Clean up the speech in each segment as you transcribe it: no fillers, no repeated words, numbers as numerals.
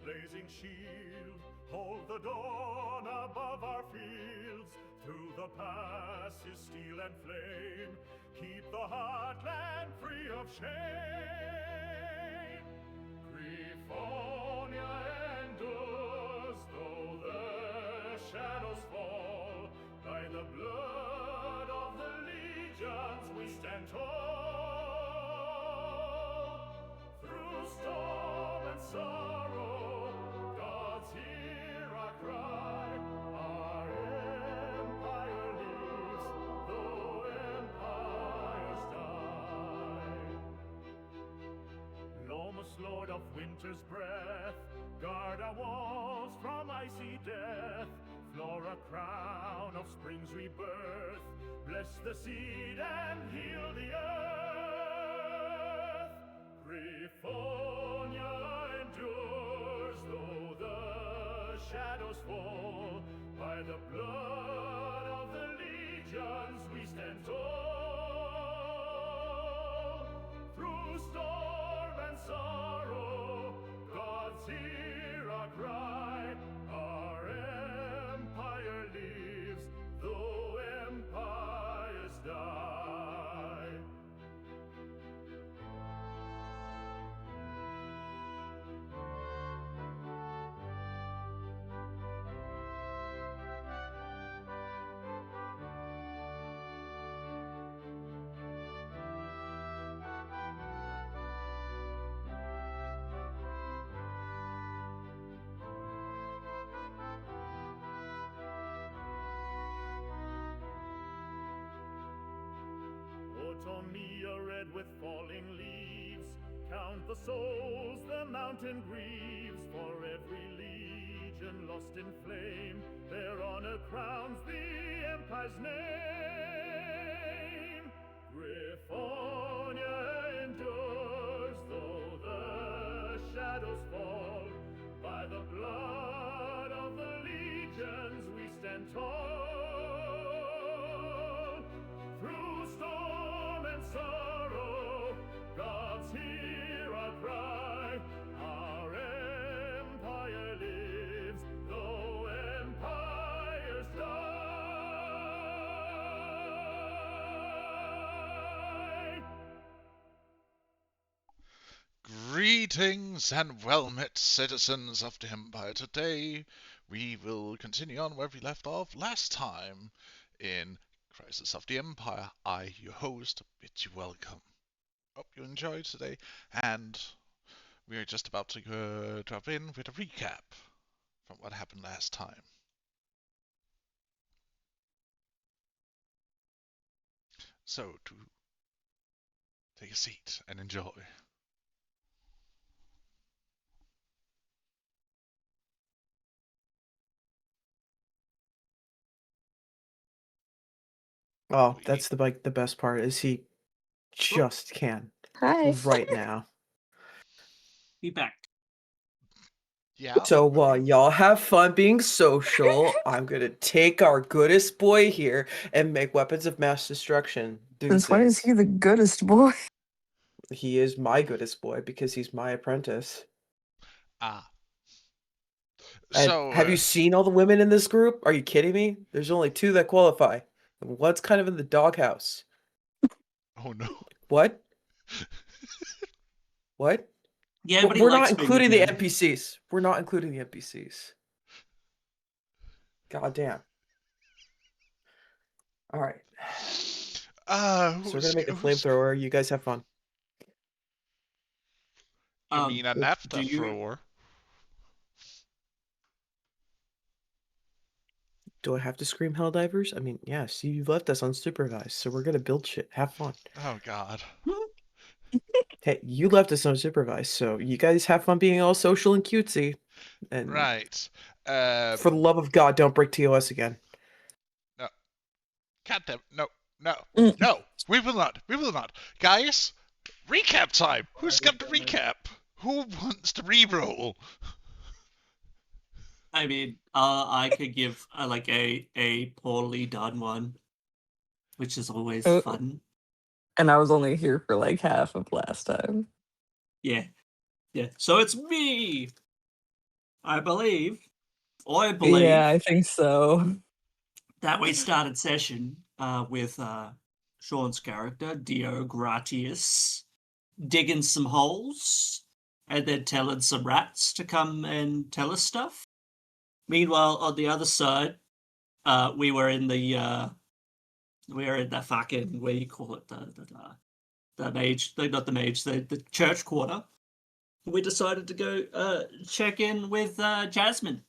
blazing shield, hold the dawn above our fields. Through the passes steel and flame, keep the heartland free of shame. Grifonia endures, though the shadows fall. By the blood of the legions we stand tall. Through storm and sorrow, gods hear our cry. Our empire lives, though empires die. Lomus, lord of winter's breath, guard our walls from icy death. Flora, crown of spring's rebirth, bless the seed and heal the earth. Grifonia endures, though the shadows fall. By the blood of the legions we stand tall. Through storm and sorrow, gods hear our cry. Our empire lives, though empires die. Otomia red with falling leaves, count the souls the mountain grieves. For every legion lost in flame, their honor crowns the empire's name. Grifonia endures, though the shadows fall. By the blood of the legions we stand tall. Through storm and sorrow, gods hear our cry. Our empire lives, though empires die. Greetings and well met, citizens of the Empire. Today we will continue on where we left off last time in Crisis of the Empire. I, your host, bid you welcome. Hope you enjoyed today, and we are just about to drop in with a recap from what happened last time. So, to take a seat and enjoy. Oh, that's the best part is he just can Hi. right now. Be back. Yeah. So while y'all have fun being social, I'm gonna take our goodest boy here and make weapons of mass destruction. Since when is Deuces. he the goodest boy? He is my goodest boy because he's my apprentice. Ah. And So, have you seen all the women in this group? Are you kidding me? There's only 2 that qualify. One's kind of in the doghouse. Oh no. What? What? Yeah, but We're not including the NPCs. We're not including the NPCs. God damn. All right. So we're gonna make a flamethrower. You guys have fun. You mean a naphtha do you- thrower? Do I have to scream Helldivers? I mean, yes, you've left us unsupervised, so we're gonna build shit. Have fun. Oh god. Hey, you left us unsupervised, so you guys have fun being all social and cutesy. And Right. for the love of God, don't break TOS again. No. God damn. No. No. Mm. No. We will not. We will not. Guys, recap time. Who's got the recap? Who wants to re-roll? I mean, I could give like a poorly done one, which is always fun. And I was only here for like half of last time. Yeah. So it's me. I believe Yeah, I think so. that we started session with Sean's character, Dio Gratius, digging some holes and then telling some rats to come and tell us stuff. Meanwhile, on the other side, we were in the fucking, what do you call it, the mage, not the mage, the church quarter. We decided to go check in with Jasmine,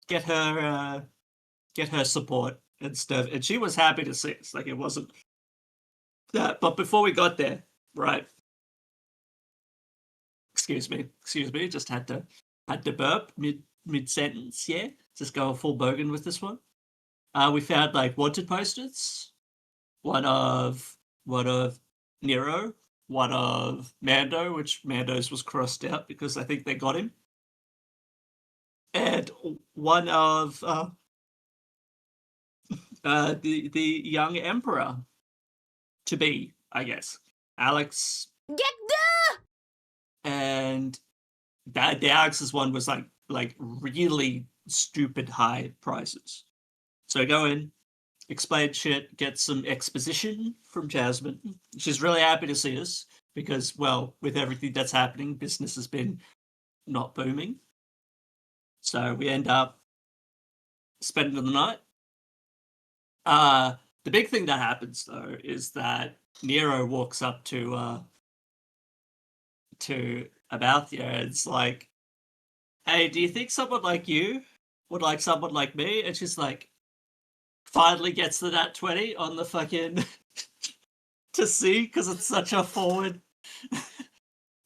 get her support and stuff, and she was happy to see us. Like, it wasn't that. But before we got there, right? Excuse me, just had to burp mid sentence. Yeah, just go full bogan with this one. We found like wanted posters, one of Nero, one of Mando, which Mando's was crossed out because I think they got him, and one of the young emperor to be, I guess, Alex. And that the Alex's one was like really stupid high prices. So go in, explain shit, get some exposition from Jasmine. She's really happy to see us because, well, with everything that's happening, business has been not booming. So we end up spending the night. The big thing that happens though is that Nero walks up to Amalthea and it's like, "Hey, do you think someone like you would like someone like me?" And she's like, finally gets the nat 20 on the fucking to see because it's such a forward.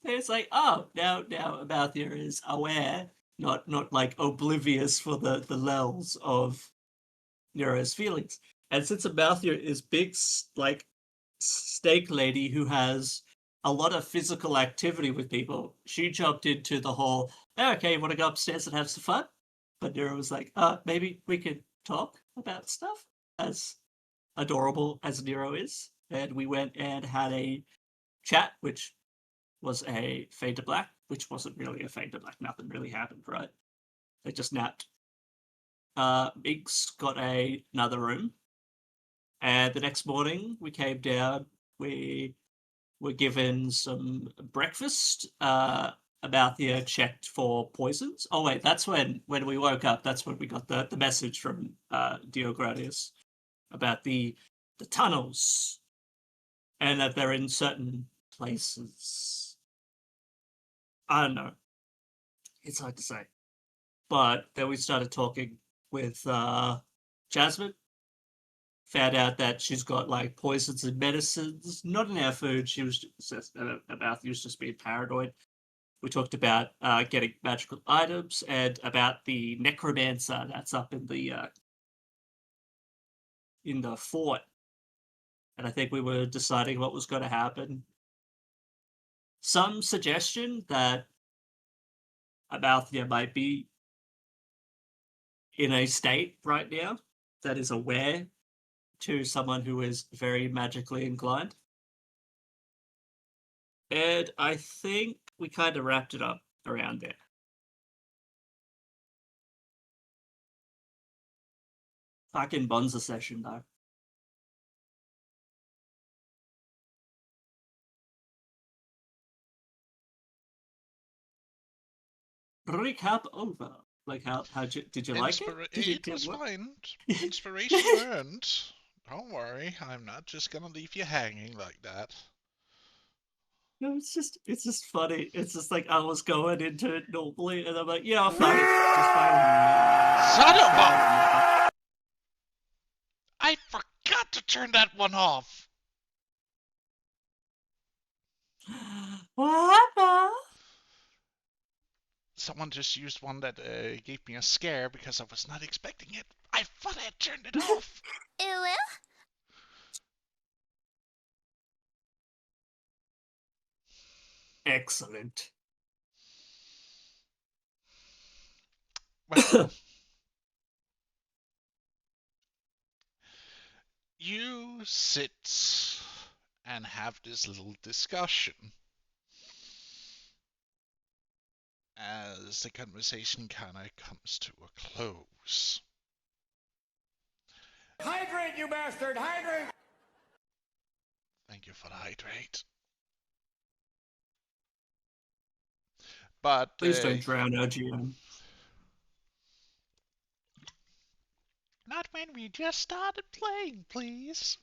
It's like, oh, now Amalthea is aware, not like oblivious for the levels of Nero's feelings. And since Amalthea is big, like, steak lady who has a lot of physical activity with people, she jumped into the whole, "Oh, okay, you want to go upstairs and have some fun?" But Nero was like, maybe we could talk about stuff, as adorable as Nero is. And we went and had a chat, which was a fade to black, which wasn't really a fade to black. Nothing really happened, right? They just napped. Migs got another room. And the next morning we came down, we were given some breakfast. Amalthea checked for poisons. Oh wait, that's when we woke up. That's when we got the message from Dio Gratius about the tunnels and that they're in certain places. I don't know. It's hard to say. But then we started talking with Jasmine. Found out that she's got like poisons and medicines, not in our food. She was just about just being paranoid. We talked about getting magical items and about the necromancer that's up in the fort. And I think we were deciding what was going to happen. Some suggestion that Amalthea might be in a state right now that is aware to someone who is very magically inclined. And I think we kind of wrapped it up around there. Fucking Bonza session, though. Recap over. Like, did you like it? It was fine. Inspiration earned. Don't worry, I'm not just gonna leave you hanging like that. No, it's just funny. It's just like I was going into it normally, and I'm like, yeah, fuck it. Just fine. Son of a! I forgot to turn that one off. What happened? Someone just used one that gave me a scare because I was not expecting it. I thought I had turned it off. Excellent. Well, you sit and have this little discussion. as the conversation kind of comes to a close. Hydrate, you bastard! Hydrate! Thank you for the hydrate. But Please don't drown our GM. Not when we just started playing, please.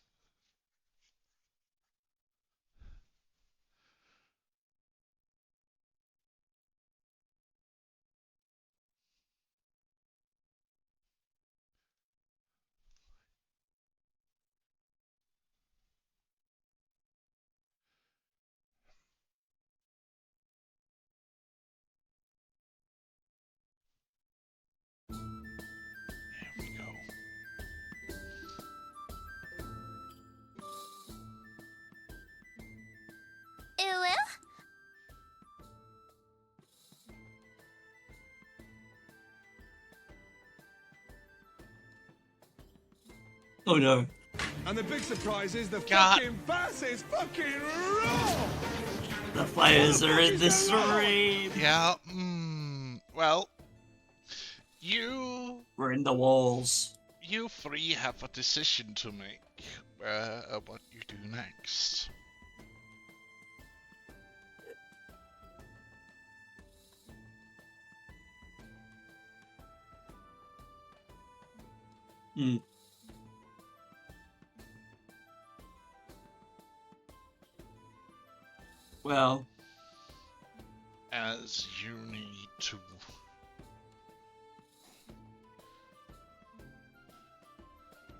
Here we go. Oh no. And the big surprise is the God. fucking bass is fucking raw! The players are in the stream. Yeah, well, We're in the walls. you three have a decision to make. What you do next. Hmm. Well, As you need to.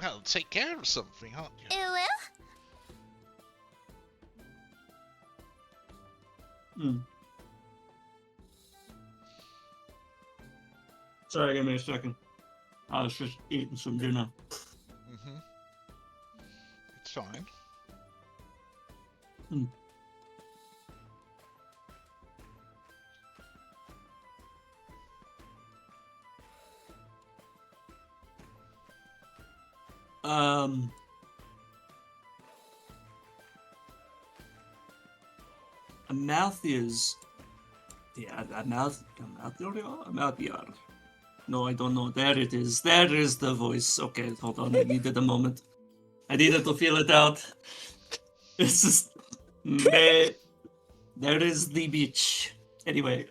Well, take care of something, aren't you? sorry, give me a second. I was just eating some dinner. Mm-hmm. It's fine. Amalthea's. Yeah, Amalthear. No, I don't know. There it is. There is the voice. Okay, hold on. I needed a moment. I needed to feel it out. It's just. There is the beach. Anyway,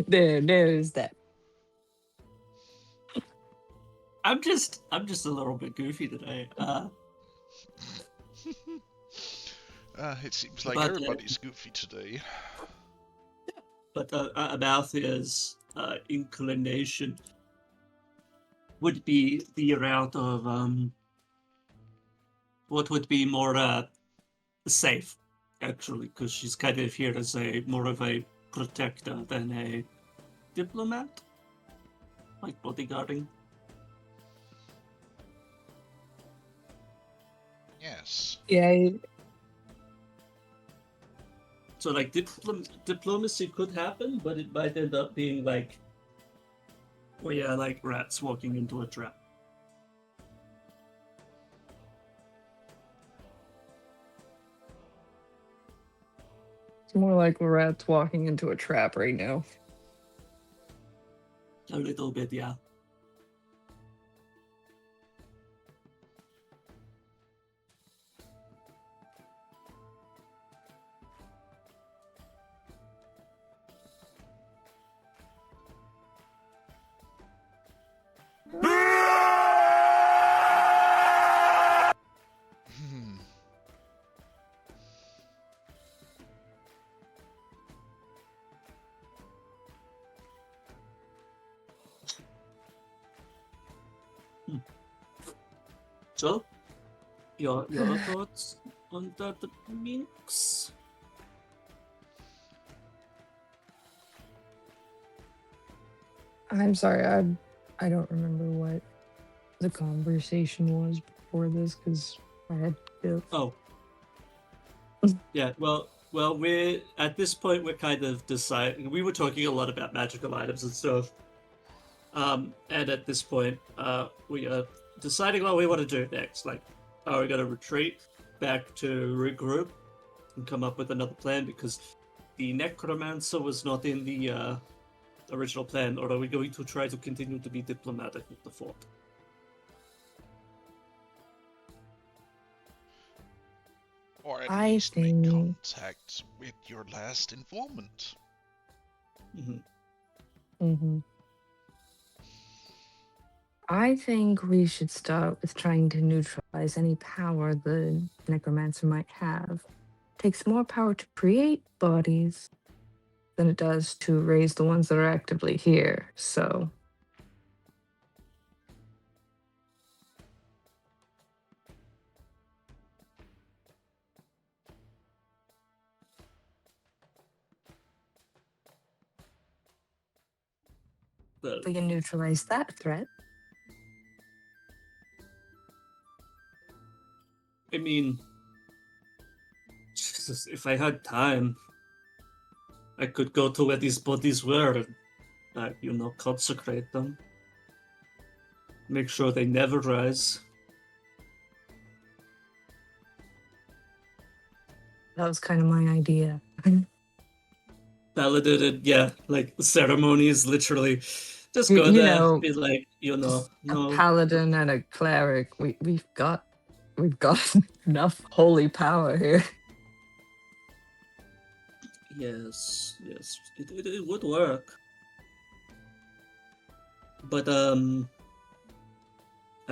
There's that. I'm just a little bit goofy today. It seems like But, everybody's goofy today. But Amalthea's inclination would be the route of what would be more safe, actually, because she's kind of here as more of a protector than a diplomat, like bodyguarding. Yes. Yeah. So like diplomacy could happen, but it might end up being like, well, yeah, like rats walking into a trap. It's more like rats walking into a trap right now. A little bit, yeah. Hmm. So, your thoughts on the minx? I'm sorry, I don't remember what the conversation was before this because I had to. Oh. Yeah, well, we're at this point we're kind of deciding. We were talking a lot about magical items and stuff, and at this point, we are deciding what we want to do next. Like, are we going to retreat back to regroup and come up with another plan? Because the necromancer was not in the original plan, or are we going to try to continue to be diplomatic with the fort? Or at I least make think- contact with your last informant. Mm-hmm. I think we should start with trying to neutralize any power the necromancer might have. Takes more power to create bodies than it does to raise the ones that are actively here. So Well, we can neutralize that threat. I mean, Jesus, if I had time, I could go to where these bodies were and, consecrate them. Make sure they never rise. That was kind of my idea. Validated, yeah, like the ceremony is literally just You- go you there, know, be like, A no. paladin and a cleric. We've got enough holy power here. Yes, it would work. But I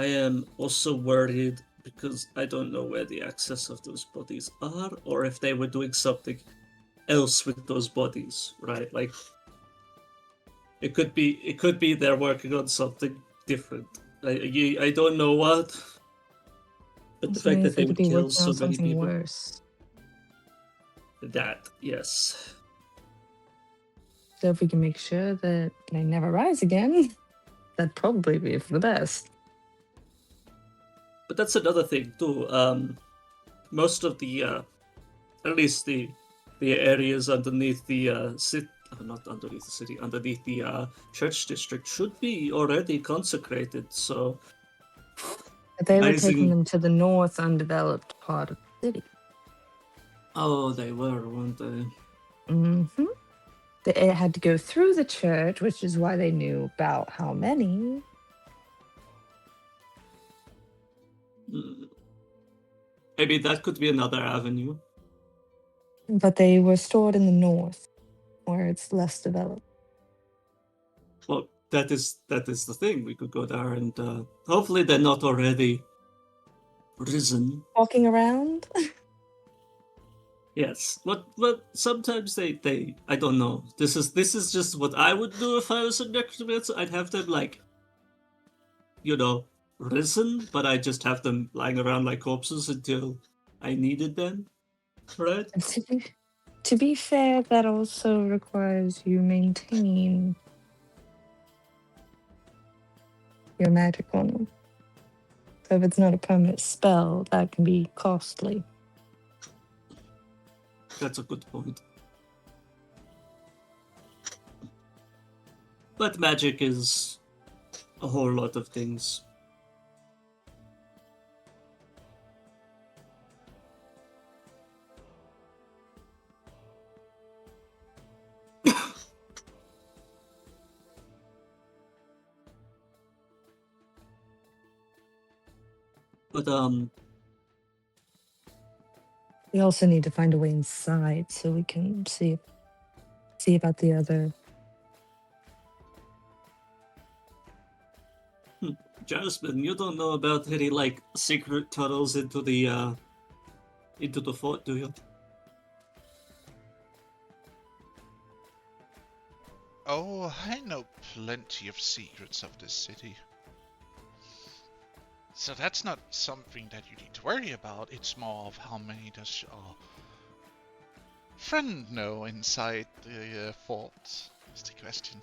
am also worried because I don't know where the access of those bodies are, or if they were doing something else with those bodies, right? Like it could be they're working on something different. I don't know what, but the So fact maybe that they could would be kill working so on many something people. worse. That, yes. So if we can make sure that they never rise again, that'd probably be for the best. But that's another thing too. Most of the, at least the areas underneath the city, not underneath the city, underneath the church district should be already consecrated. So But they were Rising- taking them to the north undeveloped part of the city. oh, they were, weren't they? Mm-hmm. It had to go through the church, which is why they knew about how many. Hmm. Maybe that could be another avenue. But they were stored in the north, where it's less developed. Well, that is the thing. We could go there and hopefully they're not already risen. Walking around? Yes, but sometimes they I don't know. This is just what I would do if I was a necromancer. I'd have them like, risen, but I just have them lying around like corpses until I needed them, right? To be fair, that also requires you maintain your magic on them. So if it's not a permanent spell, that can be costly. That's a good point. But magic is a whole lot of things. But We also need to find a way inside so we can see about the other. Jasmine, you don't know about any like secret tunnels into the fort, do you? Oh, I know plenty of secrets of this city. So that's not something that you need to worry about. It's more of how many does your friend know inside the fort, is the question.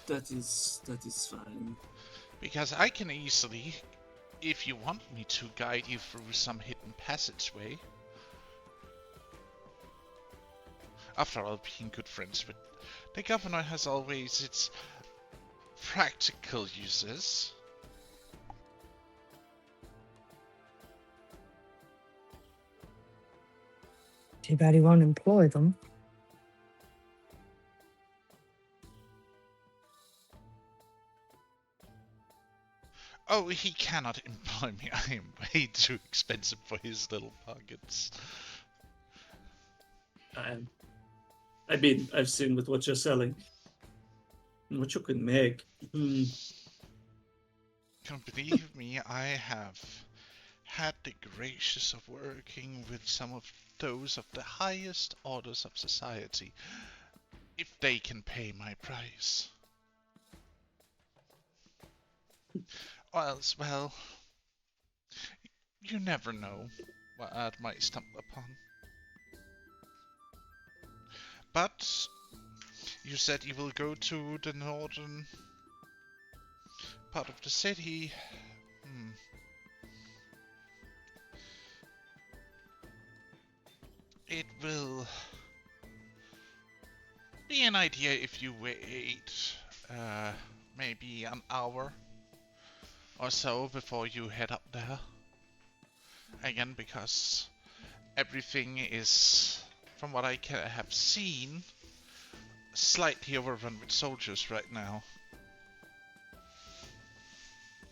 That is fine. Because I can easily, if you want me to, guide you through some hidden passageway. After all, being good friends with the governor has always its practical uses. Too bad he won't employ them. Oh, he cannot employ me. I am way too expensive for his little pockets. I mean, I've seen with what you're selling. And what you can make. Believe me, I have had the gracious of working with some of those of the highest orders of society, if they can pay my price. Or else, well, you never know what I might stumble upon. But you said you will go to the northern part of the city. It will be an idea if you wait maybe an hour or so before you head up there. Again, because everything is, from what I have seen, slightly overrun with soldiers right now.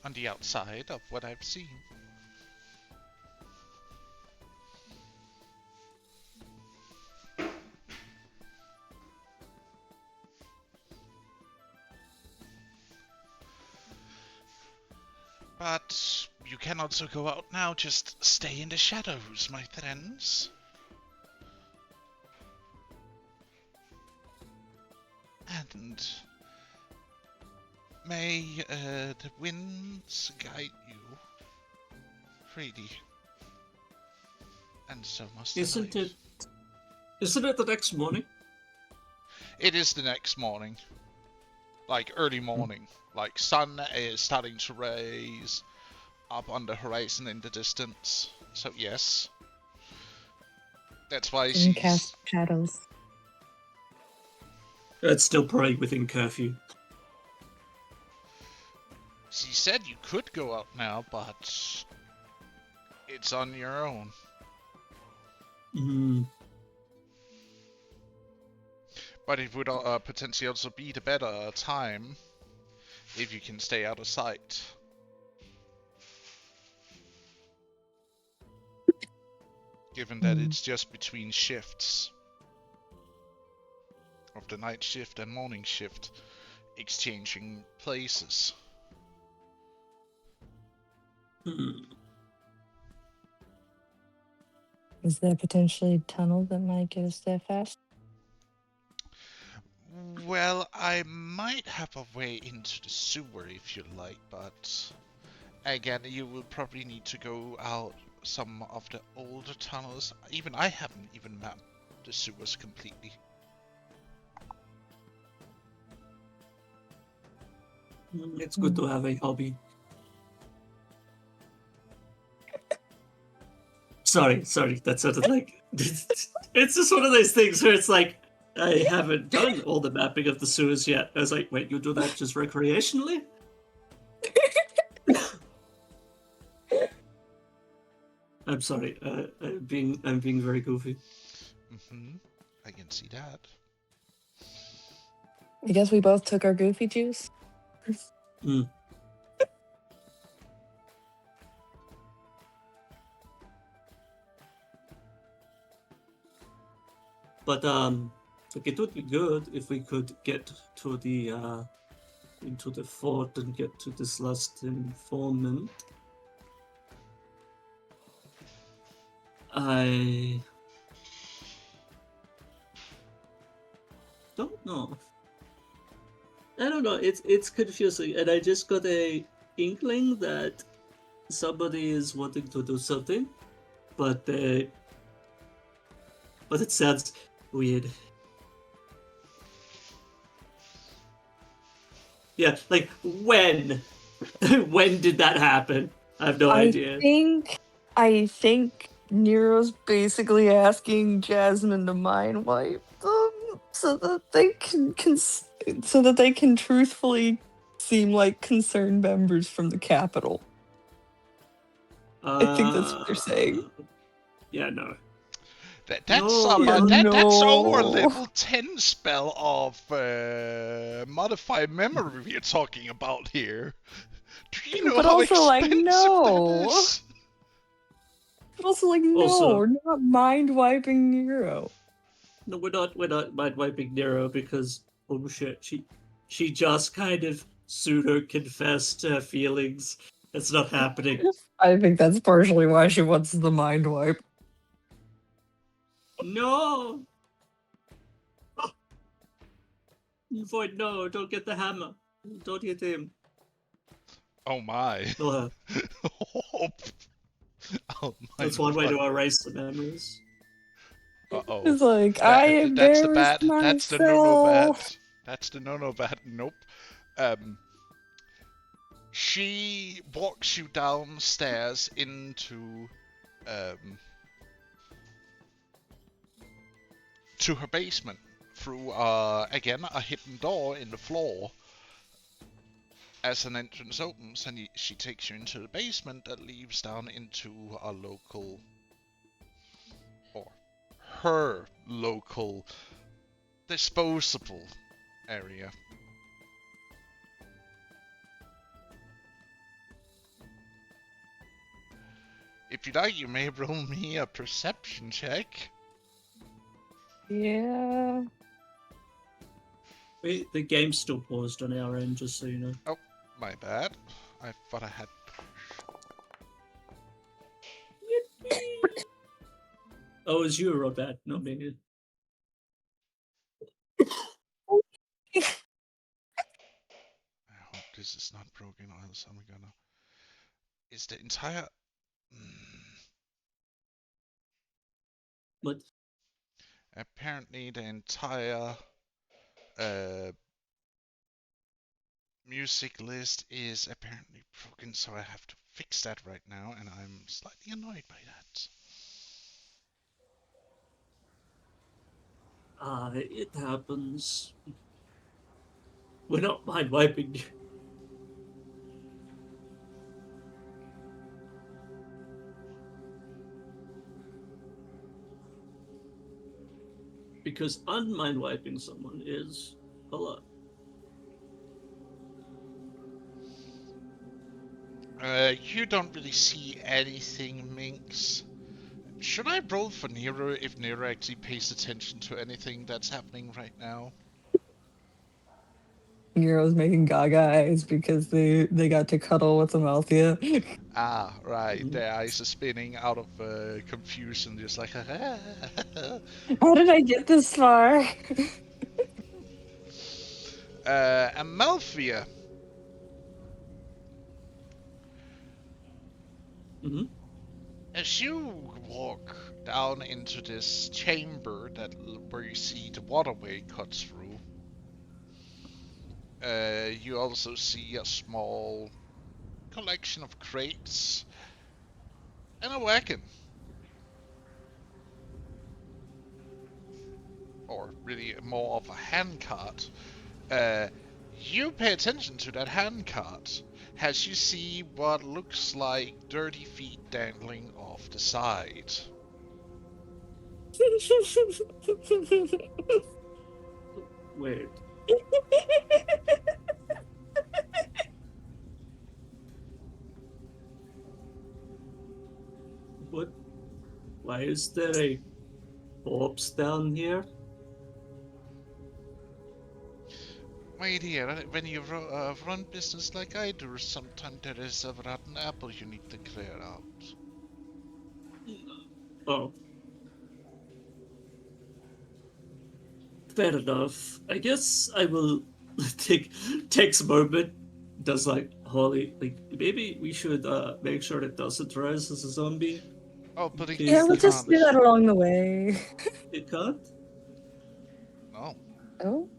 On the outside of what I've seen. But you can also go out now, just stay in the shadows, my friends. And may the winds guide you freely. And so must Isn't life. Isn't it the next morning? It is the next morning. Like early morning. Like sun is starting to raise up on the horizon in the distance. So yes. That's why And she's... cast shadows. It's still probably within curfew. She said you could go out now, but it's on your own. But it would potentially also be the better time if you can stay out of sight. Given that it's just between shifts of the night shift and morning shift, exchanging places. Is there potentially a tunnel that might get us there fast? Well, I might have a way into the sewer if you like, but again, you will probably need to go out some of the older tunnels. Even I haven't even mapped the sewers completely. It's good to have a hobby. Sorry, that sounded like... It's just one of those things where it's like, I haven't done all the mapping of the sewers yet. I was like, wait, you do that just recreationally? I'm sorry, I'm being very goofy. I can see that. I guess we both took our goofy juice. But like it would be good if we could get to the into the fort and get to this last informant. I don't know. I don't know. It's confusing, and I just got a inkling that somebody is wanting to do something, but it sounds weird. Yeah, like when? When did that happen? I have no idea. I think Nero's basically asking Jasmine to mind wipe them so that they can truthfully seem like concerned members from the Capitol. I think that's what they're saying. Yeah, no. That's No, that's our no. level 10 spell of modify memory we're talking about here. Do you know But how also, like, expensive no. that is? But also, like, no, Also- we're not mind wiping Nero. No, we're not mind wiping Nero because oh shit, she just kind of pseudo confessed her feelings. It's not happening. I think that's partially why she wants the mind wipe. No. Void, no, don't get the hammer. Don't hit him. Oh my. Or her. Oh my. That's one way to erase the memories. Uh-oh. It's like, I That's the embarrassed bad. myself. That's the no-no bad. That's the no-no bad. Nope. She walks you downstairs into to her basement through again a hidden door in the floor. As an entrance opens, and she takes you into the basement that leads down into a local, or her local, disposable area. If you like, you may roll me a perception check. Yeah. Wait, the game's still paused on our end, just so you know. Oh, my bad. I thought I had. Oh, it was you who wrote that, not me. I hope this is not broken, or else I'm gonna. Is the entire. What? Apparently, the entire music list is apparently broken, so I have to fix that right now, and I'm slightly annoyed by that. It happens. We're not mind wiping. Because unmind wiping someone is a lot. You don't really see anything, Minx. Should I roll for Nero if Nero actually pays attention to anything that's happening right now? Nero's making gaga eyes because they got to cuddle with Amalthea. Ah, right. Their eyes are spinning out of confusion, just like. How did I get this far? Amalthea. Mm-hmm. As you walk down into this chamber where you see the waterway cuts through, you also see a small collection of crates and a wagon. Or really more of a handcart. You pay attention to that handcart as you see what looks like dirty feet dangling off the side. Weird. What? Why is there a corpse down here? My dear, when you run business like I do, sometimes there is a rotten apple you need to clear out. Oh. Fair enough. I guess I will takes a moment. Does like Holly like maybe we should make sure it doesn't rise as a zombie. Oh, but it Yeah, we'll just do that along the way. It can't? No. Oh?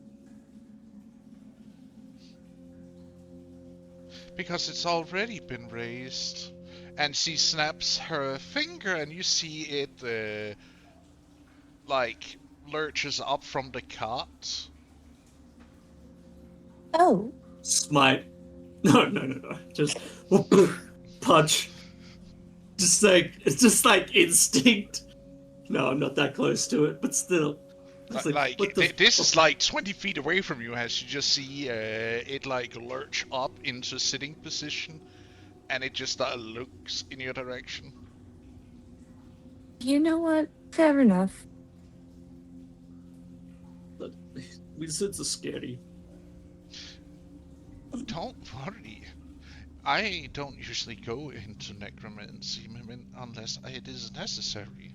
Because it's already been raised. And she snaps her finger and you see it, like, lurches up from the cart. Oh. Smite No. Just punch. Just like instinct. No, I'm not that close to it, but still. It's Like what the this is fuck? like 20 feet away from you, as you just see it like lurch up into sitting position, and it just looks in your direction. You know what? Fair enough. Wizards are scary. Don't worry. I don't usually go into necromancy unless it is necessary.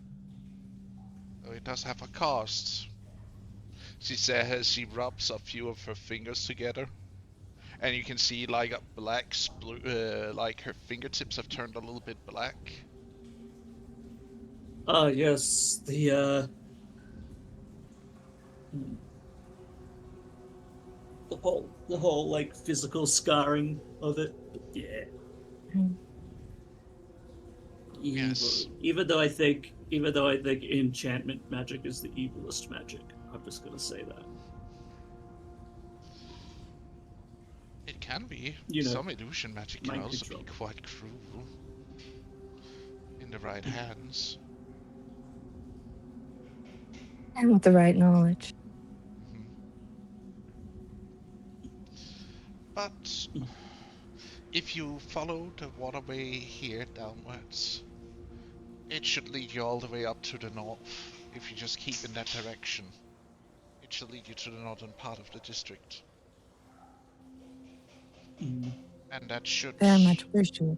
Though it does have a cost. She says she rubs a few of her fingers together, and you can see like a black like her fingertips have turned a little bit black. Ah, yes, the whole like physical scarring of it. Yeah. Hmm. Evil. Yes. Even though I think enchantment magic is the evilest magic. I'm just gonna say that. It can be. You know, Some illusion magic can mind also be control. quite cruel in the right hands. And with the right knowledge. But if you follow the waterway here downwards, it should lead you all the way up to the north. If you just keep in that direction, it should lead you to the northern part of the district. Mm. And that should... Very much appreciated.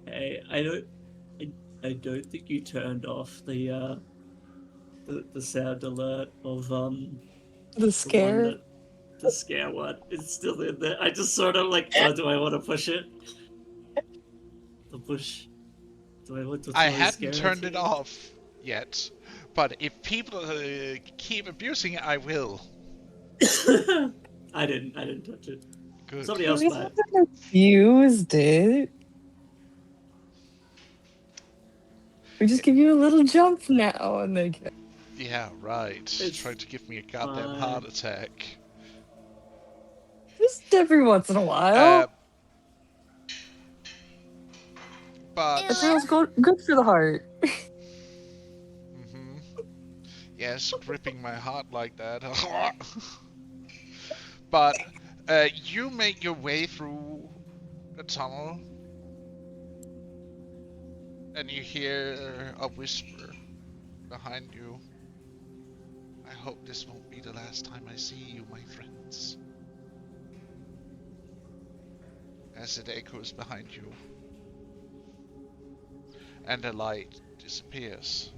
Hey, I don't think you turned off the sound alert of The the one scare. that the scare one. It's still in there. I just sort of like, oh, do I want to push it? The push. Do I want to? I throw hadn't scare turned at it off yet, but if people keep abusing it, I will. you? I didn't touch it. Good. Somebody else We might. haven't abused it. We just give you a little jump now and then. Yeah, right. It's Trying to give me a goddamn fine. heart attack. Just every once in a while. But It sounds good for the heart. mhm. Yes, gripping my heart like that. But you make your way through the tunnel, and you hear a whisper behind you. I hope this won't be the last time I see you, my friends. As it echoes behind you. And the light disappears.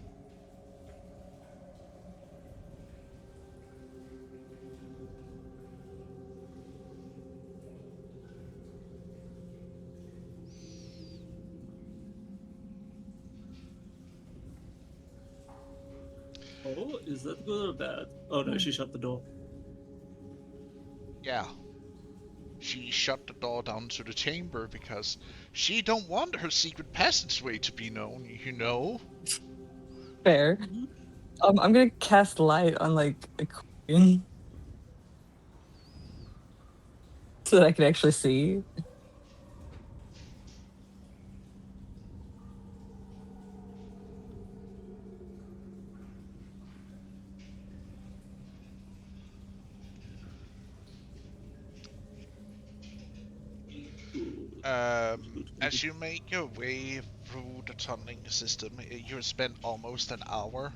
Oh, is that good or bad? Oh no, she shut the door. Yeah. She shut the door down to the chamber because she don't want her secret passageway to be known, you know? Fair. I'm gonna cast light on like a queen so that I can actually see. As you make your way through the tunneling system, you spent almost an hour.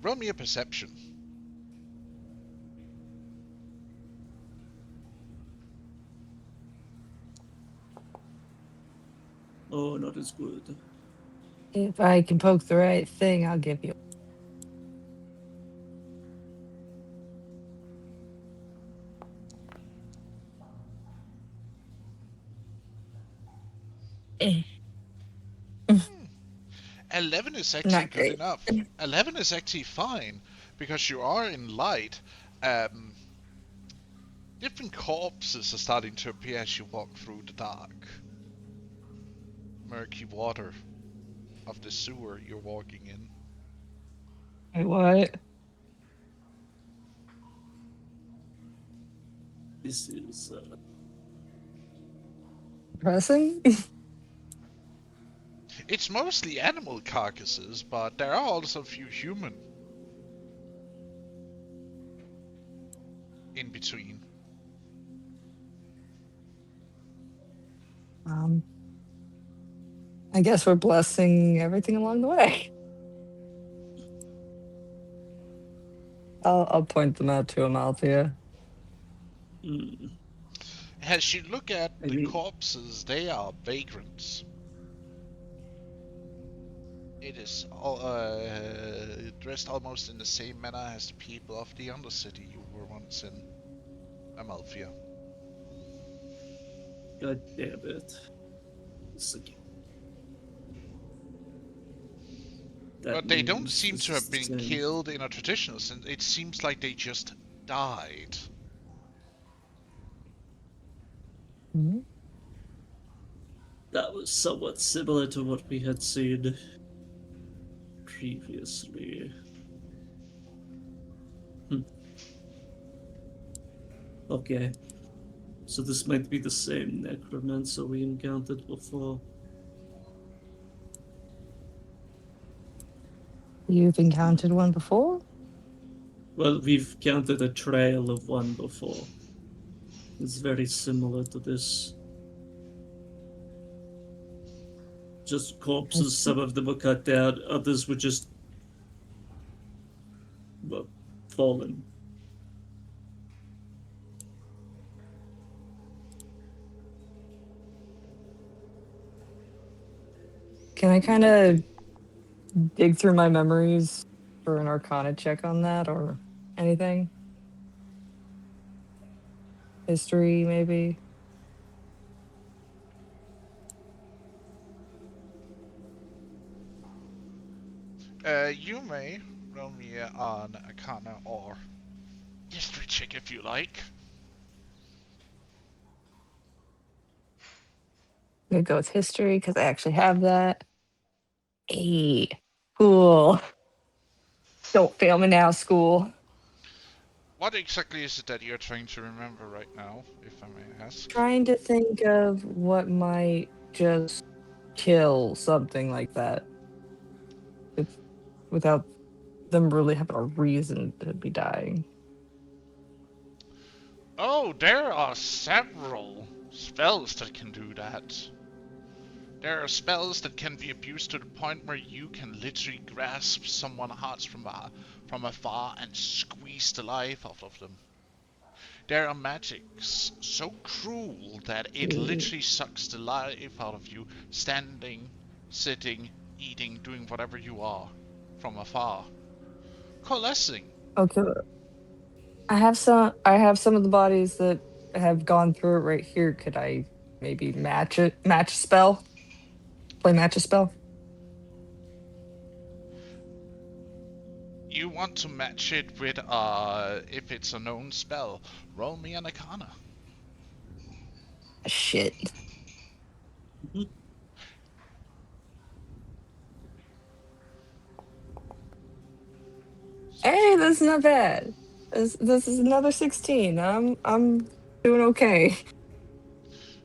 Roll me a perception. Oh, not as good. If I can poke the right thing, I'll give you. Eh. 11 is actually Not good great. enough. 11 is actually fine, because you are in light. Different corpses are starting to appear as you walk through the dark, murky water of the sewer you're walking in. Wait, what? This is depressing. It's mostly animal carcasses, but there are also a few human in between. I guess we're blessing everything along the way. I'll point them out to Amalthea. Hmm. As you look at the Maybe- corpses, they are vagrants. It is all, dressed almost in the same manner as the people of the Undercity you were once in, Amalthea. God damn it. It's like- That But they don't means seem this to is have the been same. killed in a traditional sense. It seems like they just died. Hmm? That was somewhat similar to what we had seen previously. Okay. So this might be the same necromancer we encountered before. You've encountered one before? Well, we've counted a trail of one before. It's very similar to this. Just corpses, some of them were cut down, others were just well, fallen. Can I kind of dig through my memories for an Arcana check on that or anything? History, maybe? You may roll me on Arcana or History check if you like. I'm gonna go with history because I actually have that. 8. Cool. Don't fail me now, school. What exactly is it that you're trying to remember right now, if I may ask? Trying to think of what might just kill something like that. Without them really having a reason to be dying. Oh, there are several spells that can do that. There are spells that can be abused to the point where you can literally grasp someone's hearts from afar and squeeze the life out of them. There are magics so cruel that it literally sucks the life out of you, standing, sitting, eating, doing whatever you are from afar. Coalescing. Okay. I have some of the bodies that have gone through it right here. Could I maybe match a spell? Play match a spell? You want to match it with, if it's a known spell, roll me an Arcana. Shit. Hey, that's not bad. This is another 16. I'm doing okay.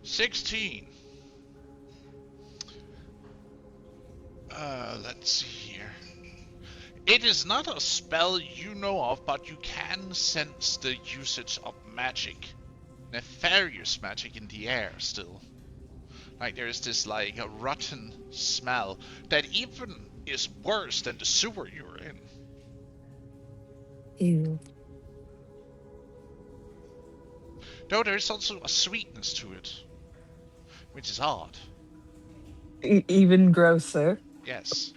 16. Let's see here. It is not a spell you know of, but you can sense the usage of magic. Nefarious magic in the air still. Like there's this like a rotten smell that even is worse than the sewer you're in. Ew. Though there's also a sweetness to it, which is odd. Even grosser. Yes.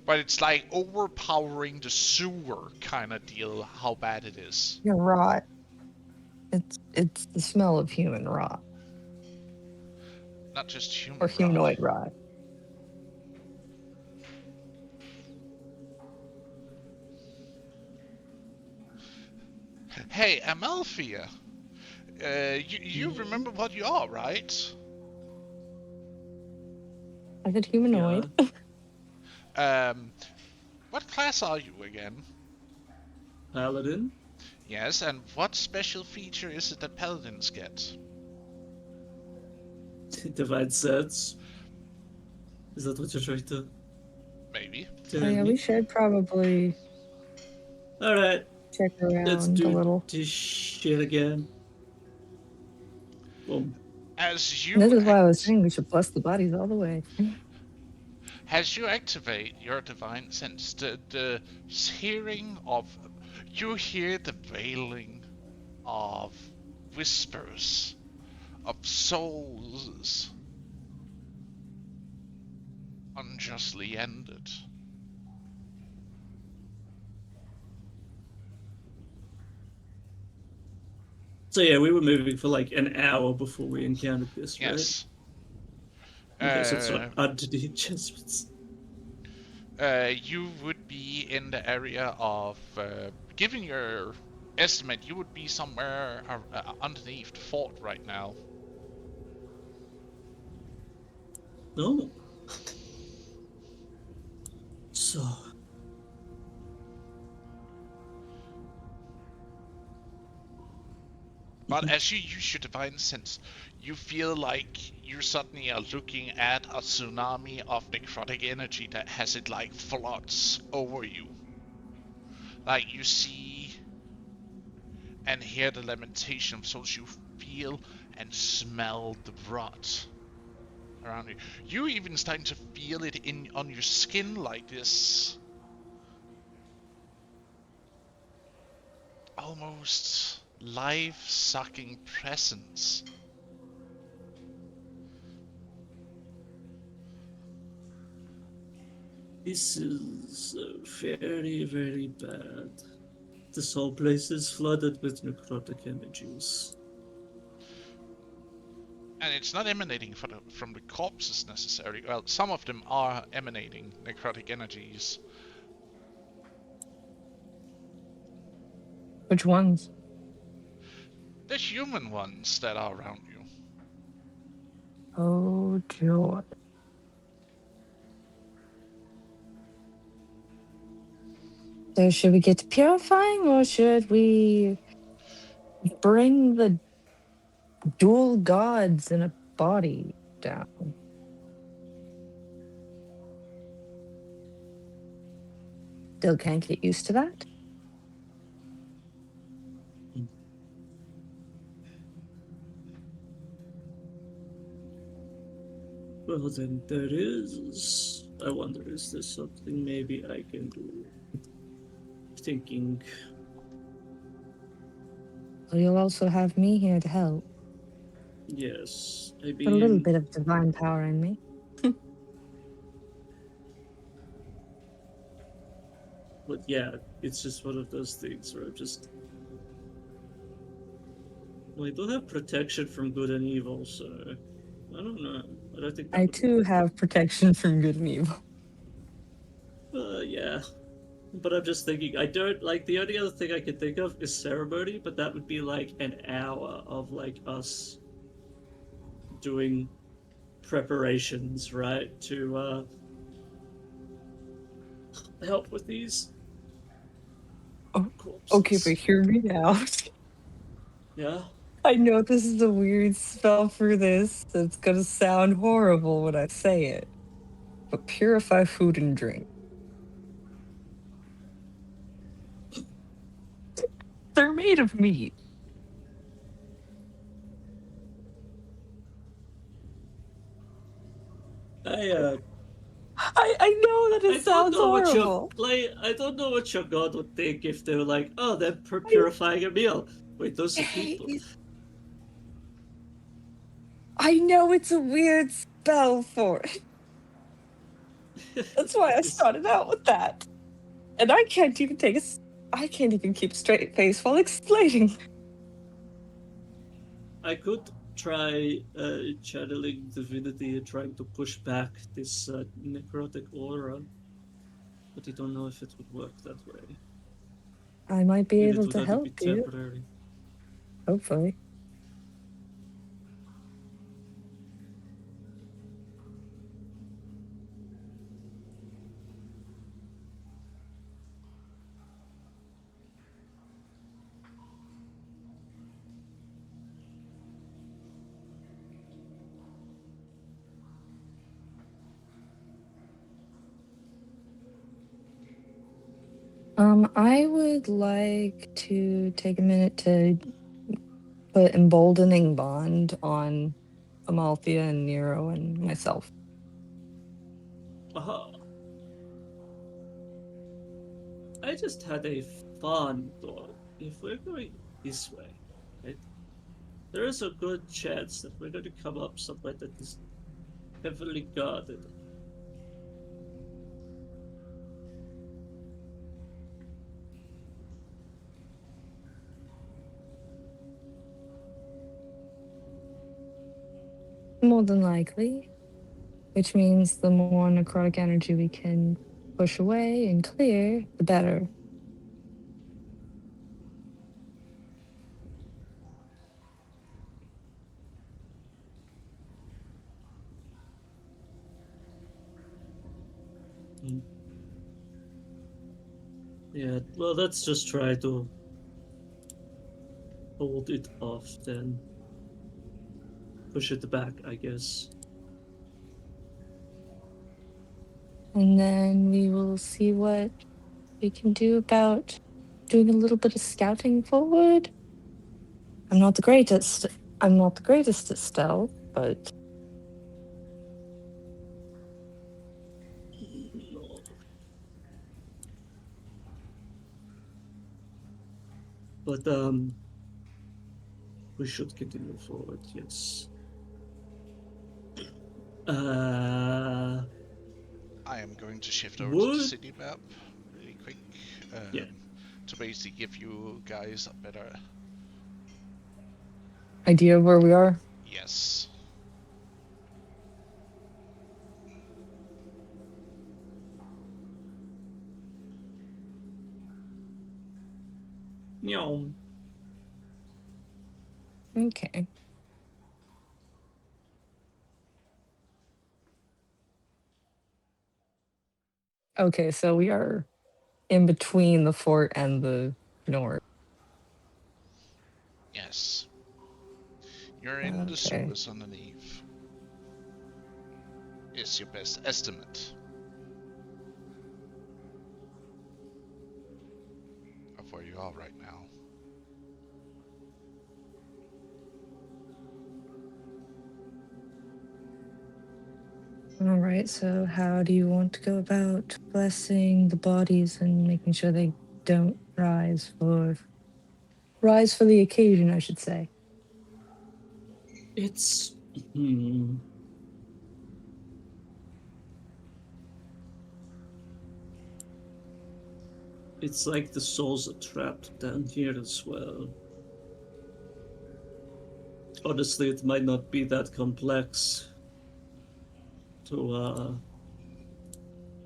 But it's like overpowering the sewer kind of deal, how bad it is. You're rot. It's the smell of human rot Not just human or rot. humanoid rot. Hey, Amalthea. You remember what you are, right? I said humanoid. What class are you again? Paladin? Yes, and what special feature is it that paladins get? Divine sense. Is that what you're trying to Maybe. tell Oh yeah, me? we should probably All right, check let's around a do little. this shit again. Boom. As you This is why I was act- saying we should bless the bodies all the way. as you activate your divine sense, the hearing of you hear the wailing of whispers of souls unjustly ended. So yeah, we were moving for like an hour before we encountered this, right? Yes. Okay, so it's not underneath Jesuits. You would be in the area of, given your estimate, you would be somewhere underneath the fort right now. No. So But as you use your divine sense, you feel like you suddenly are looking at a tsunami of necrotic energy that has it like floods over you. Like you see and hear the lamentation of souls, you feel and smell the rot around you. You even starting to feel it on your skin, like this almost life-sucking presence. this is very, very bad. This whole place is flooded with necrotic images. And it's not emanating from the corpses necessarily. Well, some of them are emanating necrotic energies. Which ones? The human ones that are around you. Oh joy. So should we get to purifying or should we bring the dual gods in a body down? Still can't get used to that? Well, then there is. I wonder, is there something maybe I can do? Thinking. Well, you'll also have me here to help. Yes, I Put a little mean, bit of divine power in me. but yeah, it's just one of those things where I'm just. Well, I do have protection from good and evil, so I don't know. I don't think that I would too have protection from good and evil. Yeah. But I'm just thinking, I don't like the only other thing I can think of is ceremony, but that would be like an hour of like us doing preparations, right, to help with these Oh, corpses. okay, but hear me out. Yeah. I know this is a weird spell for this. It's gonna sound horrible when I say it. But purify food and drink. They're made of meat. I know that I it don't sounds know what your horrible. I don't know what your god would think if they were like, oh, they're purifying a meal. Wait, those are people. I know it's a weird spell for it. That's why I started out with that. And I can't even I can't even keep a straight face while explaining. I could try channeling divinity and trying to push back this necrotic aura, but I don't know if it would work that way. I might be Maybe it able would to only help be you. temporary. Hopefully. I would like to take a minute to put emboldening bond on Amalthea and Nero and myself. Aha. I just had a fun thought. If we're going this way, right, there is a good chance that we're going to come up somewhere that is heavily guarded. More than likely, which means the more necrotic energy we can push away and clear, the better. Yeah, well, let's just try to hold it off then. Push it back, I guess. And then we will see what we can do about doing a little bit of scouting forward. I'm not the greatest at stealth, but No. But we should continue forward, yes. I am going to shift over to Would- the city map really quick Yeah. to basically give you guys a better idea of where we are. yes. Meow. Okay. Okay, so we are in between the fort and the north. Yes. You're in the Okay. sewers underneath. Is your best estimate of where you are right now. All right, so how do you want to go about blessing the bodies and making sure they don't rise for the occasion, I should say? It's it's like the souls are trapped down here as well. Honestly, it might not be that complex to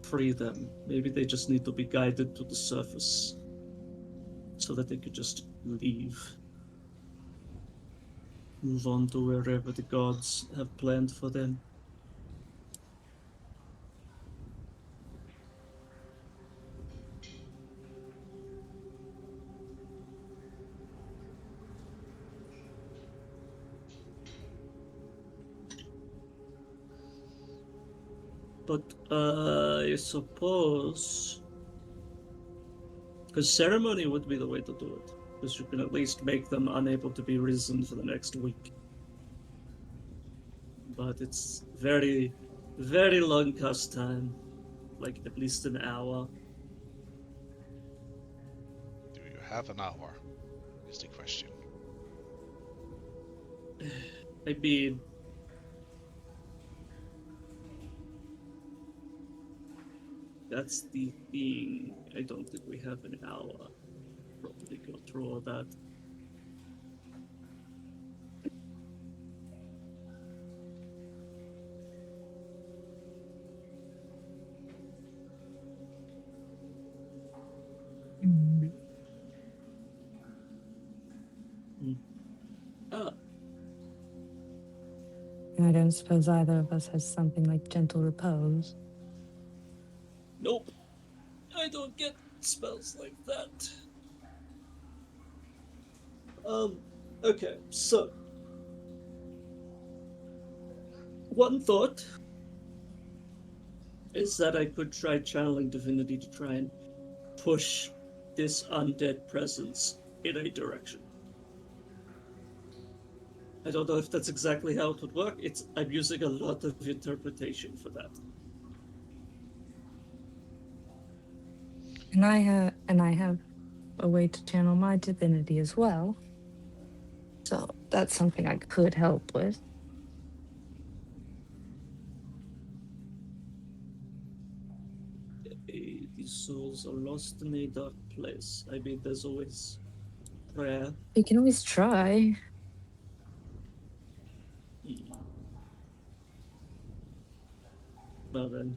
free them. Maybe they just need to be guided to the surface so that they could just leave. Move on to wherever the gods have planned for them. But I suppose because ceremony would be the way to do it, because you can at least make them unable to be risen for the next week. But it's very, very long cast time, like at least an hour. Do you have an hour? Is the question. I mean, that's the thing. I don't think we have an hour to probably go through all that. Ah, I don't suppose either of us has something like gentle repose. nope. I don't get spells like that. Okay, so one thought is that I could try channeling divinity to try and push this undead presence in a direction. I don't know if that's exactly how it would work. I'm using a lot of interpretation for that. And I have a way to channel my divinity as well. So that's something I could help with. These souls are lost in a dark place. I mean, there's always prayer. You can always try. Well then.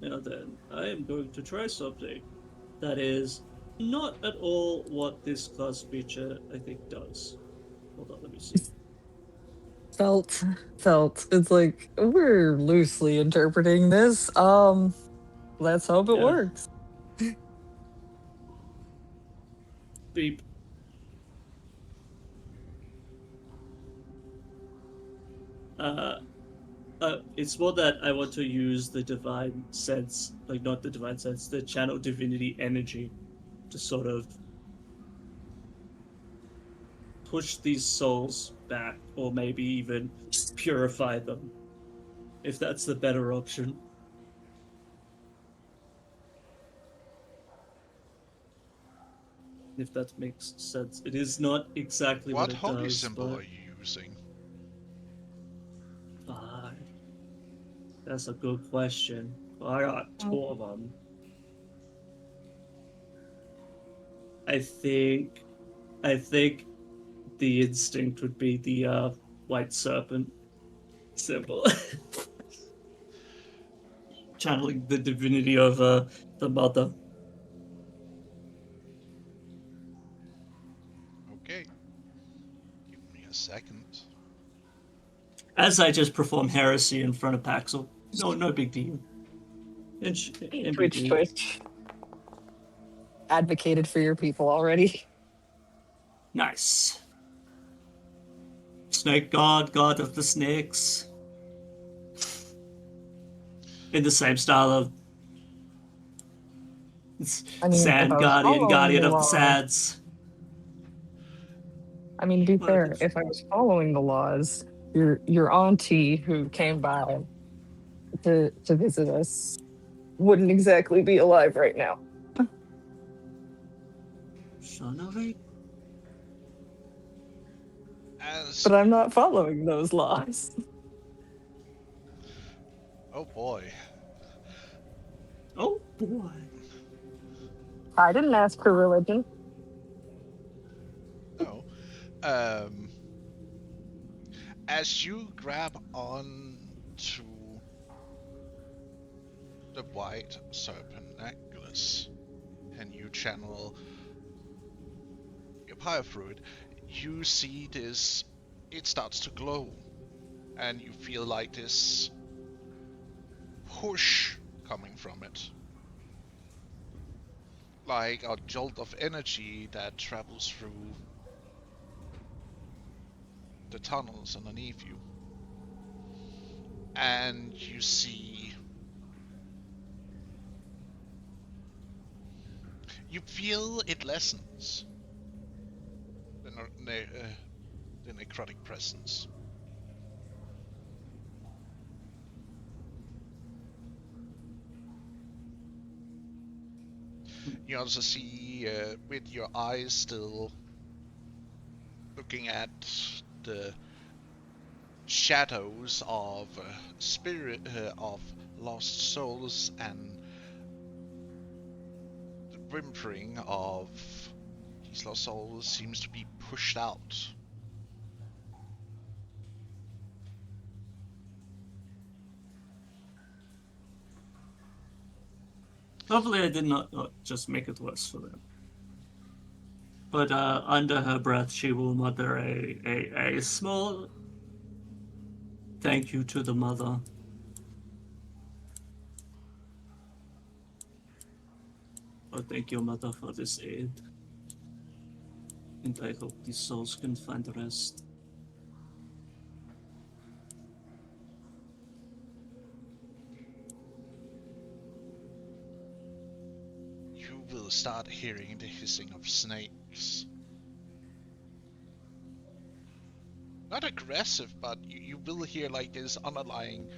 Now then, I am going to try something that is not at all what this class feature, I think, does. Hold on, let me see. Felt. It's like we're loosely interpreting this. Let's hope it Yeah. works. Beep. It's more that I want to use the divine sense, like not the divine sense, the channel divinity energy to sort of push these souls back, or maybe even purify them, if that's the better option. If that makes sense. It is not exactly what What it holy does, symbol but... are you using? That's a good question. I got two of them. I think the instinct would be the white serpent symbol. Channeling the divinity of the mother. Okay. Give me a second. As I just perform heresy in front of Paxel. No big deal. Twitch. Advocated for your people already. Nice. Snake god, god of the snakes. In the same style of Sand Guardian, Guardian of the Sads. I mean, to be fair, if I was following the laws, your auntie who came by to visit us wouldn't exactly be alive right now. Son of a... But I'm not following those laws. Oh boy. Oh boy. I didn't ask for religion. No. As you grab on to the white serpent necklace and you channel your power through it, you see this, it starts to glow, and you feel like this push coming from it. Like a jolt of energy that travels through the tunnels underneath you. And you see... You feel it lessens. The necrotic presence. You also see, with your eyes still looking at the shadows of spirit of lost souls and the whimpering of these lost souls seems to be pushed out. Hopefully I did not just make it worse for them. But under her breath, she will mutter a small thank you to the mother. Oh, thank you, mother, for this aid. And I hope these souls can find rest. you will start hearing the hissing of snakes. Not aggressive, but you will hear like this underlying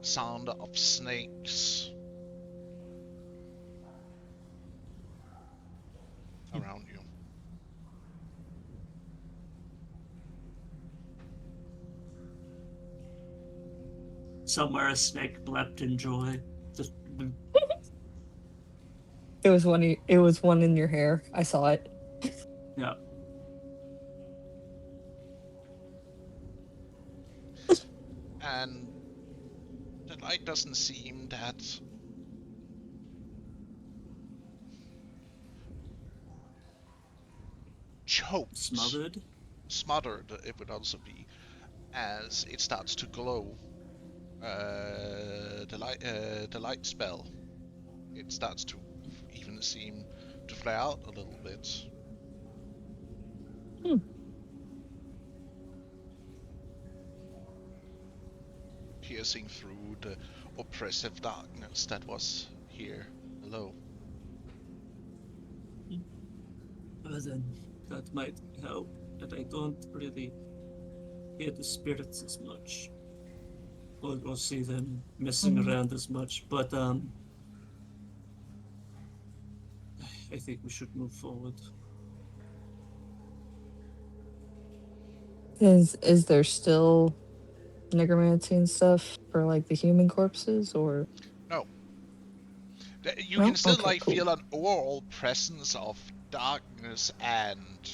sound of snakes around you. Somewhere a snake blept in joy. Just It was one. It was one in your hair. I saw it. yeah. And the light doesn't seem that choked. Smothered, it would also be, as it starts to glow. The light spell, it starts to even seem to flare out a little bit. Piercing through the oppressive darkness that was here below. Well then, that might help. And I don't really hear the spirits as much. Or see them messing around as much. But I think we should move forward. Is there still necromancy and stuff for like the human corpses, or No. You No? can still Okay, cool. feel an overall presence of darkness and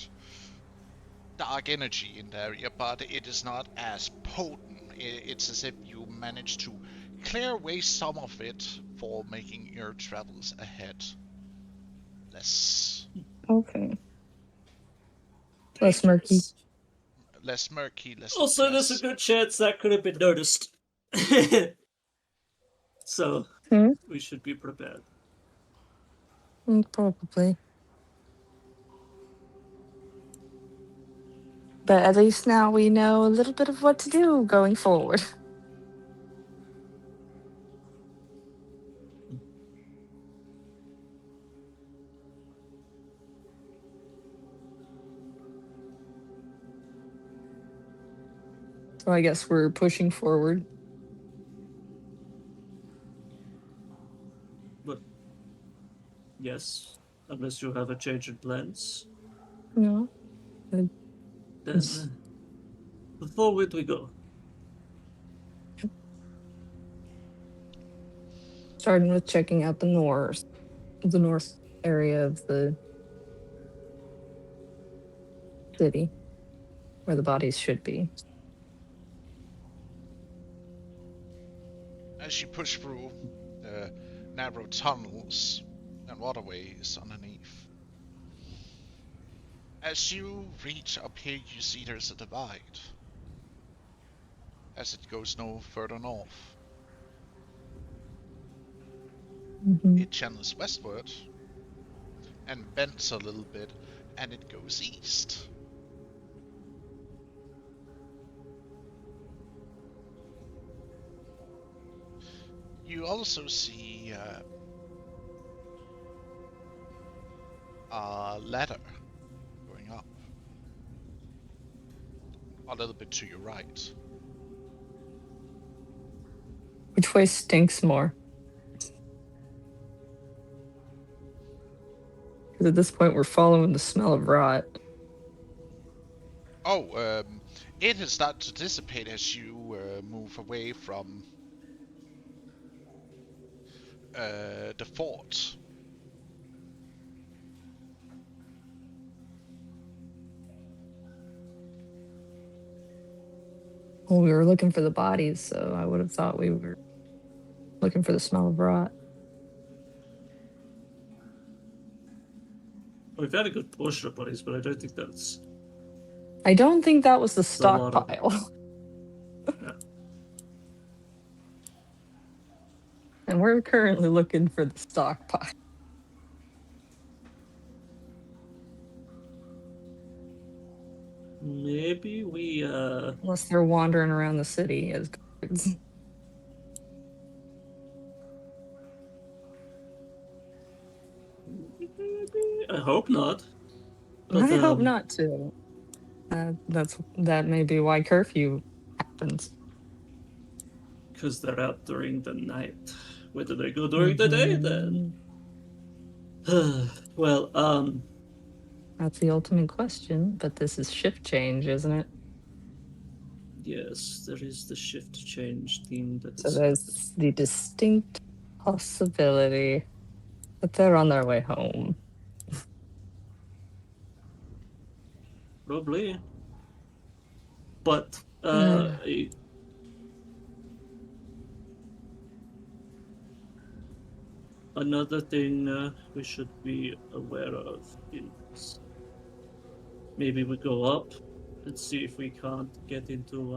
dark energy in the area, but it is not as potent. It's as if you managed to clear away some of it for making your travels ahead less less murky? murky, less Also, there's a oppressed. good chance that could have been noticed. So, we should be prepared. Probably. But at least now we know a little bit of what to do going forward. So I guess we're pushing forward. But, yes, unless you have a change in plans. No. Then, forward we go. Starting with checking out the north area of the city, where the bodies should be. As you push through the narrow tunnels and waterways underneath. As you reach up here, you see there's a divide, as it goes no further north. It channels westward and bends a little bit, and it goes east. You also see a ladder going up a little bit to your right. Which way stinks more? Because at this point, we're following the smell of rot. Oh, it has started to dissipate as you move away from the fort. Well, we were looking for the bodies, so I would have thought we were looking for the smell of rot. We've had a good portion of bodies, but I don't think that's... I don't think that was the a lot of- stockpile. Yeah. And we're currently looking for the stockpile. Maybe we, Unless they're wandering around the city as guards. I hope not. I hope um, not too. That may be why curfew happens. Because they're out during the night. Whether they go during the day, then. Mhm. Well, That's the ultimate question, but this is shift change, isn't it? yes, there is the shift change theme that So is. there's the distinct possibility that they're on their way home. Probably. But, another thing we should be aware of is maybe we go up and see if we can't get into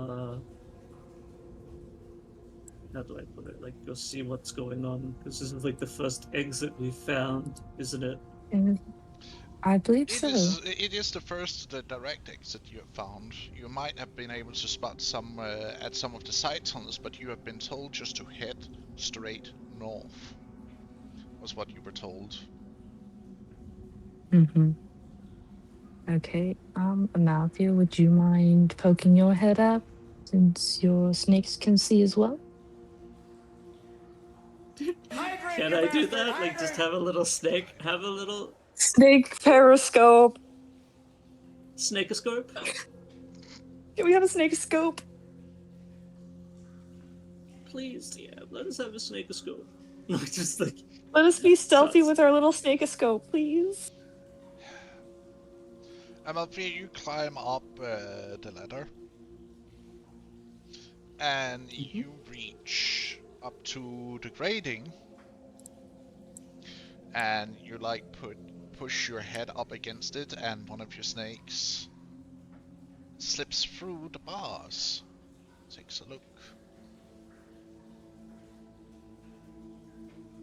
how do I put it? Like go see what's going on because this is like the first exit we found, isn't it? And I believe It so. is the first direct exit you have found. You might have been able to spot some at some of the side tunnels, but you have been told just to head straight north. Was what you were told. Mm-hmm. Okay. Matthew, would you mind poking your head up since your snakes can see as well? Hydrate, Can you I do bastard, that? Like just hydrate! have a little snake, have a little Snake periscope. snakoscope? Can we have a snake scope? Please, yeah, let us have a snakoscope. No, just like Let us be stealthy Sucks. with our little snakoscope, please. Amalfi, you climb up the ladder, and you reach up to the grating, and you like push your head up against it, and one of your snakes slips through the bars. Takes a look.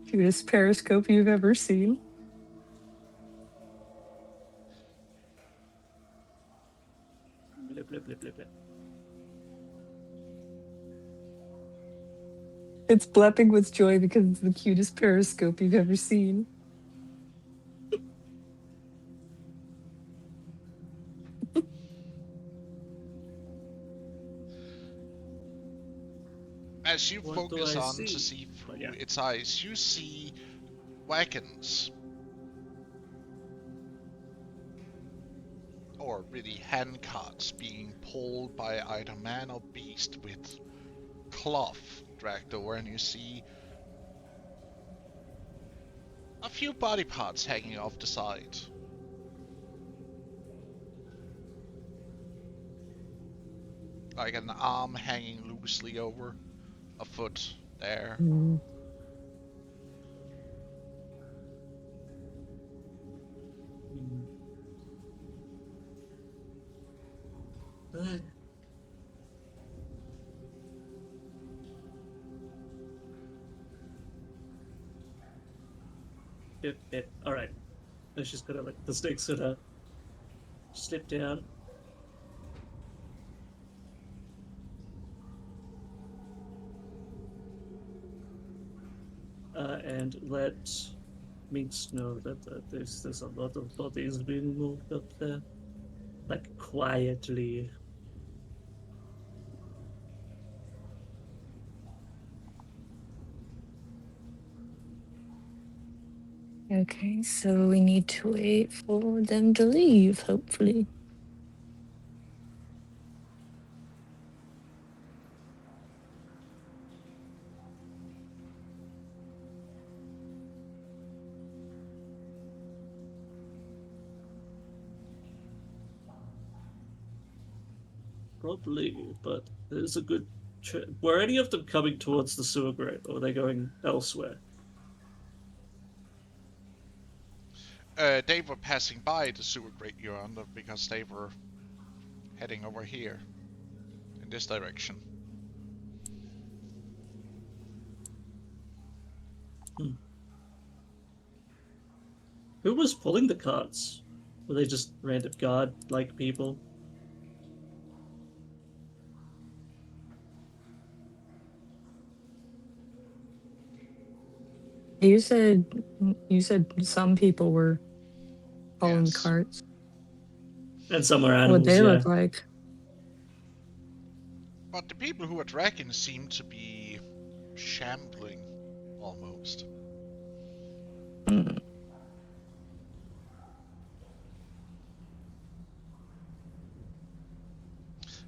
Cutest periscope you've ever seen. Blip, blip, blip, blip, blip. It's blepping with joy because it's the cutest periscope you've ever seen. As you What do focus I on see? to see Oh, through yeah. its eyes, you see wagons. Or really hand carts being pulled by either man or beast with cloth dragged over, and you see a few body parts hanging off the side. Like an arm hanging loosely over, a foot there. Mm. All right. Let's just gonna like the snake's gonna slip down. And let Minx know that there's a lot of bodies being moved up there, like quietly. Okay, so we need to wait for them to leave, hopefully. Probably, but there's a good. Were any of them coming towards the sewer grate, or are they going elsewhere? They were passing by the sewer grate you're under because they were heading over here in this direction. Who was pulling the carts? Were they just random guard-like people? You said some people were hauling Yes. carts. And some are What animals, they yeah. look like? But the people who are dragging seem to be shambling, almost. Hmm.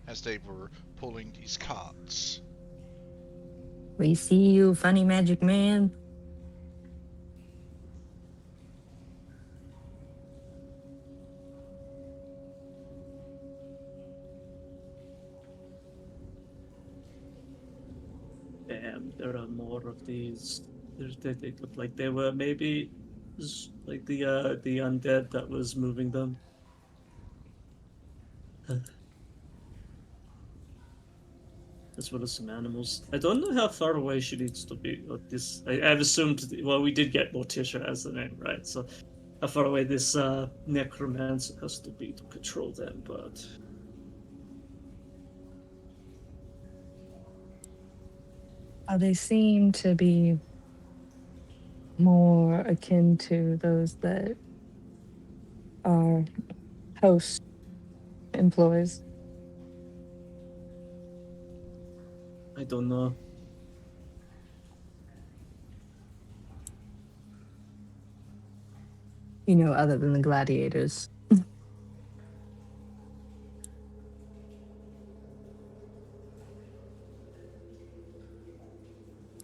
As they were pulling these carts. We see you, funny magic man. Damn, there are more of these. They look like they were maybe like the undead that was moving them. As well as some animals. I don't know how far away she needs to be. Or this, I've assumed. Well, we did get Morticia as the name, right? So, how far away this necromancer has to be to control them? But They seem to be more akin to those that our host employs. I don't know. You know, other than the gladiators.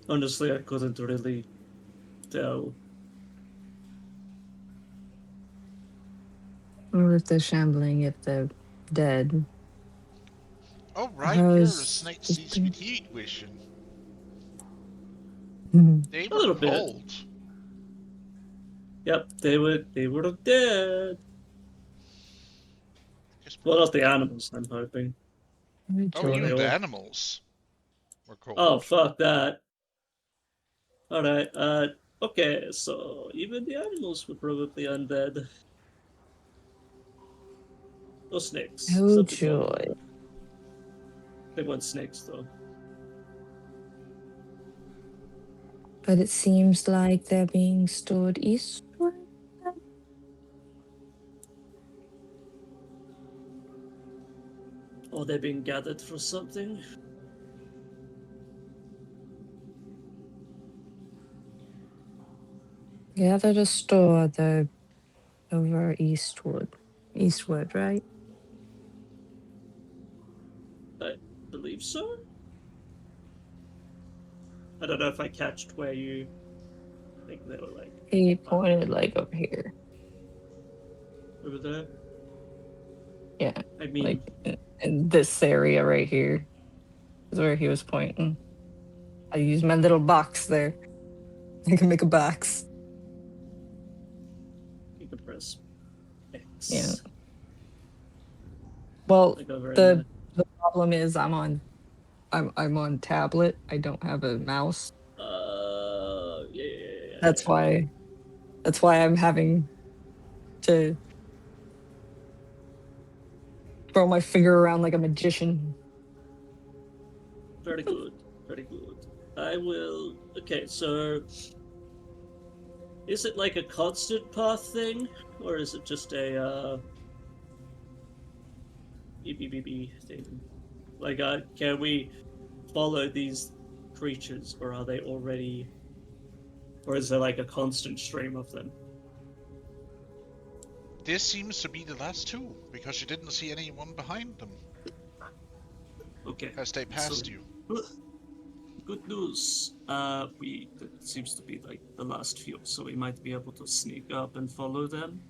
Honestly, I couldn't really tell. Or if they're shambling, if they're dead. Oh, right, I your was snake just sees with heat vision. thinking- They A were little bit. cold. Yep, they were dead. Guess Well, not the animals. I'm hoping. Oh, Sure, even they the all- animals were cold. Oh, fuck that. Alright, okay, so even the animals were probably undead. Or snakes. Oh, Some people- joy. They weren't snakes, though. But it seems like they're being stored eastward. Or they're being gathered for something. Gather to store the over eastward. Eastward, right? I believe so? I don't know if I catched where you think they were, like, He pointed like over here. over there. Yeah, I mean, like in this area right here is where he was pointing. I use my little box there. I can make a box. you can press X. Yeah. Well, Like over in the problem is I'm on tablet. I don't have a mouse. Yeah. That's why I'm having to throw my finger around like a magician. Very good. Very good. I will. Okay, so. Is it like a constant path thing? Or is it just a, BBBB thing? Like, can we follow these creatures, or are they already. Or is there like a constant stream of them? This seems to be the last two, because you didn't see anyone behind them Okay. as they passed you. Good news. It seems to be like the last few, so we might be able to sneak up and follow them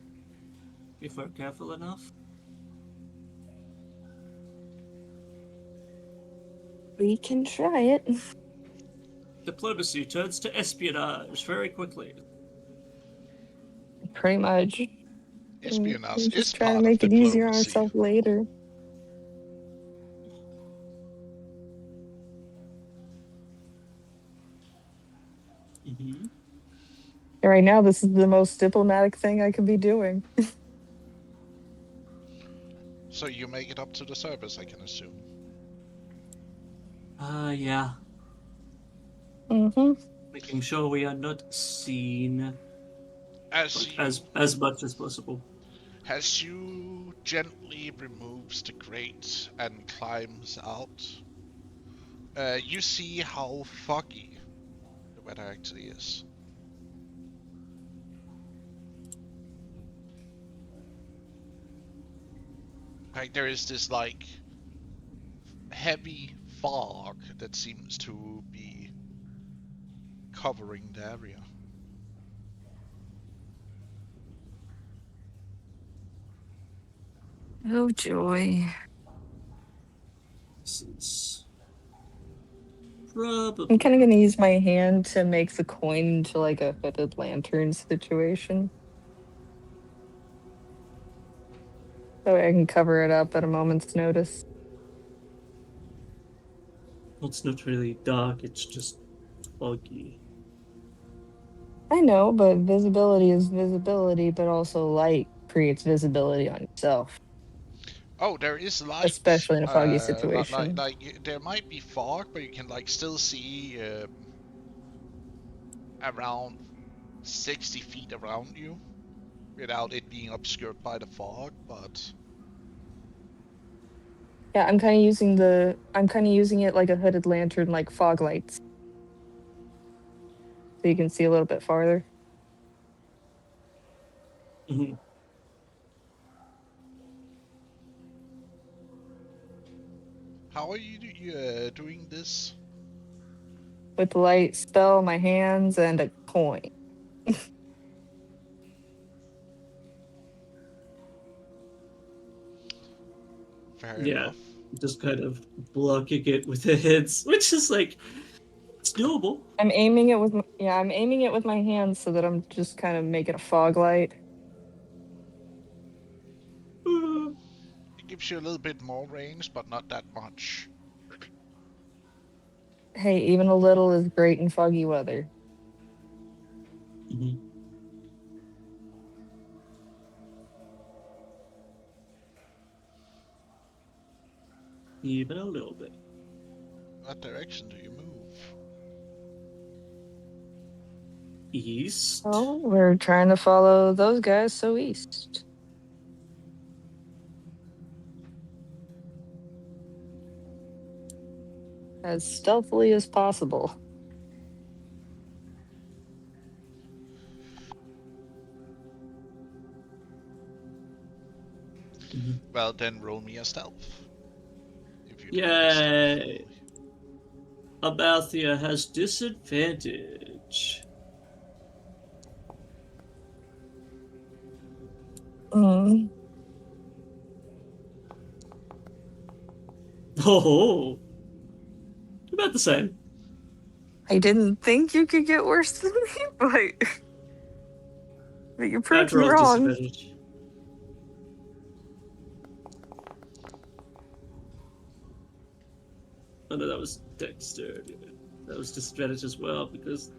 if we're careful enough. We can try it. Diplomacy turns to espionage very quickly. Pretty much. Espionage We is just try part to make of it easier on diplomacy. ourselves later. Mm-hmm. Right now, this is the most diplomatic thing I could be doing. So you make it up to the service, I can assume. Yeah. Mm-hmm. Making sure we are not seen As you, as much as possible. as you gently removes the grate and climbs out, you see how foggy the weather actually is. Like there is this like heavy fog that seems to be covering the area. Oh joy. This is probably. I'm kind of gonna use my hand to make the coin into like a hooded lantern situation. So I can cover it up at a moment's notice. Well, it's not really dark, it's just foggy. I know, but visibility is visibility, but also light creates visibility on yourself, Oh, there is light. especially in a foggy situation. There might be fog, but you can like still see around 60 feet around you without it being obscured by the fog. But Yeah, I'm kind of using it like a hooded lantern, like fog lights, so you can see a little bit farther. Mhm. how are you doing this? With the light spell, my hands, and a coin. Fair Yeah. enough. Just kind of blocking it with the heads, which is like, it's doable. I'm aiming it with my hands so that I'm just kind of making a fog light. It gives you a little bit more range, but not that much. Hey, even a little is great in foggy weather. Mhm. Even a little bit. What direction do you move? East. Oh, we're trying to follow those guys, so east. As stealthily as possible. Mhm. Well, then roll me a stealth. If you do this Yay! stealthily. Amalthea has disadvantage. Mm. Oh, about the same. I didn't think you could get worse than me, but you proved me Natural wrong. disadvantage. Oh no, that was dexterity. That was disadvantage as well because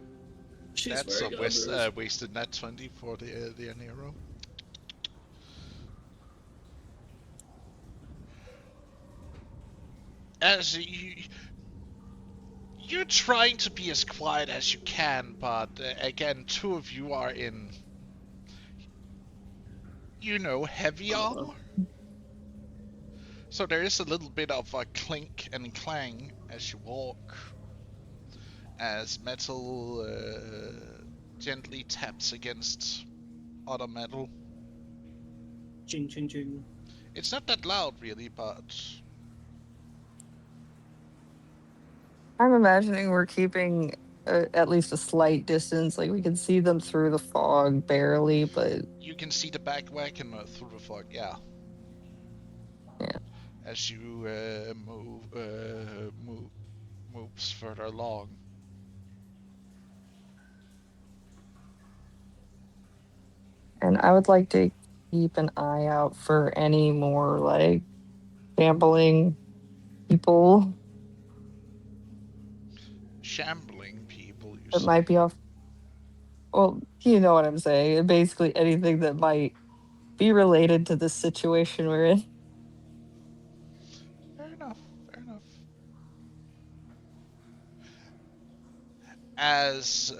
she's That's a wearing armor. wasted net 20 for the Nero. As you're trying to be as quiet as you can, but again, two of you are in, heavy armor. So there is a little bit of a clink and clang as you walk, as metal gently taps against other metal. Ching ching ching. It's not that loud, really, but I'm imagining we're keeping at least a slight distance. Like we can see them through the fog barely, but you can see the back wagon through the fog. Yeah. Yeah. As you moves further along. and I would like to keep an eye out for any more like gambling people Shambling people, you that say? might be off. Well, you know what I'm saying. Basically, anything that might be related to this situation we're in. Fair enough. Fair enough. as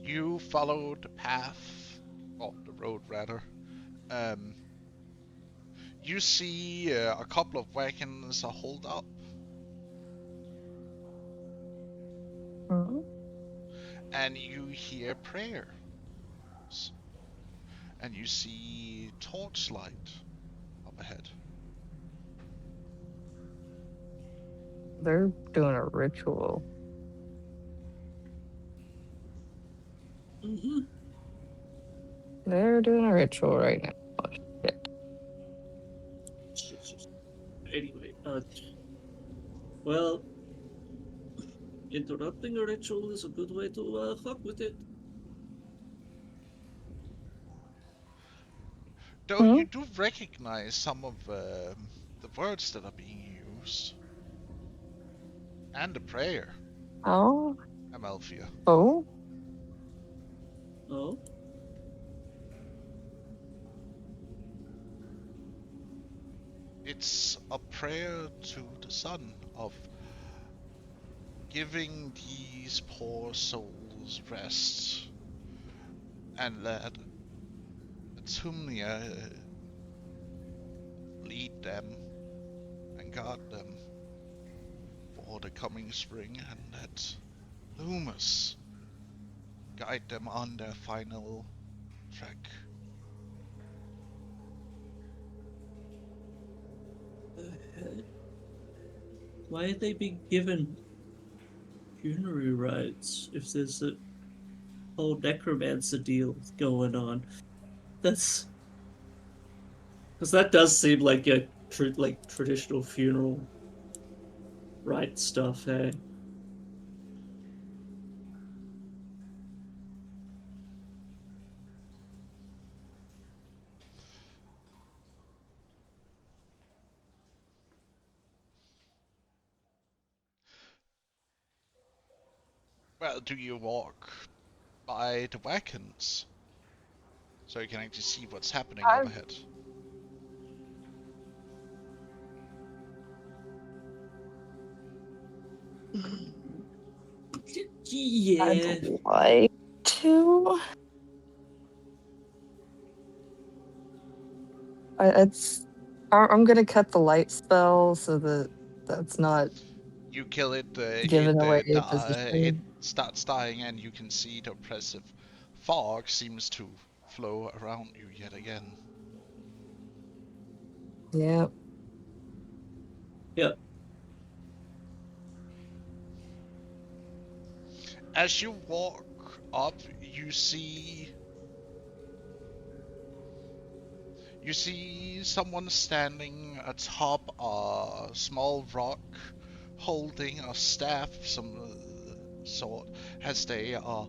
you follow the path, or the road rather, you see a couple of wagons are holed up, Hmm? and you hear prayers, and you see torchlight up ahead. They're doing a ritual. Mm-hmm. They're doing a ritual right now. Oh, shit. Anyway, well, interrupting a ritual is a good way to fuck with it. Though Hmm? you do recognize some of the words that are being used, and the prayer, Oh, Amalthea. oh, Oh, It's a prayer to the sun of giving these poor souls rest, and let Atumnia lead them and guard them for the coming spring, and let Loomis guide them on their final trek. why are they being given funerary rites if there's a whole necromancer deal going on? That's because that does seem like a traditional funeral rite stuff, hey? Well, do you walk by the wagons so you can actually see what's happening I- up ahead? Yeah. I'd like to. I'm gonna cut the light spell so that that's not You kill it, giving away it position. starts dying, and you can see the oppressive fog seems to flow around you yet again. Yep. Yep. As you walk up, you see someone standing atop a small rock, holding a staff of some sort, as they are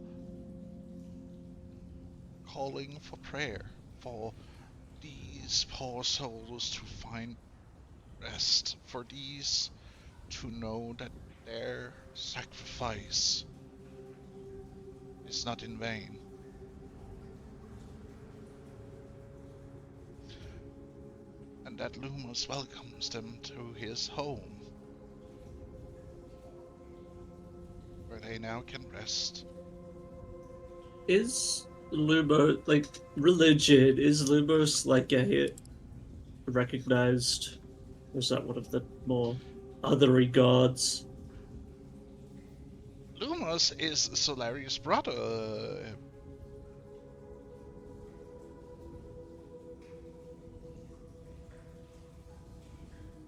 calling for prayer for these poor souls to find rest, for these to know that their sacrifice is not in vain. And that Lumos welcomes them to his home, where they now can rest. Is Lumos like religion? Is Lumos like a recognized? Or is that one of the more othery gods? Lumos is Solarius' brother.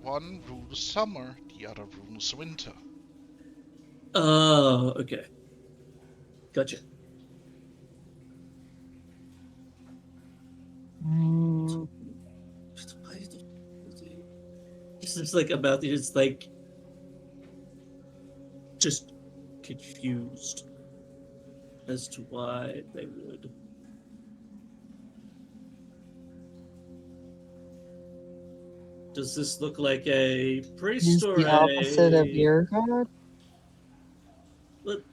One rules summer, the other rules winter. Oh, okay. Gotcha. It's just like about it's like just confused as to why they would. Does this look like a priest He's or the opposite of your god. What?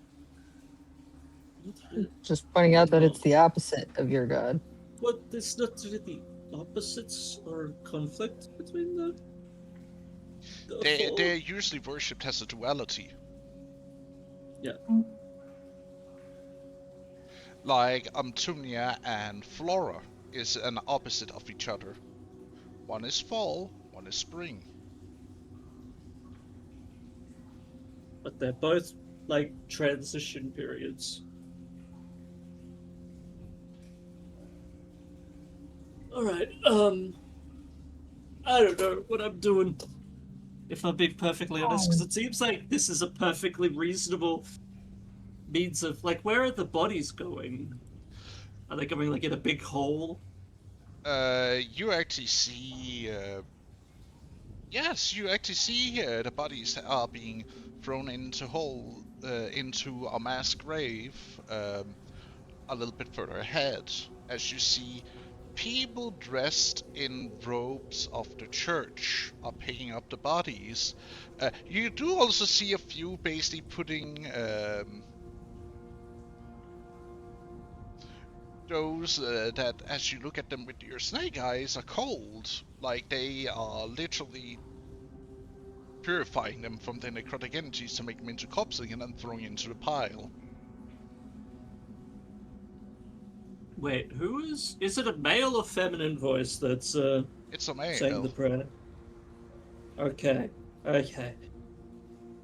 Just pointing out that it's the opposite of your god. What? There's not really opposites or conflict between them. They're usually worshipped as a duality. Yeah. Like Amtunia and Flora is an opposite of each other. One is fall, one is spring. But they're both like transition periods. Alright, I don't know what I'm doing, if I'm being perfectly honest, because it seems like this is a perfectly reasonable means of, like, where are the bodies going? Are they going, like, in a big hole? You actually see, yes, you actually see the bodies are being thrown into a mass grave a little bit further ahead, as you see people dressed in robes of the church are picking up the bodies. You do also see a few basically putting those that, as you look at them with your snake eyes, are cold. Like they are literally purifying them from their necrotic energies to make them into corpses and then throwing into the pile. Wait, who is it a male or feminine voice that's It's a male. saying the prayer? Okay.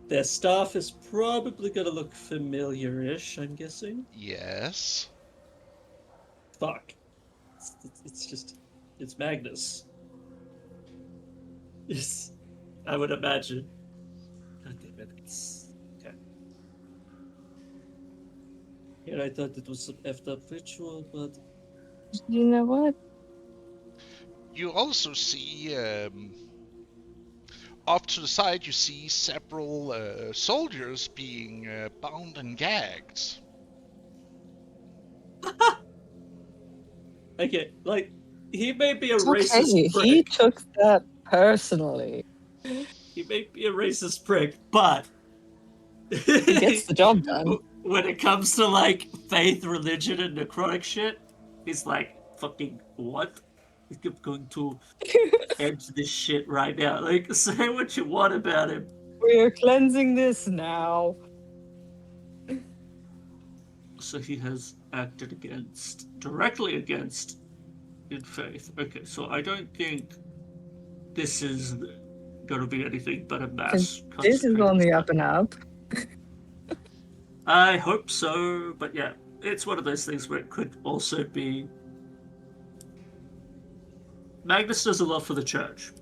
Their staff is probably gonna look familiar-ish, I'm guessing. Yes. Fuck. It's Magnus. Yes, I would imagine. God damn it. Okay. Here I thought it was some effed up ritual, but You know what? You also see, off to the side, you see several soldiers being bound and gagged. okay, like he may be a It's racist okay. prick. He took that personally. He may be a racist prick, but He gets the job done. when it comes to like faith, religion, and necrotic shit, he's like, fucking what? I'm going to end this shit right now. Like, say what you want about him. We're cleansing this now. So he has acted directly against in faith. Okay, so I don't think this is going to be anything but a mass. This is on the up and up. I hope so, but yeah, it's one of those things where it could also be. Magnus does a lot for the church.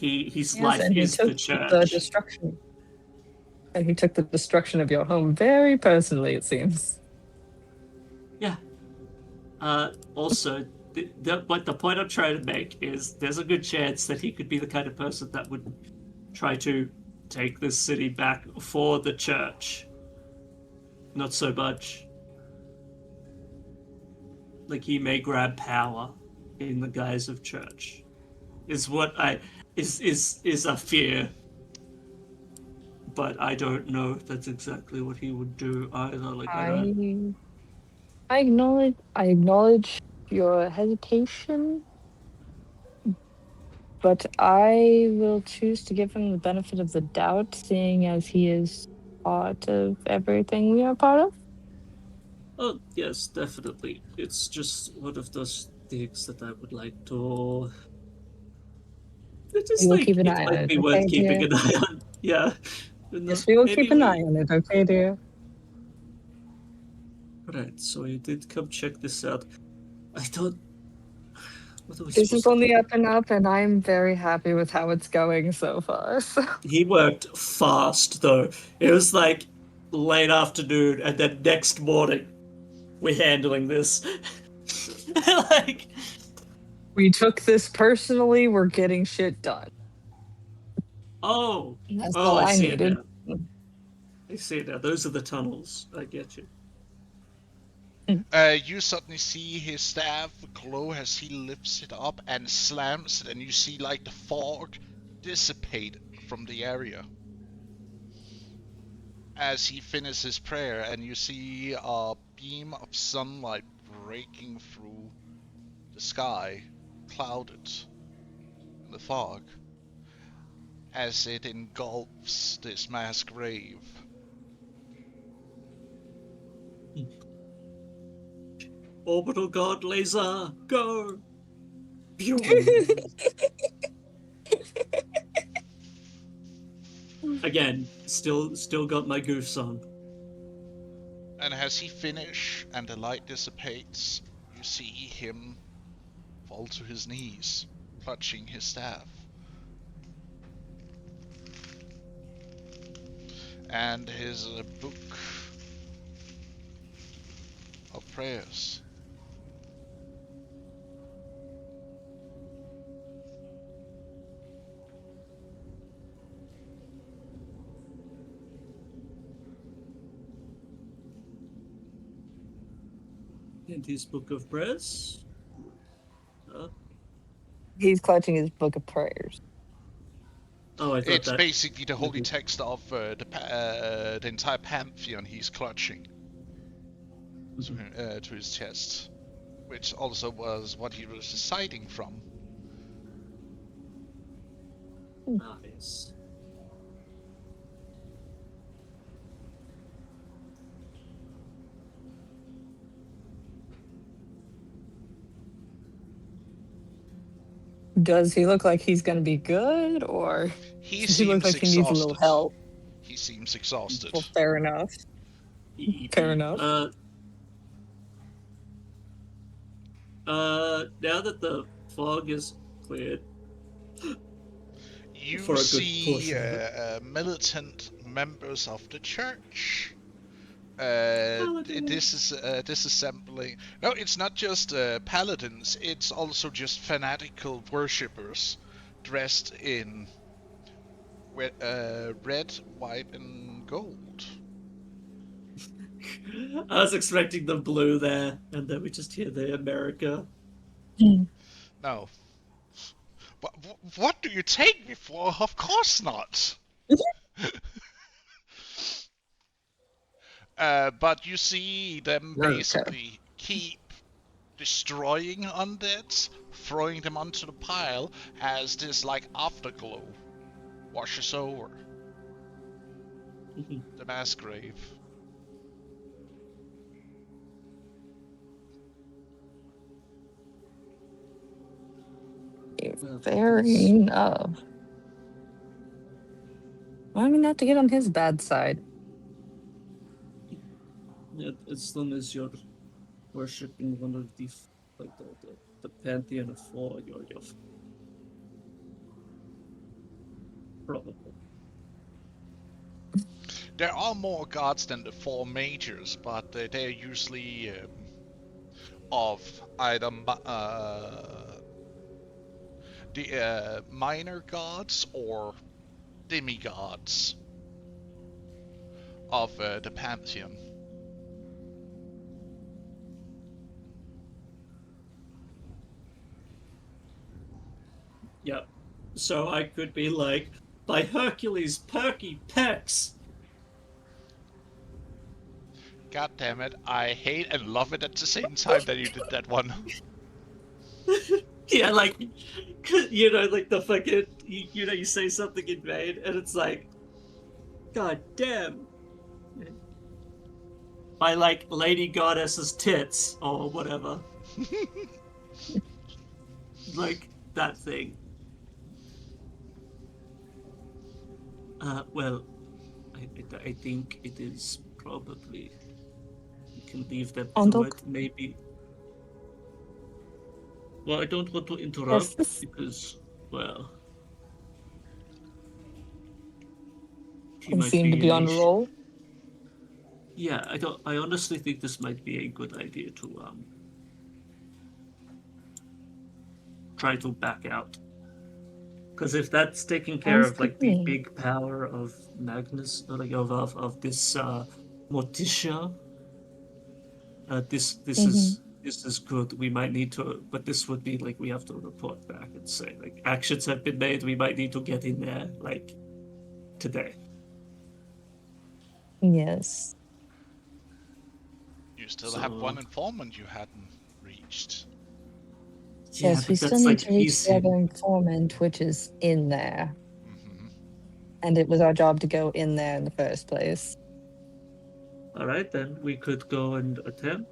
His life and is he took the church. the destruction. And he took the destruction of your home very personally, it seems. Yeah. Also, but the point I'm trying to make is there's a good chance that he could be the kind of person that would try to take this city back for the church. Not so much. Like he may grab power in the guise of church. Is what is a fear. But I don't know if that's exactly what he would do either. Like I acknowledge your hesitation, but I will choose to give him the benefit of the doubt, seeing as he is part of everything we are part of. Oh yes, definitely. It's just one of those things that I would like to. We will keep an eye on might it, be worth okay, keeping dear? an eye on. Yeah. Yes, we will keep an eye on it, okay, dear? Right, so you did come check this out. I thought. What are we This is supposed on to the up and up, and I'm very happy with how it's going so far. So. He worked fast though. It was like late afternoon, and then next morning, we're handling this. Like. We took this personally, we're getting shit done. Oh. That's Oh, all I see it needed. now. I see it now. Those are the tunnels. I get you. You suddenly see his staff glow as he lifts it up and slams it, and you see like the fog dissipate from the area as he finishes his prayer, and you see a beam of sunlight breaking through the sky, clouded in the fog. as it engulfs this mass grave. Orbital guard laser, go! Again, still got my goof song. And as he finishes and the light dissipates, you see him fall to his knees, clutching his staff. And his book of prayers. And his book of prayers. He's clutching his book of prayers. Oh, I thought It's that. basically the holy text of the entire pantheon he's clutching to his chest, which also was what he was reciting from. Nice. Does he look like he's gonna be good, or He does he look seems like he needs a little exhausted. help? He seems exhausted. Well, fair enough. Fair enough. Now that the fog is cleared, You for a good see portion of it. militant members of the church. Paladins. This is disassembling. No, it's not just paladins. It's also just fanatical worshippers dressed in red, white, and gold. I was expecting the blue there, and then we just hear the America. No. What do you take me for? Of course not. But you see them Okay. basically keep destroying undeads, throwing them onto the pile as this like afterglow washes over the mass grave. Fair enough. I mean, not to get on his bad side. Yeah, as long as you're worshipping one of the the pantheon of four, you're probably. There are more gods than the four majors, but they're usually of either the minor gods or demigods of the pantheon. Yep. So I could be like, by Hercules' perky pecs. God damn it, I hate and love it at the same time that you did that one. Yeah, like, you know, like the fucking, you know, you say something in vain, and it's like, God damn. By like Lady Goddess's tits, or whatever. Like, that thing. Well, I think it is probably, you can leave that to Ondok? it, maybe. Well, I don't want to interrupt this- because, well, he You might seem to be on a unleashed. roll. Yeah, I honestly think this might be a good idea to try to back out. Because if that's taking care Sounds of like good to the me. big power of Magnus, or like of this Morticia, this is good. We might need to, but this would be like we have to report back and say like actions have been made. We might need to get in there like today. Yes. You still have So- one informant you hadn't reached. Yeah, Yes, we but still that's, need like, to reach easy. the other informant, which is in there. Mm-hmm. And it was our job to go in there in the first place. All right, then we could go and attempt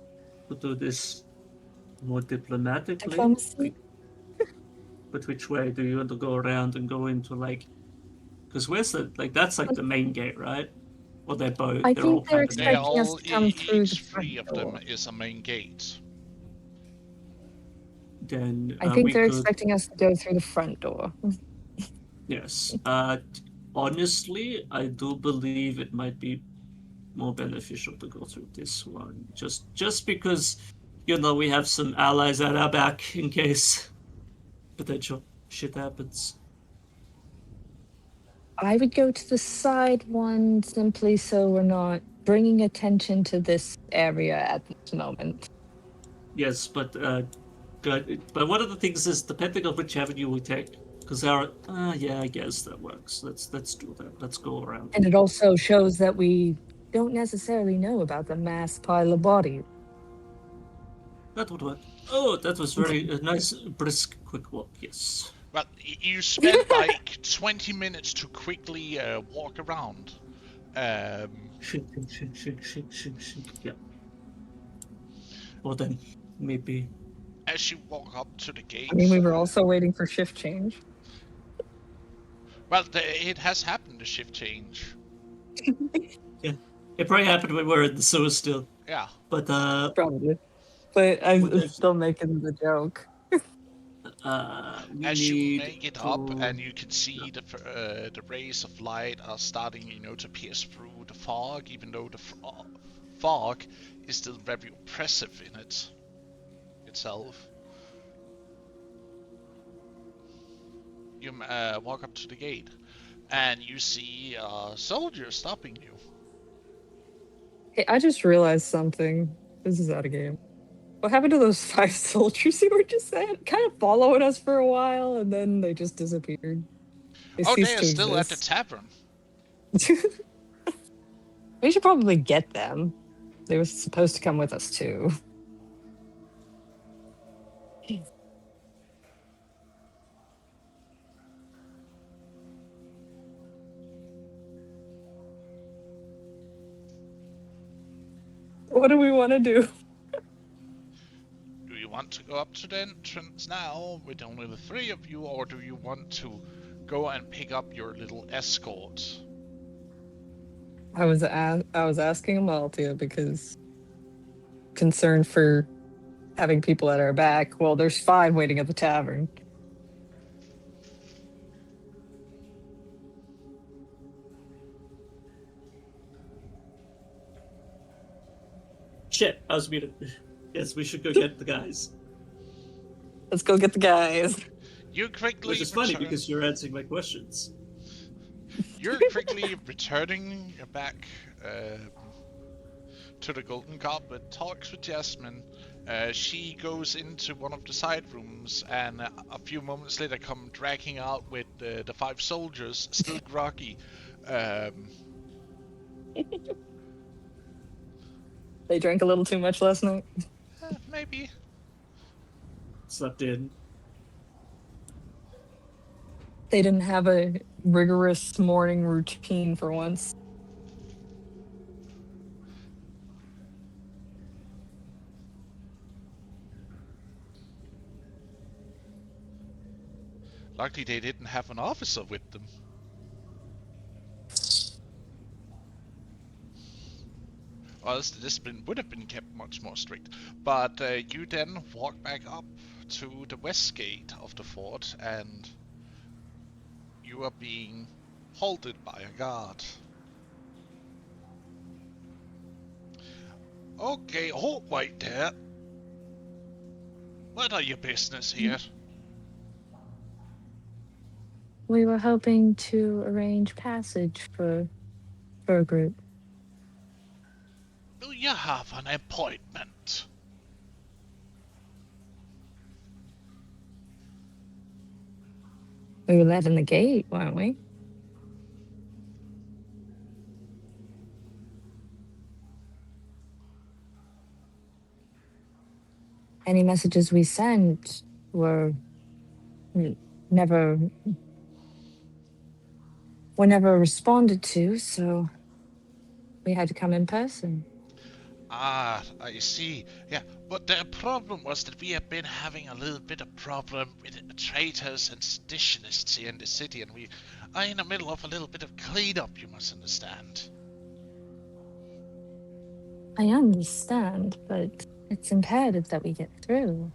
to do this more diplomatically. Diplomacy? But which way do you want to go around and go into like? Because where's the like? That's like the main gate, right? Well, they're both. I they're all think they're kind of They expecting us all, to come through each the three front of them door. is a main gate. Then I think we they're could, expecting us to go through the front door. yes. Honestly, I do believe it might be more beneficial to go through this one, just because we have some allies at our back in case potential shit happens. I would go to the side one simply so we're not bringing attention to this area at this moment. Yes, but but one of the things is depending on which avenue we take, because our yeah, I guess that works. Let's do that. Let's go around. And it also shows that we don't necessarily know about the mass pile of bodies. That would work. Oh, that was very a nice, brisk, quick walk. Yes. Well, you spent like 20 minutes to quickly walk around. Shink. Yeah. Well then, maybe. As you walk up to the gate. I mean, we were also waiting for shift change. Well, it has happened, the shift change. Yeah, it probably happened when we were in the sewer still. Yeah. But Probably. But I'm still making the joke. As you make it up, and you can see the rays of light are starting, to pierce through the fog, even though the fog is still very oppressive in itself. You walk up to the gate, and you see a soldier stopping you. Hey, I just realized something. This is out of game. What happened to those 5 soldiers who were just kind of following us for a while, and then they just disappeared? They are still at the tavern. We should probably get them. They were supposed to come with us too. What do we want to do? Do you want to go up to the entrance now with only the 3 of you, or do you want to go and pick up your little escort? I was asking Amalthea because concerned for having people at our back. Well, there's 5 waiting at the tavern. Shit, I was muted. Yes, we should go get the guys. Let's go get the guys. You quickly Which is funny because you're answering my questions. You're quickly returning back to the Golden Goblet, talks with Jasmine. She goes into one of the side rooms, and a few moments later come dragging out with the 5 soldiers, still groggy. They drank a little too much last night. Maybe. Slept in. They didn't have a rigorous morning routine for once. Luckily they didn't have an officer with them. Well, this discipline would have been kept much more strict. But you then walk back up to the west gate of the fort, and you are being halted by a guard. Okay, hold right there. What are your business here? We were hoping to arrange passage for a group. Do you have an appointment? We were let in the gate, weren't we? Any messages we sent were never were never responded to, so we had to come in person. Ah, I see. Yeah, but the problem was that we have been having a little bit of problem with traitors and seditionists here in the city, and we are in the middle of a little bit of cleanup, you must understand. I understand, but it's imperative that we get through.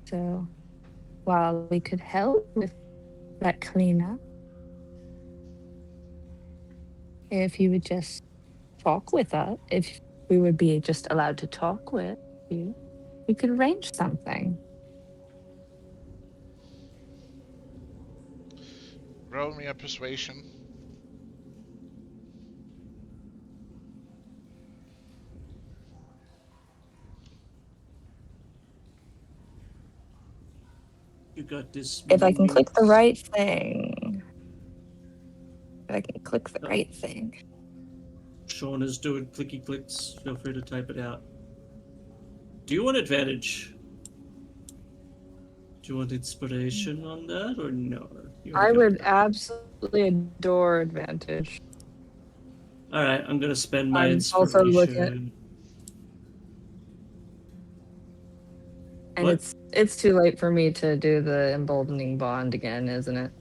So, while we could help with that cleanup, if you would just talk with us, if we would be just allowed to talk with you, we could arrange something. Roll me a persuasion. You got this. If I can click the Minx. right thing. If I can click the right thing. Sean is doing clicky clicks. Feel free to type it out. Do you want advantage? Do you want inspiration on that or no? You wanna I go would with that? absolutely adore advantage. All right, I'm gonna spend my I'm inspiration. also looking And What? it's too late for me to do the emboldening bond again, isn't it?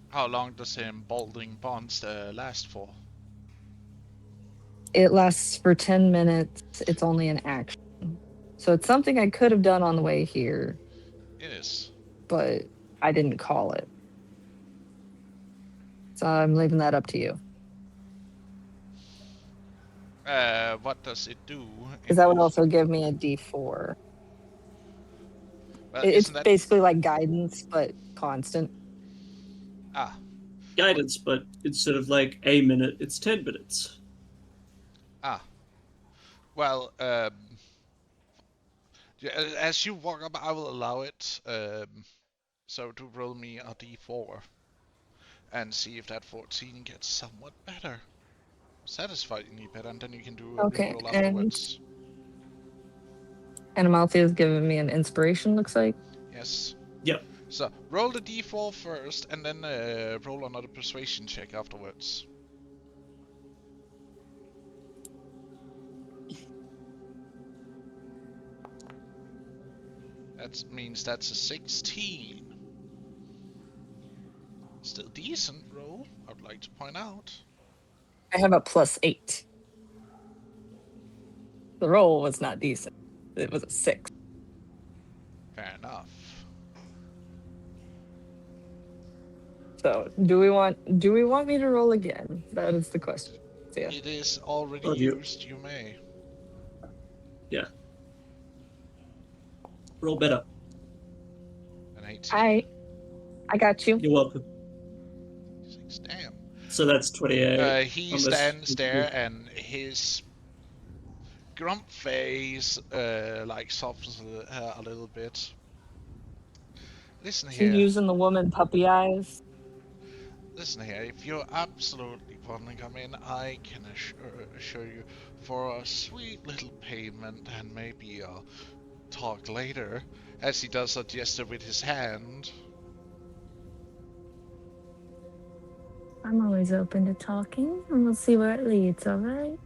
How long does the emboldening bonds last for? It lasts for 10 minutes. It's only an action. So it's something I could have done on the way here, It is. but I didn't call it. So I'm leaving that up to you. What does it do? Because that would also give me a D4. Well, It's isn't that... basically like guidance, but constant. Ah, Guidance, but instead of like a minute, it's 10 minutes. well, yeah, as you walk up, I will allow it. So to roll me a d4 and see if that 14 gets somewhat better, satisfyingly better, and then you can do a Okay, reroll and afterwards. Animality has given me an inspiration, looks like. Yes. Yep. So roll the d4 first, and then roll another persuasion check afterwards. That means that's a 16. Still decent roll, I would like to point out. I have a +8. The roll was not decent. It was a 6. Fair enough. So do we want me to roll again? That is the question. So, yeah. It is already Oh, you- used, you may. Yeah. Roll better. An 18. I got you. You're welcome. 6, damn. So that's 28. He Unless- stands there and his grump face like softens a little bit. Listen She here. using the woman puppy eyes. Listen here, if you absolutely want to come in, I can assure you for a sweet little payment and maybe a talk later, as he does a gesture with his hand. I'm always open to talking, and we'll see where it leads, all right?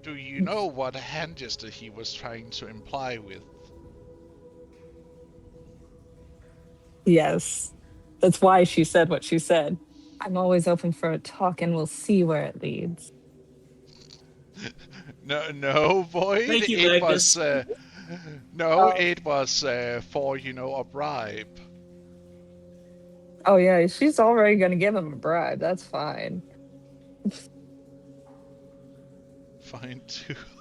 Do you know what hand gesture he was trying to imply with? Yes. That's why she said what she said. I'm always open for a talk, and we'll see where it leads. No, Void. Thank you, It Magnus. was Oh. it was for a bribe. Oh, yeah, she's already going to give him a bribe. That's fine. Fine,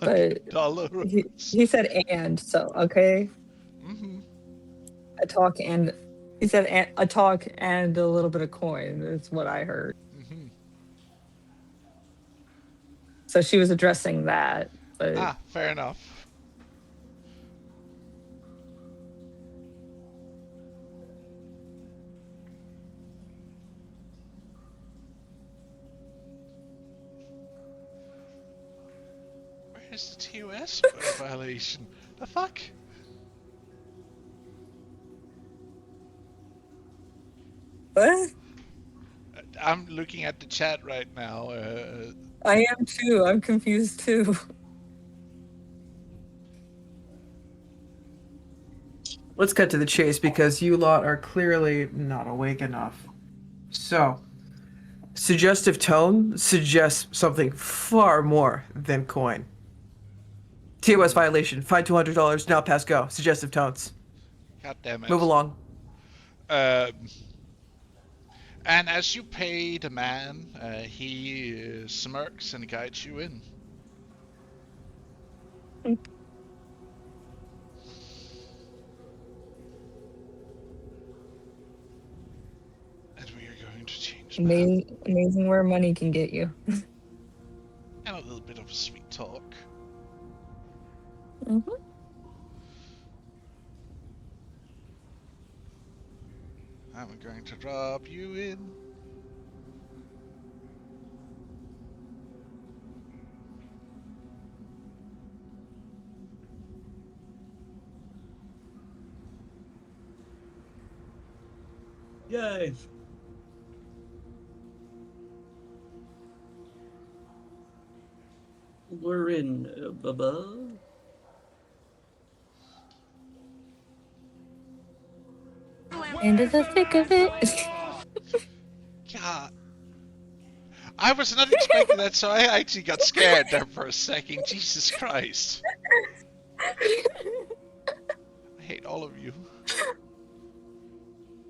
But $200. he said and, so, okay? Mm-hmm. A talk and... He said a talk and a little bit of coin is what I heard. Mm-hmm. So she was addressing that. But Fair enough. Where's the TOS violation? The fuck? What? I'm looking at the chat right now. I am too. I'm confused too. Let's cut to the chase because you lot are clearly not awake enough. So, suggestive tone suggests something far more than coin. TOS violation, fine $200, now pass go. Suggestive tones. God damn it. Move along. And as you pay the man, he smirks and guides you in. And we are going to change path. Amazing where money can get you. And a little bit of sweet talk. Mm-hmm. I'm going to drop you in. Yay! We're in Bubba. Into the thick of it. God. I was not expecting that, so I actually got scared there for a second. Jesus Christ. I hate all of you.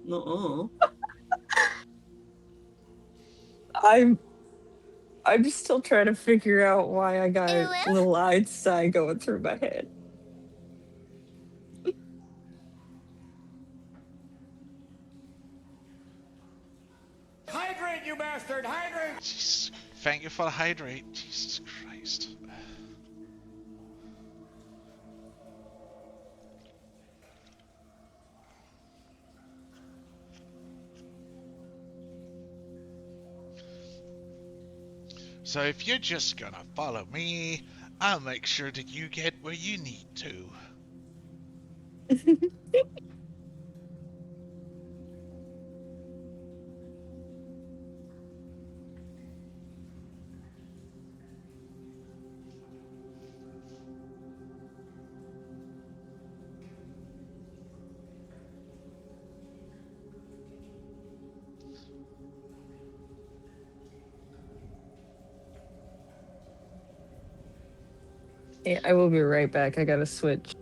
No. I'm just still trying to figure out why I got a little Einstein going through my head. Hydrate, you bastard! Hydrate! Jesus. Thank you for the hydrate. Jesus Christ. So if you're just gonna follow me, I'll make sure that you get where you need to. Yeah, I will be right back. I gotta switch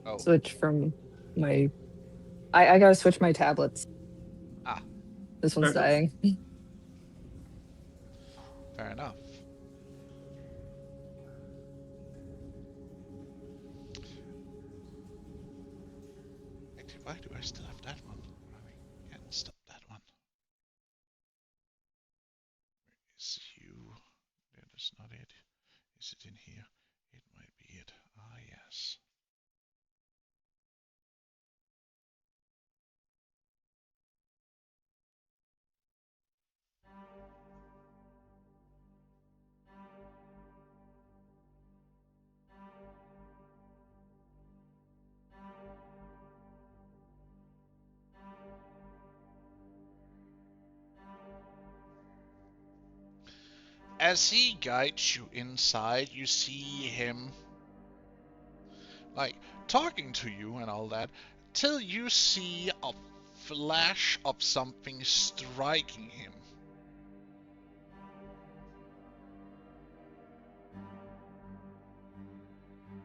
Oh. from my. I gotta switch my tablets. Ah. This one's Fair enough. dying. Fair enough. Actually, why do I still have that one running? Can't stop that one. Where is you? That is not it. Is it in here? It might be it. Ah, yes. As he guides you inside, you see him like talking to you and all that, till you see a flash of something striking him.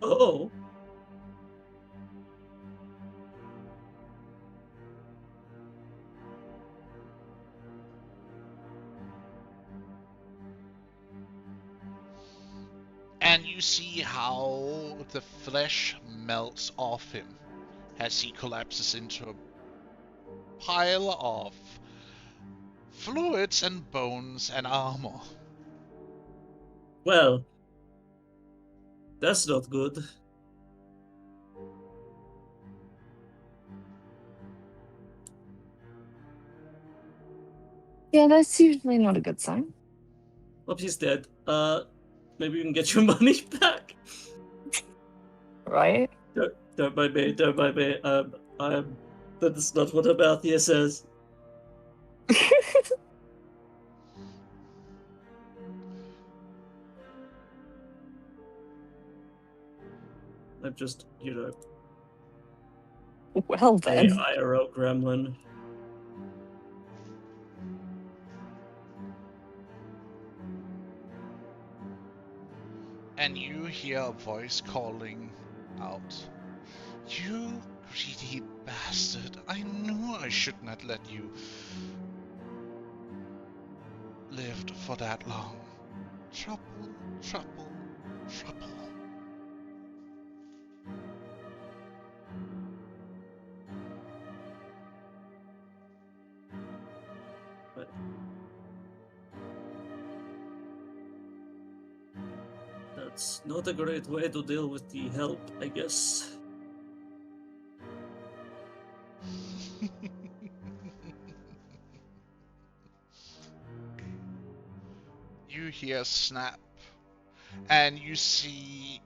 Oh. And you see how the flesh melts off him as he collapses into a pile of fluids and bones and armor. Well. That's not good. Yeah, that's usually not a good sign. Hope he's dead. Maybe you can get your money back. Right? Don't mind me. Don't mind me. That's not what Amalthea says. I'm just, Well a then. IRL gremlin. And you hear a voice calling out, "You greedy bastard! I knew I should not let you live for that long. Trouble, trouble, trouble." But that's not a great way to deal with the help, I guess. You hear a snap, and you see,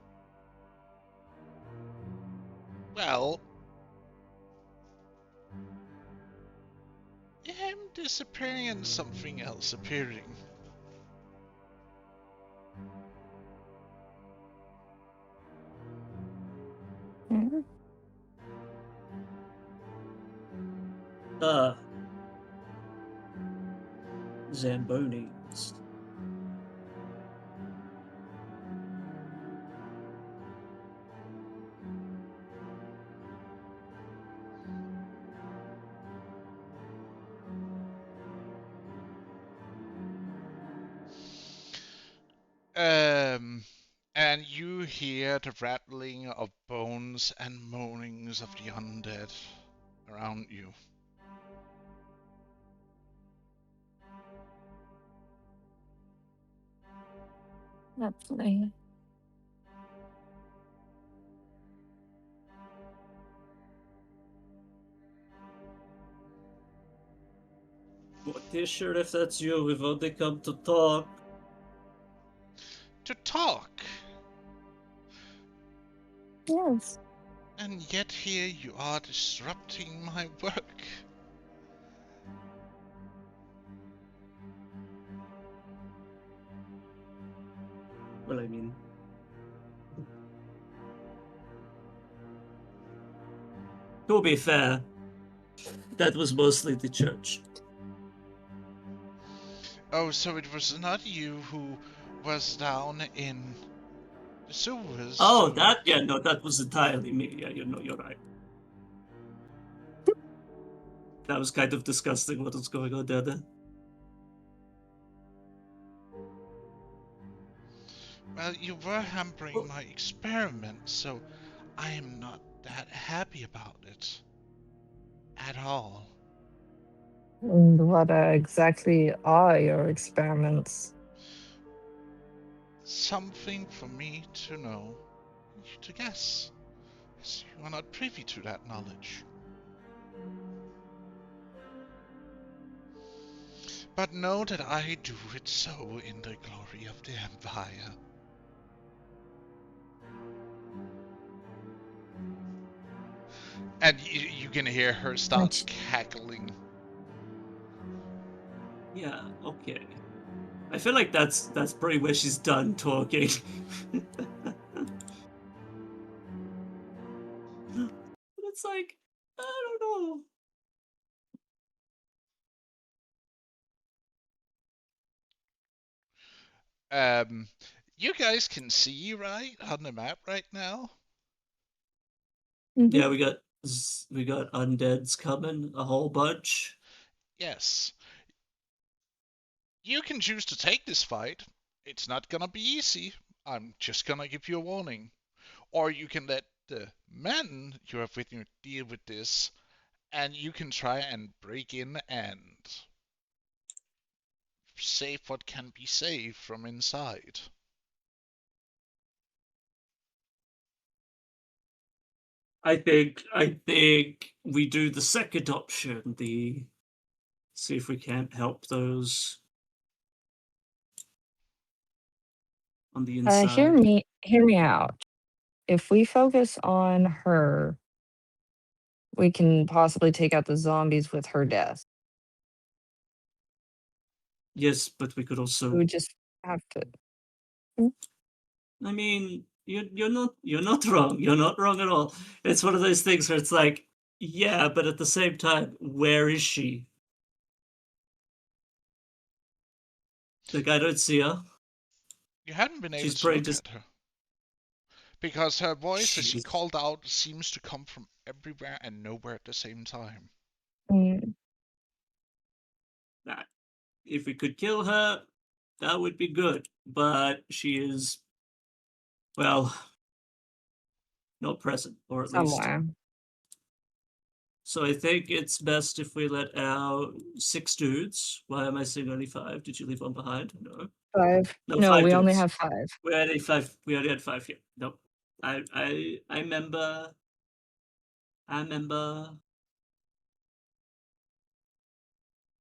well, him disappearing and something else appearing. Mhm. Zambonis. And you hear the rattling of bones and moanings of the undead around you. Lovely. What is sure if that's you? We've only come to talk. To talk! Yes. And yet here you are disrupting my work. Well, I mean, to be fair, that was mostly the church. Oh, so it was not you who was down in the sewers? Oh, that? Yeah, no, that was entirely me. Yeah, you're right. That was kind of disgusting what was going on down there. Well, you were hampering my experiment, so I am not that happy about it. At all. And what exactly are your experiments? Something for me to know, you to guess, as you are not privy to that knowledge. But know that I do it so in the glory of the Empire. And you can hear her start cackling. Yeah, okay. I feel like that's pretty where she's done talking. But it's like, I don't know. You guys can see, right, on the map right now? Mhm. Yeah, we got undeads coming, a whole bunch. Yes. You can choose to take this fight. It's not gonna be easy. I'm just gonna give you a warning. Or you can let the men you have with you deal with this, and you can try and break in and save what can be saved from inside. I think we do the second option, see if we can't help those on the inside. Hear me out. If we focus on her, we can possibly take out the zombies with her death. Yes, but we could We also. would just have to. I mean, you're not wrong. You're not wrong at all. It's one of those things where it's like, yeah, but at the same time, where is she? Like, I don't see her. You haven't been able She's to probably look just. at her. Because her voice, as she She's- called out, seems to come from everywhere and nowhere at the same time. Mm, Nah, if we could kill her, that would be good. But she is, well, not present, or at least. somewhere. So I think it's best if we let our 6 dudes. Why am I saying only 5? Did you leave one behind? No. 5. No, No, 5 we only dudes. have 5. We only 5. We only had 5 here. Nope. I remember. I remember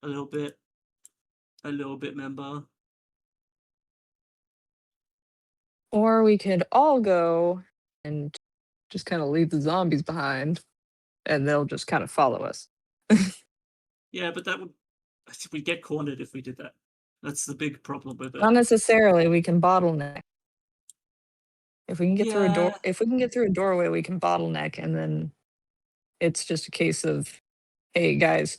a little bit. A little bit. Remember. Or we could all go and just kind of leave the zombies behind, and they'll just kind of follow us. Yeah, but that would. I think we'd get cornered if we did that. That's the big problem with it. Not necessarily. We can bottleneck. If we can get through a door, Yeah. if we can get through a doorway, we can bottleneck, and then it's just a case of, hey guys,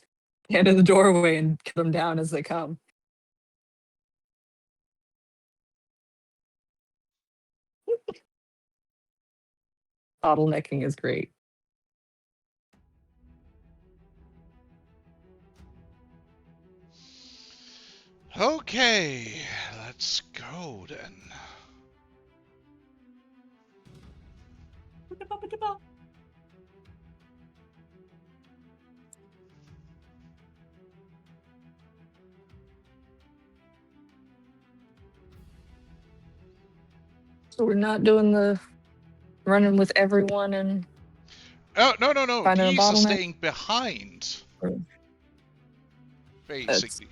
stand in the doorway and cut them down as they come. Bottlenecking is great. Okay, let's go then. So we're not doing the running with everyone and Oh, no. Finding a These are bottleneck? staying behind. Or- Basically.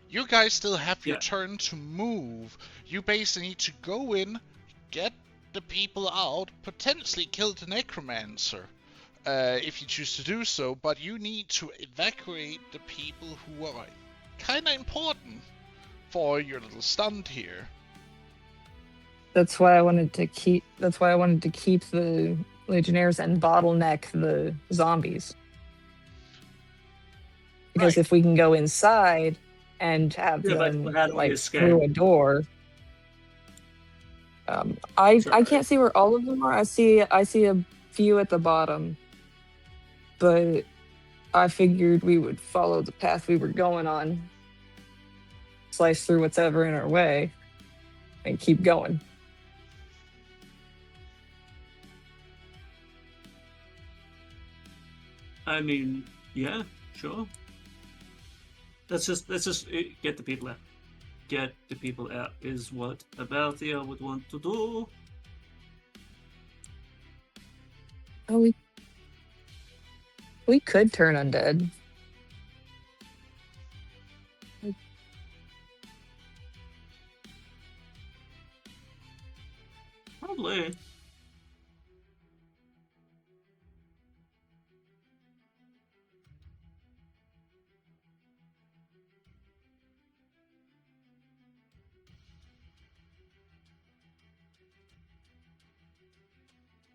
You guys still have your Yeah. turn to move. You basically need to go in, get the people out, potentially kill the necromancer, if you choose to do so, but you need to evacuate the people who are kinda important for your little stunt here. that's why I wanted to keep the legionnaires and bottleneck the zombies. Because Right. if we can go inside and have Yeah, but them how do we like escape? through a door. I Sorry. can't see where all of them are. I see a few at the bottom. But I figured we would follow the path we were going on. Slice through whatever in our way and keep going. I mean, yeah, sure. Let's just get the people out. Get the people out is what Abalthea would want to do. Oh, we could turn undead. Probably. Is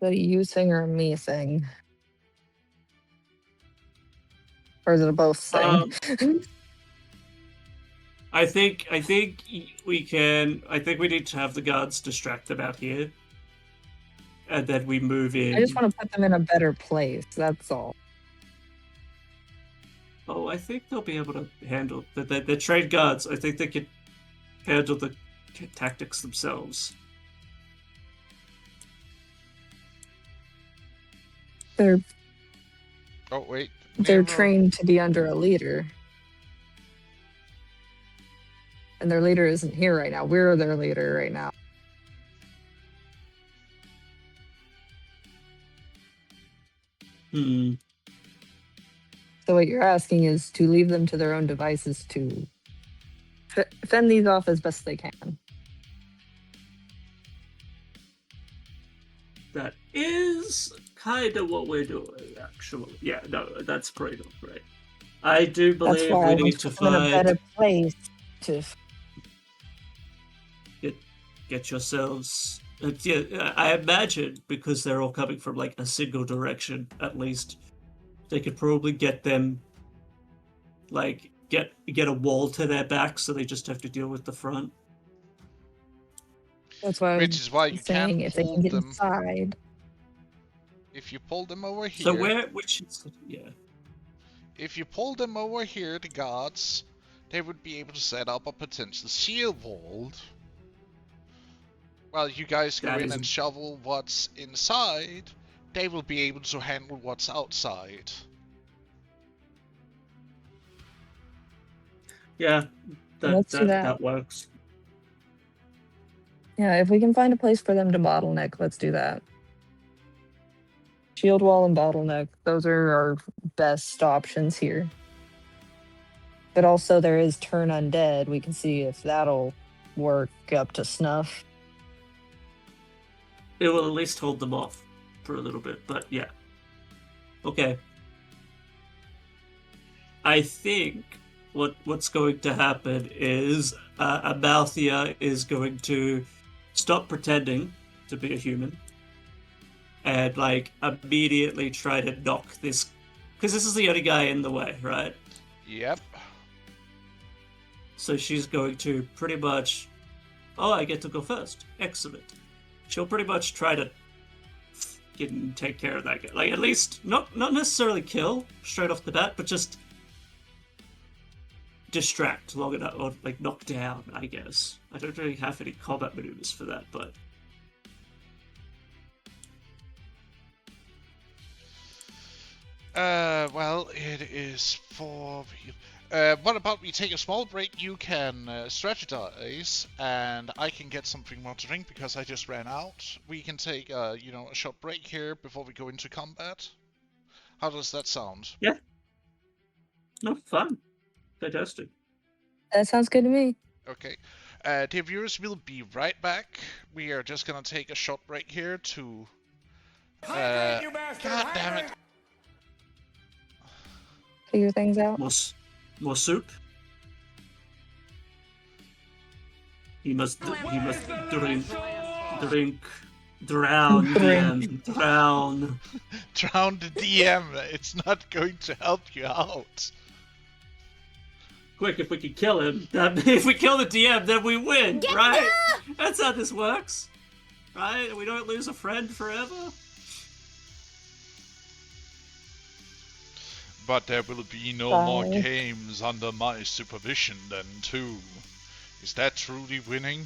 that a you thing or a me thing? Or is it a both thing? I think we can. I think we need to have the guards distract them out here, and then we move in. I just want to put them in a better place. That's all. Oh, I think they'll be able to handle the trained guards. I think they could handle the tactics themselves. They're Oh, wait. they're Nero- trained to be under a leader. And their leader isn't here right now. We're their leader right now. Hmm. So what you're asking is to leave them to their own devices to fend these off as best they can. That is kind of what we're doing, actually. Yeah, no, that's pretty great. I do That's believe why I we want need to to put them in a find better place to. get yourselves. Yeah, I imagine because they're all coming from like a single direction, at least they could probably get them like get a wall to their back, so they just have to deal with the front. That's why Which is why I'm you saying can't if they pull can get them. inside. If you pull them over So here, yeah. if you pull them over here, the guards, they would be able to set up a potential shield wall. While you guys go That in is- and shovel what's inside, they will be able to handle what's outside. Yeah, Let's do that. that works. Yeah, if we can find a place for them to bottleneck, let's do that. Shield wall and bottleneck, those are our best options here. But also there is turn undead. We can see if that'll work up to snuff. It will at least hold them off for a little bit, but yeah. Okay. I think what's going to happen is Amalthea is going to stop pretending to be a human and like immediately try to knock this, because this is the only guy in the way, right? Yep. So she's going to pretty much, oh, I get to go first. Excellent. She'll pretty much try to take care of that guy. Like, at least, not necessarily kill straight off the bat, but just distract long enough, or like knock down, I guess. I don't really have any combat maneuvers for that, but... Well, it is 4. What about we take a small break? You can strategize, and I can get something more to drink because I just ran out. We can take, a short break here before we go into combat. How does that sound? Yeah. No, fun. Fantastic. That sounds good to me. Okay. Dear viewers, we'll be right back. We are just gonna take a short break here to... Hydrate, you bastard! God damn it. Figure things out. More soup? He must drink, drown, DM, drown. Drown the DM. It's not going to help you out. Quick, if we can kill him, if we kill the DM, then we win, right? That's how this works, right? We don't lose a friend forever. But there will be no more games under my supervision then, too. Is that truly winning?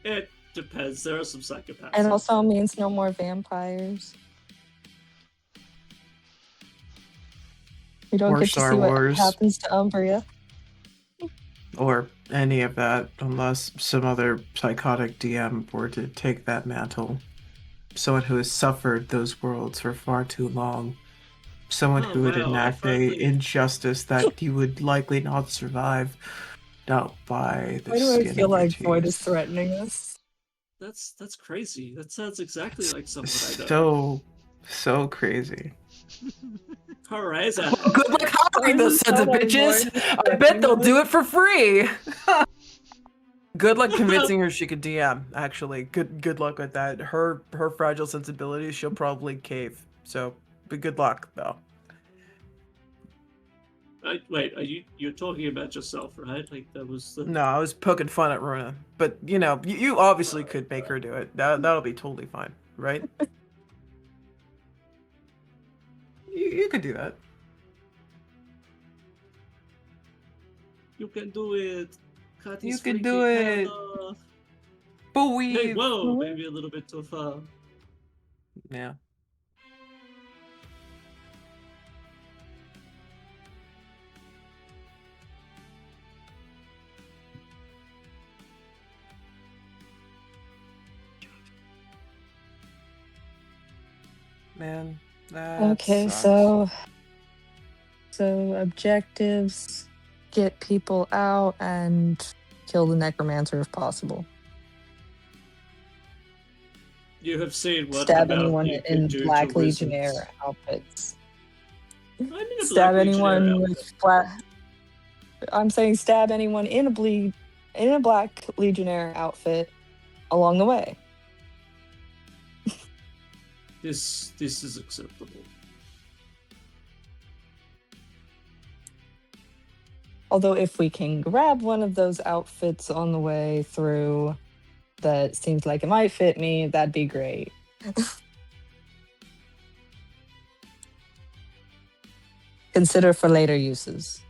It depends. There are some psychopaths. And also means no more vampires. We don't Or get to Star see Wars. what happens to Umbria. Or any of that, unless some other psychotic DM were to take that mantle. Someone who has suffered those worlds for far too long. Someone who would enact a injustice that you would likely not survive. Not by the Why do I skin feel of your like Void teeth. is threatening us? That's crazy. That sounds exactly like someone I know. So crazy. Horizon. Good luck hiring those sons of bitches. I bet they'll do it for free. Good luck convincing her she could DM. Actually, good luck with that. Her fragile sensibilities, she'll probably cave. So, but good luck though. Wait, you're talking about yourself, right? Like that was the... No, I was poking fun at Rona, but you obviously could make her do it. That'll be totally fine, right? You could do that. You can do it. Cut You his can freaking do head it. off. But we. Hey, whoa, maybe a little bit too far. Yeah. Man. That Okay, sucks. so objectives: get people out and kill the necromancer if possible. You have seen what Stab about anyone you in can do Black to wizards. Legionnaire outfits. I'm in a Stab Black Legionnaire anyone outfit. with flat. I'm saying stab anyone in a Black Legionnaire outfit along the way. This is acceptable. Although if we can grab one of those outfits on the way through that seems like it might fit me, that'd be great. Consider for later uses.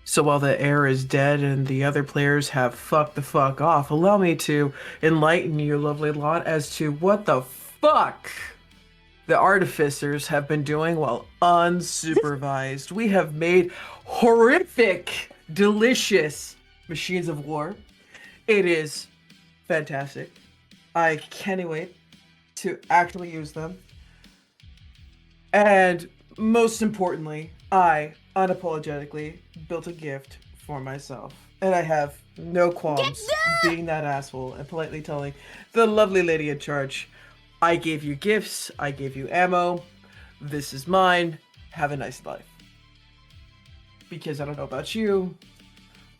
So while the heir is dead and the other players have fucked the fuck off, allow me to enlighten you, lovely lot, as to what the fuck the artificers have been doing while unsupervised. We have made horrific, delicious machines of war. It is fantastic. I can't wait to actually use them. And most importantly, I unapologetically built a gift for myself. And I have no qualms being that asshole and politely telling the lovely lady in charge, I gave you gifts, I gave you ammo, this is mine, have a nice life. Because I don't know about you,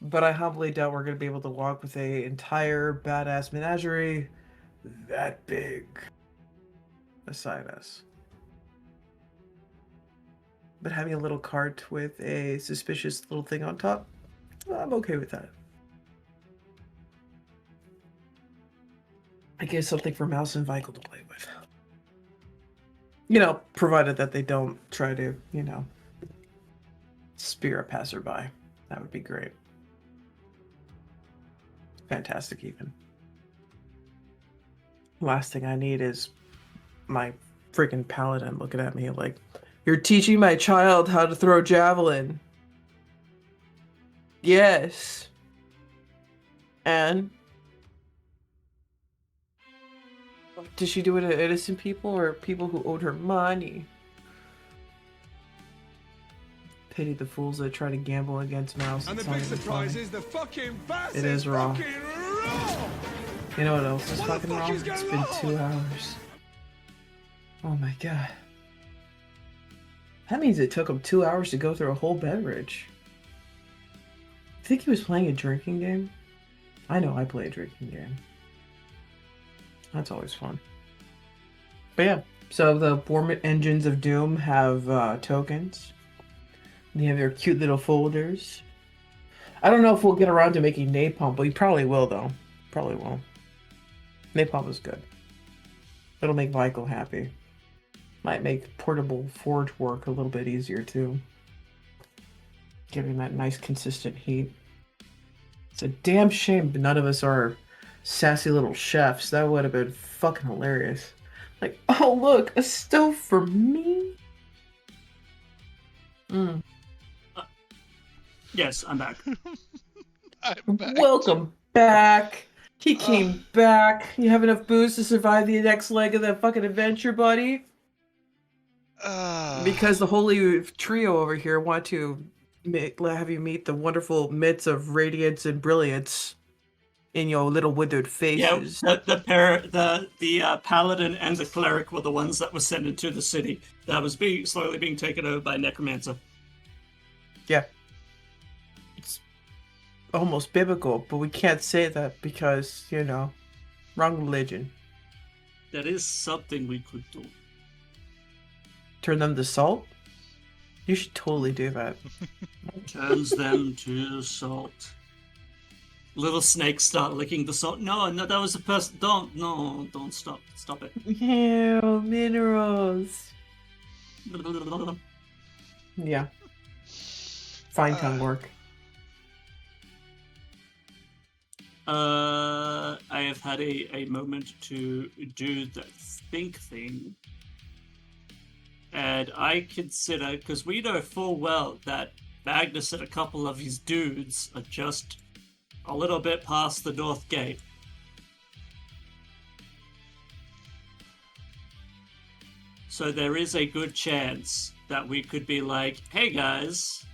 but I humbly doubt we're going to be able to walk with a entire badass menagerie that big beside us. But having a little cart with a suspicious little thing on top, I'm okay with that. I guess something for Mouse and Vikel to play with. You know, provided that they don't try to, you know, spear a passerby. That would be great. Fantastic, even. Last thing I need is my freaking paladin looking at me like, you're teaching my child how to throw javelin. Yes. And? Did she do it to innocent people or people who owed her money? Pity the fools that try to gamble against Mouse. And the It's not big even surprise funny. is the fucking bass It is raw. fucking raw! You know what else is What the fucking fuck wrong? is It's going been on? 2 hours. Oh my god. That means it took him 2 hours to go through a whole beverage. I think he was playing a drinking game. I know I play a drinking game. That's always fun. But yeah, so the Bormit engines of Doom have tokens. They have their cute little folders. I don't know if we'll get around to making napalm, but we probably will though. Probably will. Napalm is good. It'll make Vikel happy. Might make portable forge work a little bit easier too. Giving that nice consistent heat. It's a damn shame none of us are sassy little chefs. That would have been fucking hilarious. Like, oh look, a stove for me? Mm. Yes, I'm back. I'm back. Welcome back. He came back. You have enough booze to survive the next leg of that fucking adventure, buddy? Because the holy trio over here want to have you meet the wonderful myths of radiance and brilliance in your little withered Yeah, faces. the paladin and the cleric were the ones that were sent into the city that was slowly being taken over by necromancer. Yeah. It's almost biblical, but we can't say that because, you know, wrong religion. That is something we could do. Turn them to salt? You should totally do that. Turns them to salt. little snakes start licking the salt. No, that was a person. Don't stop it. Ew, minerals. Yeah. Fine tongue work. I have had a moment to do the think thing. And I consider, because we know full well that Magnus and a couple of his dudes are just a little bit past the north gate. So there is a good chance that we could be like, hey guys,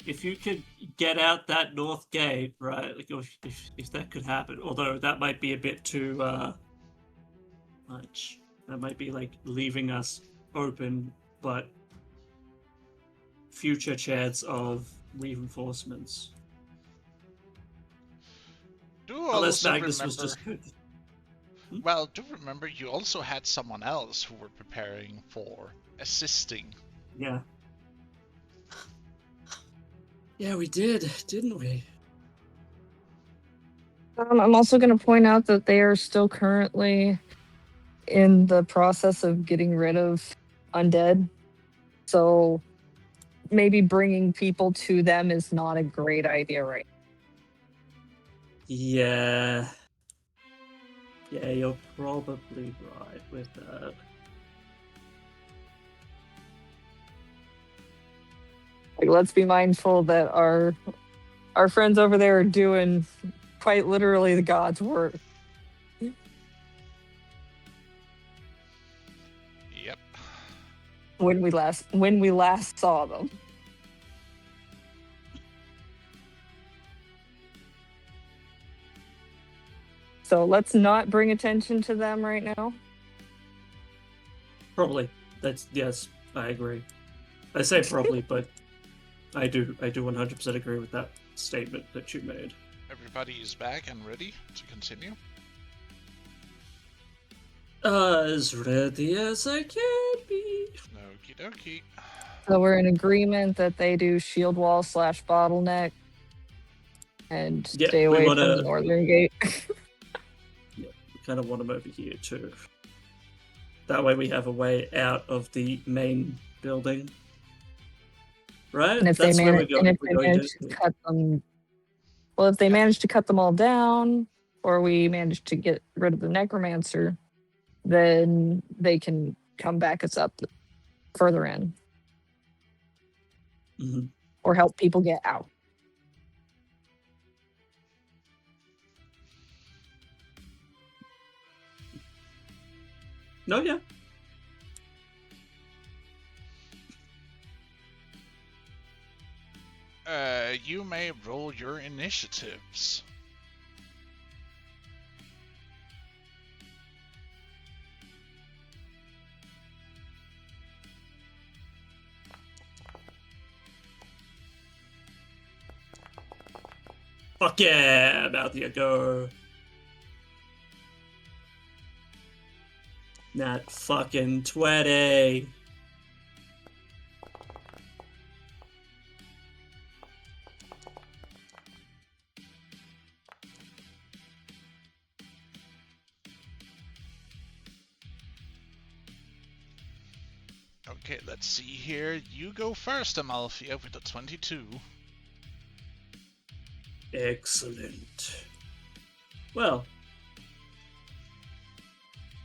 if you could get out that north gate, right? Like if that could happen, although that might be a bit too much. That might be like leaving us open, but future chance of reinforcements. Unless Magnus was just good. Well, do remember you also had someone else who were preparing for assisting. Yeah. Yeah, we did, didn't we? I'm also going to point out that they are still currently in the process of getting rid of undead. So maybe bringing people to them is not a great idea, right? Yeah. Yeah, you're probably right with that. Like, let's be mindful that our friends over there are doing quite literally the God's work. Yep. When we last saw them. So let's not bring attention to them right now. Probably. Yes, I agree. I say probably, but I do 100% agree with that statement that you made. Everybody is back and ready to continue. As ready as I can be. Okie dokie. So we're in agreement that they do shield wall / bottleneck and Yeah, stay we away wanna- from the northern gate. Yeah, we kind of want them over here too. That way we have a way out of the main building. Right? And if That's they where manage, we're going. and if we're they going manage to cut them, well, if they manage to cut them all down, or we manage to get rid of the necromancer, then they can come back us up further in, Mhm. or help people get out. No, yeah. You may roll your initiatives. Fuck yeah, about to go. Not fucking 20. Okay, let's see here. You go first, Amalthea, with a 22. Excellent. Well,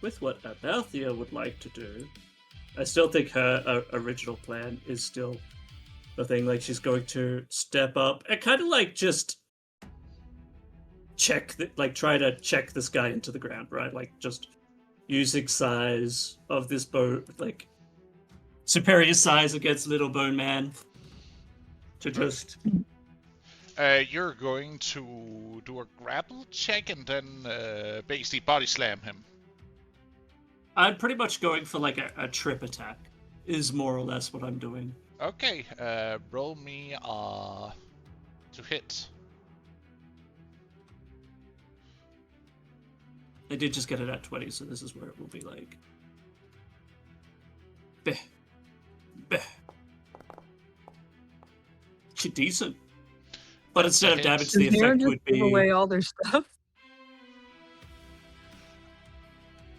with what Amalthea would like to do, I still think her original plan is still the thing. Like, she's going to step up and kind of like just try to check this guy into the ground, right? Like, just using size of this bone, like superior size against little bone man to just. You're going to do a grapple check and then basically body slam him. I'm pretty much going for like a trip attack, is more or less what I'm doing. Okay, roll me to hit. I did just get it at 20, so this is where it will be like. Beh. Beh. Decent. But instead of Hit. damage, Does the Nero effect just would give be away all their stuff?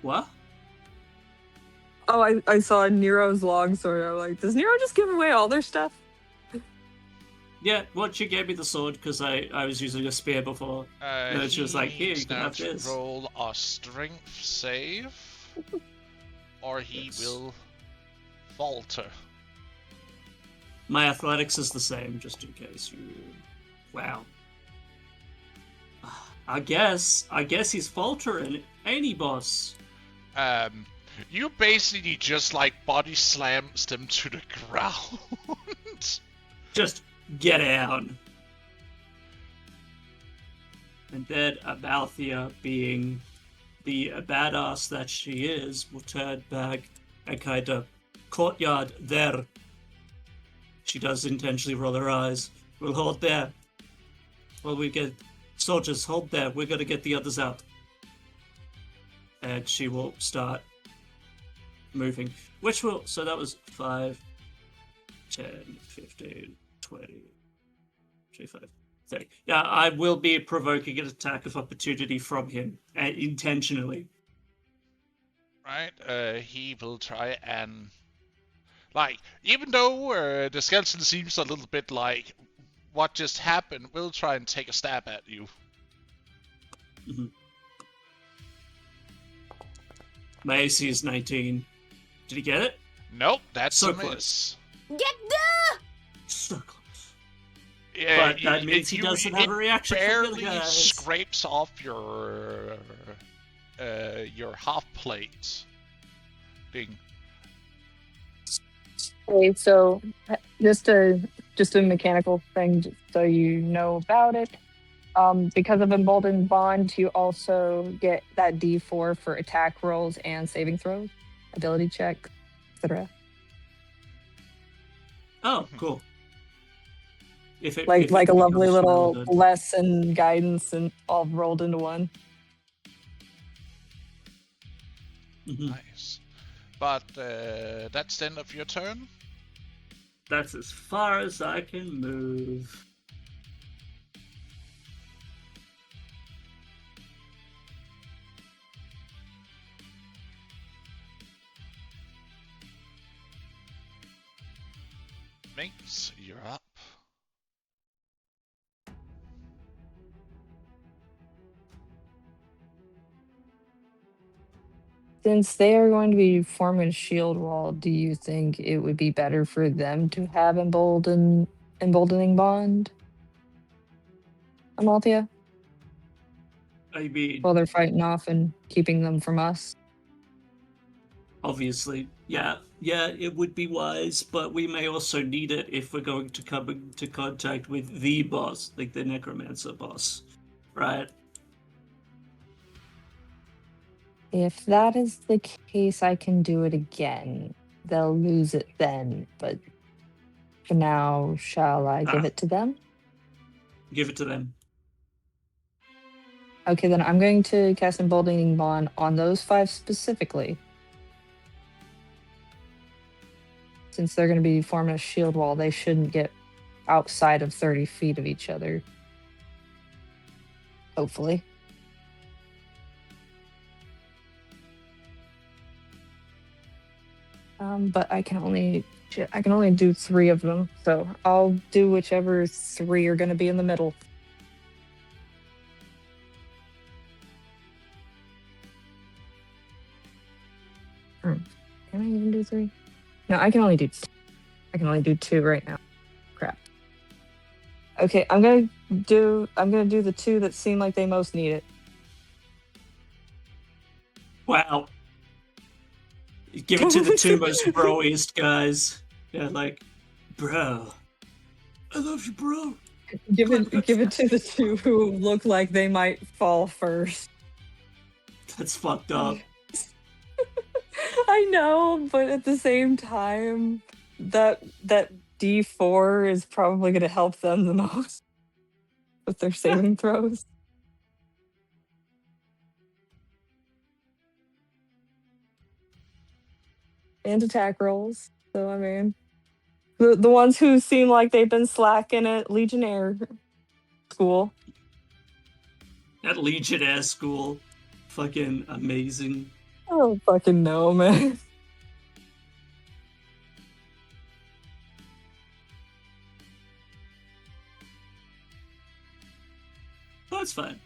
what? Oh, I saw Nero's longsword. I'm like, does Nero just give away all their stuff? Yeah, well, she gave me the sword because I was using a spear before. And then she was like, "Here, needs you can now have to this." roll a strength save, or he Yes. will falter. My athletics is the same, just in case you. Wow. I guess he's faltering, ain't he, boss? You basically just like body slams them to the ground. Just get down. And then Amalthea, being the badass that she is, will turn back and kind of courtyard there. She does intentionally roll her eyes. We'll hold there. While we get soldiers, hold there. We're gonna get the others out. And she will start moving. Which will, so that was 5, 10, 15, 20, 25, 30. Yeah, I will be provoking an attack of opportunity from him, intentionally. Right? He will try and like, even though the skeleton seems a little bit like what just happened, will try and take a stab at you. Mhm. My AC is 19. Did he get it? Nope, that's So a close. miss. So close. Yeah, But that means he doesn't have a reaction from the other barely guys. scrapes off your half plate thing. Okay, so just a mechanical thing, just so you know about it. Because of Emboldened Bond, you also get that D4 for attack rolls and saving throws, ability check, etc. Oh, cool. If it, Like if it a lovely becomes little relevant. lesson guidance and all rolled into one. Mhm. Nice. But that's the end of your turn. That's as far as I can move. Minx, you're up. Since they are going to be forming a shield wall, do you think it would be better for them to have emboldening bond? Amalthea? I mean, While they're fighting off and keeping them from us? obviously, yeah, it would be wise, but we may also need it if we're going to come into contact with the boss, like the Necromancer boss, right? If that is the case, I can do it again. They'll lose it then, but for now, shall I give it to them? Give it to them. Okay, then I'm going to cast Emboldening Bond on those 5 specifically. Since they're going to be forming a shield wall, they shouldn't get outside of 30 feet of each other. Hopefully. But I can only do 3 of them, so I'll do whichever 3 are going to be in the middle. Can I even do 3? No, I can only do 2 right now. Crap. Okay, I'm gonna do the 2 that seem like they most need it. Wow. Give it to the 2 most broiest guys. Yeah, like, bro. I love you, bro. Give it to the 2 who look like they might fall first. That's fucked up. I know, but at the same time, that D4 is probably going to help them the most with their saving throws. And attack rolls. So, I mean, the ones who seem like they've been slacking at Legionnaire. School. At Legionnaire School. Fucking amazing. I don't fucking know, man. That's fine.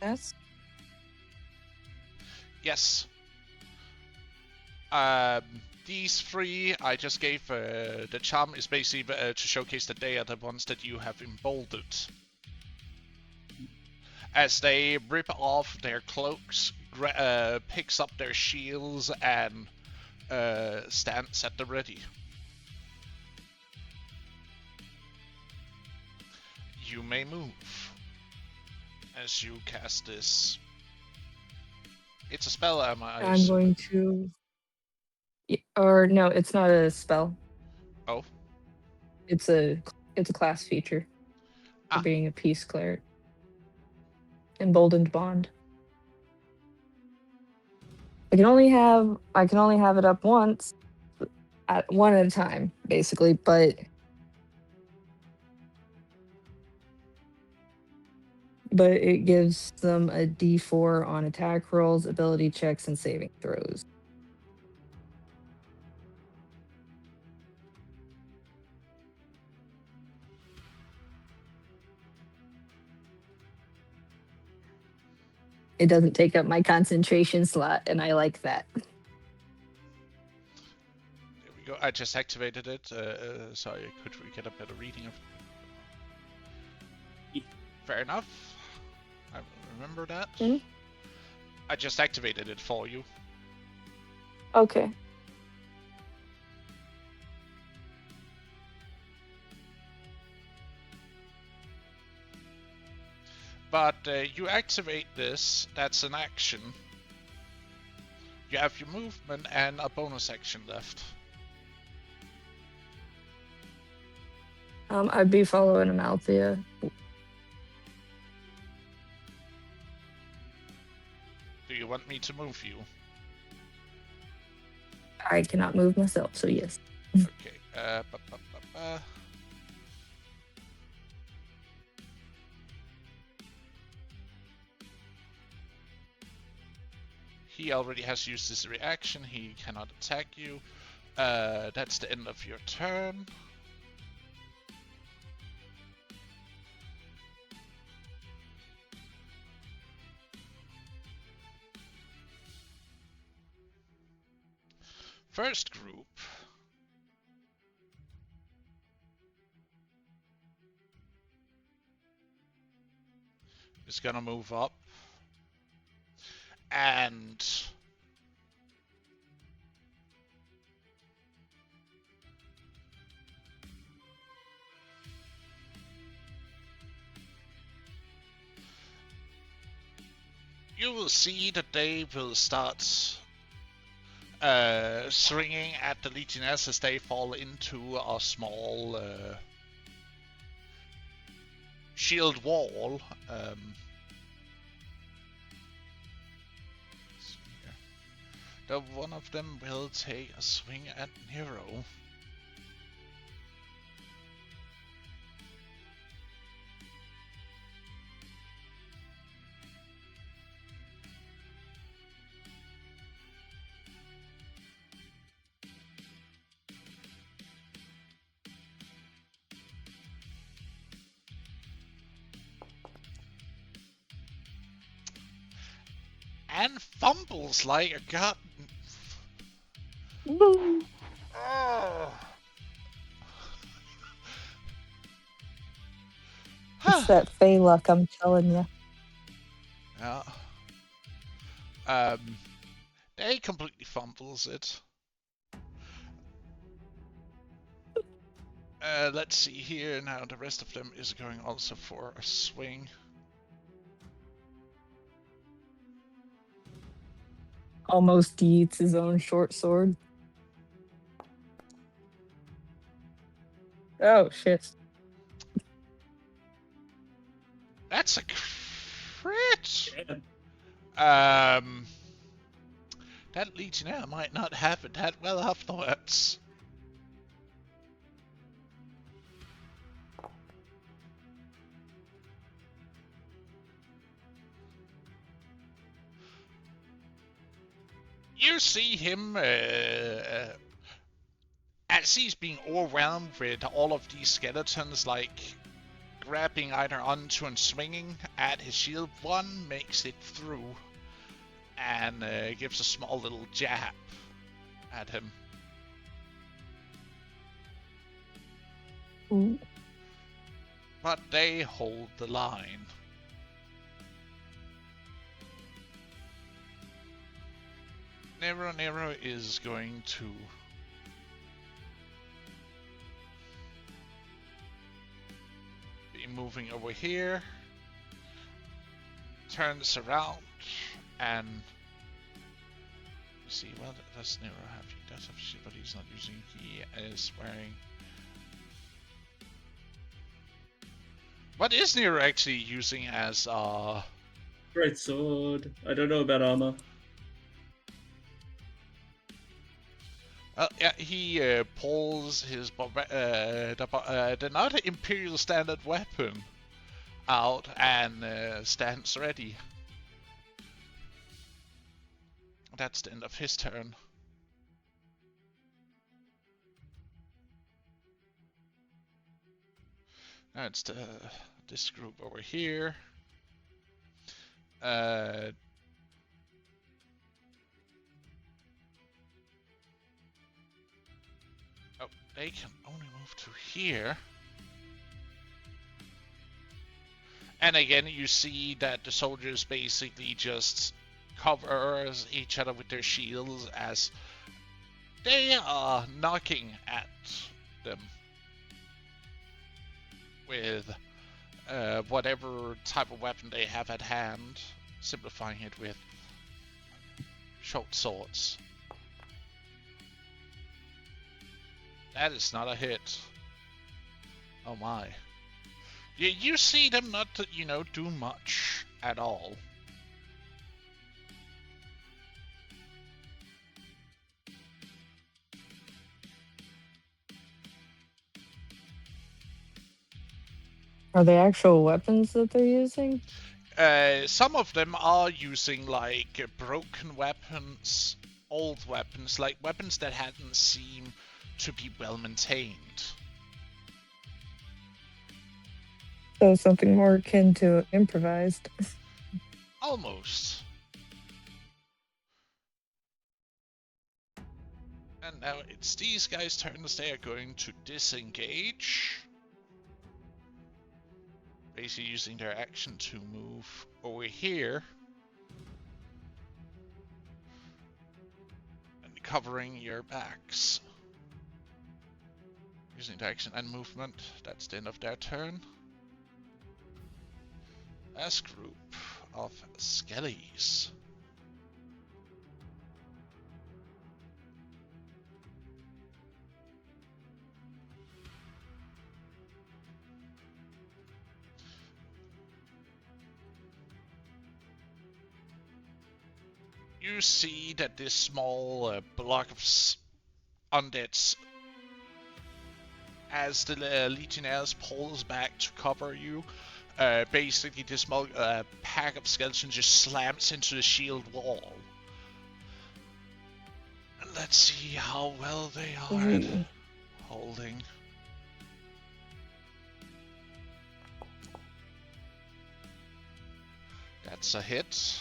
Yes. Yes. These three I just gave the charm is basically to showcase that they are the ones that you have emboldened. As they rip off their cloaks, picks up their shields, and stands at the ready. You may move as you cast this. It's a spell, am I? I'm going to. Or no, it's not a spell. Oh. It's a class feature for Ah. being a peace cleric. Emboldened bond. I can only have it up once, one at a time, basically. But it gives them a D4 on attack rolls, ability checks, and saving throws. It doesn't take up my concentration slot, and I like that. There we go. I just activated it. Sorry, could we get a better reading of it? Fair enough. I remember that. Hmm? I just activated it for you. Okay. But you activate this, that's an action. You have your movement and a bonus action left. I'd be following Amalthea. Do you want me to move you? I cannot move myself, so yes. Okay. He already has used his reaction. He cannot attack you. That's the end of your turn. First group. Is gonna move up. And you will see that they will start swinging at the Legionnaires as they fall into a small shield wall. The one of them will take a swing at Nero. And fumbles like a god. Oh. It's that Fey luck, I'm telling you. Yeah. They completely fumbles it. Let's see here now. The rest of them is going also for a swing. Almost eats his own short sword. Oh shit. That's a crit. Yeah. That Legionnaire might not have it that well afterwards. You see him as he's being overwhelmed with all of these skeletons, like grabbing either onto and swinging at his shield. One makes it through and gives a small little jab at him. Ooh. But they hold the line. Nero is going to be moving over here, turns around, and you see, well, does Nero have? He does have shit, but he's not using. He is wearing. What is Nero actually using as Great sword. I don't know about armor. Yeah, he pulls his another Imperial standard weapon out and stands ready. That's the end of his turn. Now it's this group over here. Oh, they can only move to here. And again, you see that the soldiers basically just cover each other with their shields as they are knocking at them with whatever type of weapon they have at hand, simplifying it with short swords. That is not a hit. Oh my. You see them not, do much at all. Are they actual weapons that they're using? Some of them are using like broken weapons, old weapons, like weapons that hadn't seemed to be well maintained. So something more akin to improvised. Almost. And now it's these guys' turns. They are going to disengage. Basically using their action to move over here. And covering your backs. Using their action and movement. That's the end of their turn. As group of skellies. You see that this small block of undeads, as the Legionnaires pulls back to cover you, basically this small pack of skeletons just slams into the shield wall. And let's see how well they are at holding. That's a hit.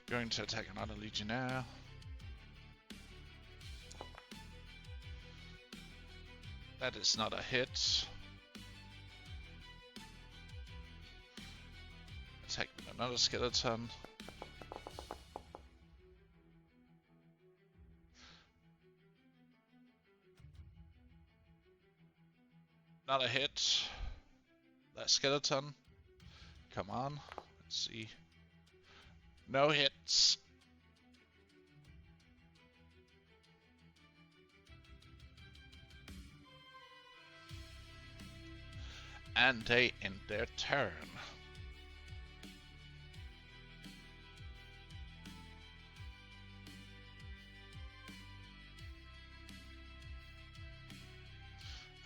Going to attack another Legionnaire. That is not a hit. attack with another skeleton. Not a hit. That skeleton. Come on. Let's see. No hits. And they end their turn.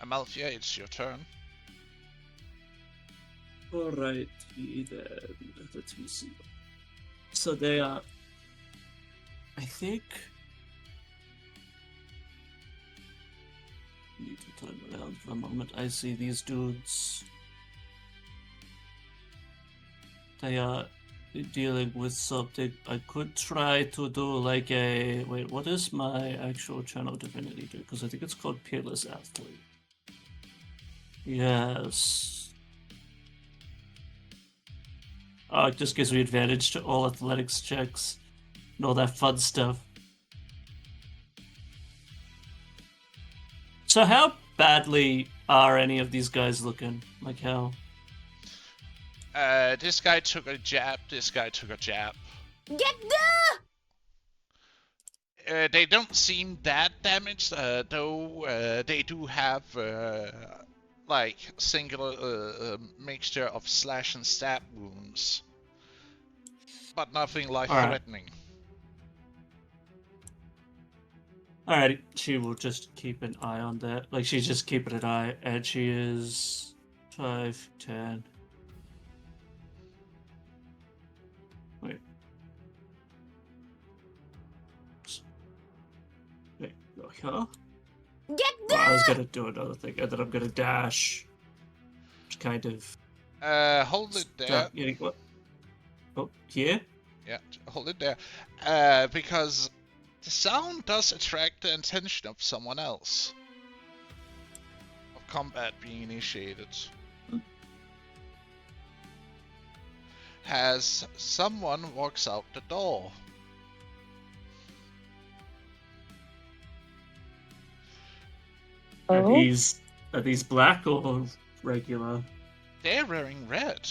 Amalthea, it's your turn. Alrighty then. Let me see. So they are. I think. Need to turn around for a moment. I see these dudes. They are dealing with something. I could try to do like a. Wait, what is my actual channel divinity do? Because I think it's called Peerless Athlete. Yes. Oh, it just gives me advantage to all athletics checks and all that fun stuff. So how badly are any of these guys looking? Like how? This guy took a jab, this guy took a jab. Get the! They don't seem that damaged, though they do have like singular mixture of slash and stab wounds, but nothing life-threatening. Alright, she will just keep an eye on that. Like, she's just keeping an eye, and she is 5, 10. Wait. Wait, go here. Get Well, I was the! gonna do another thing, and then I'm gonna dash. Which kind of. Hold it there. Start getting what? Oh, here? Yeah, hold it there. Because the sound does attract the attention of someone else. Of combat being initiated. As someone walks out the door. Are Oh, these black or regular? They're wearing red.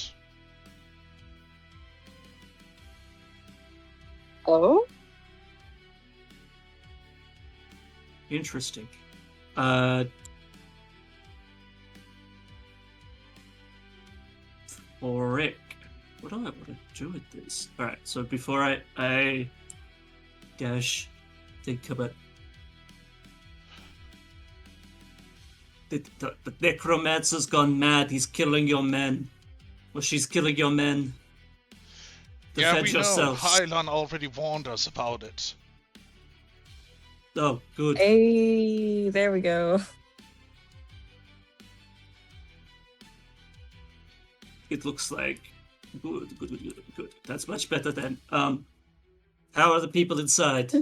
oh, Interesting. Rick, what do I want to do with this? Alright, so before I dash, think about the necromancer's gone mad. He's killing your men. Or she's killing your men. Yeah, Defend we know. yourselves. Hylan already warned us about it. Oh, good. hey, there we go. It looks like good. That's much better than how are the people inside?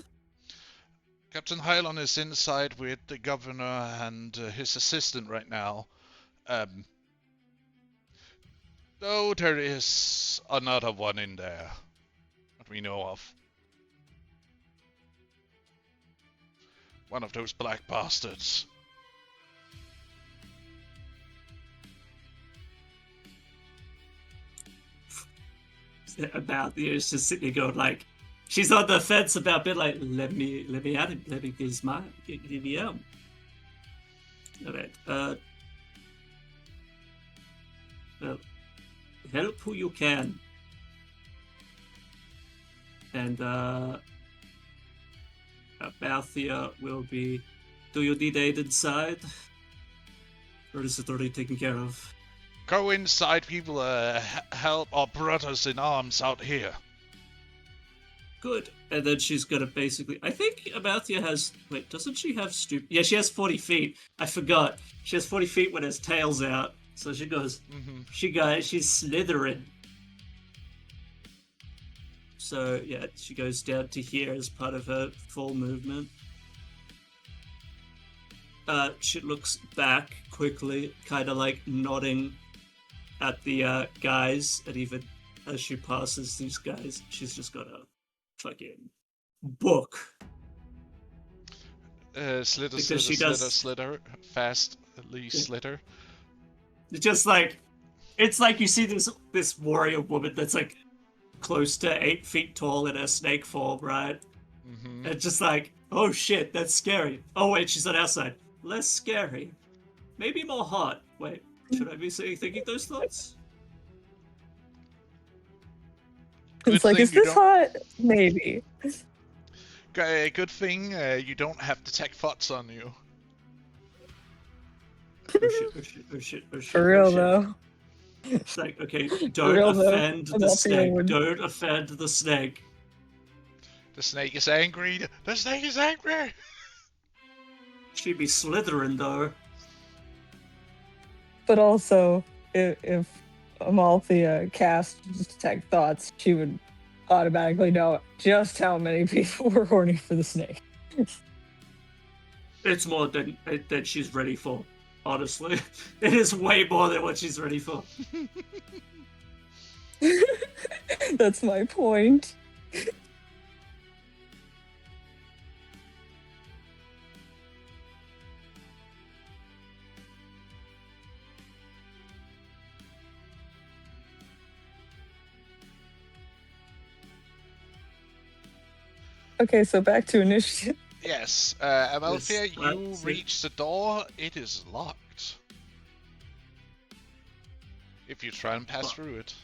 Captain Hylan is inside with the governor and his assistant right now. Though there is another one in there that we know of. One of those black bastards. About is just sitting there going like, she's on the fence about being like, let me at him, let me get his mind, give me out. Alright, well, help who you can. And Balthia will be, do you need aid inside? Or is it already taken care of? Go inside, we will help our brothers in arms out here. Good. And then she's gonna basically. I think Amalthea has. Wait, doesn't she have stupid? Yeah, she has 40 feet. I forgot. She has 40 feet when his tail's out. So she goes. She's slithering. So yeah, she goes down to here as part of her full movement. She looks back quickly, kind of like nodding at the guys, and even as she passes these guys, she's just got a fucking book. Slitter, Because slitter, she slitter, does- slitter. Fastly slitter. It's just like, it's like you see this warrior woman that's like close to 8 feet tall in her snake form, right? Mm-hmm. It's just like, oh shit, that's scary. Oh wait, she's on our side. Less scary. Maybe more hot. Wait, should I be thinking those thoughts? Good It's like, thing is you this don't- hot? Maybe. Good thing you don't have detect thoughts on you. Oh shit, oh shit, oh shit, oh shit. For real oh shit. though. It's like, okay, don't real, though. offend I'm the not snake. feeling- Don't offend the snake. The snake is angry. The snake is angry. She'd be slithering though. But also, if Amalthea cast detect thoughts, she would automatically know just how many people were horny for the snake. It's more than she's ready for. Honestly, it is way more than what she's ready for. That's my point. Okay, so back to initiative. Yes, Amalthea, Yes, you let's see. reach the door. It is locked. If you try and pass Fuck. through it.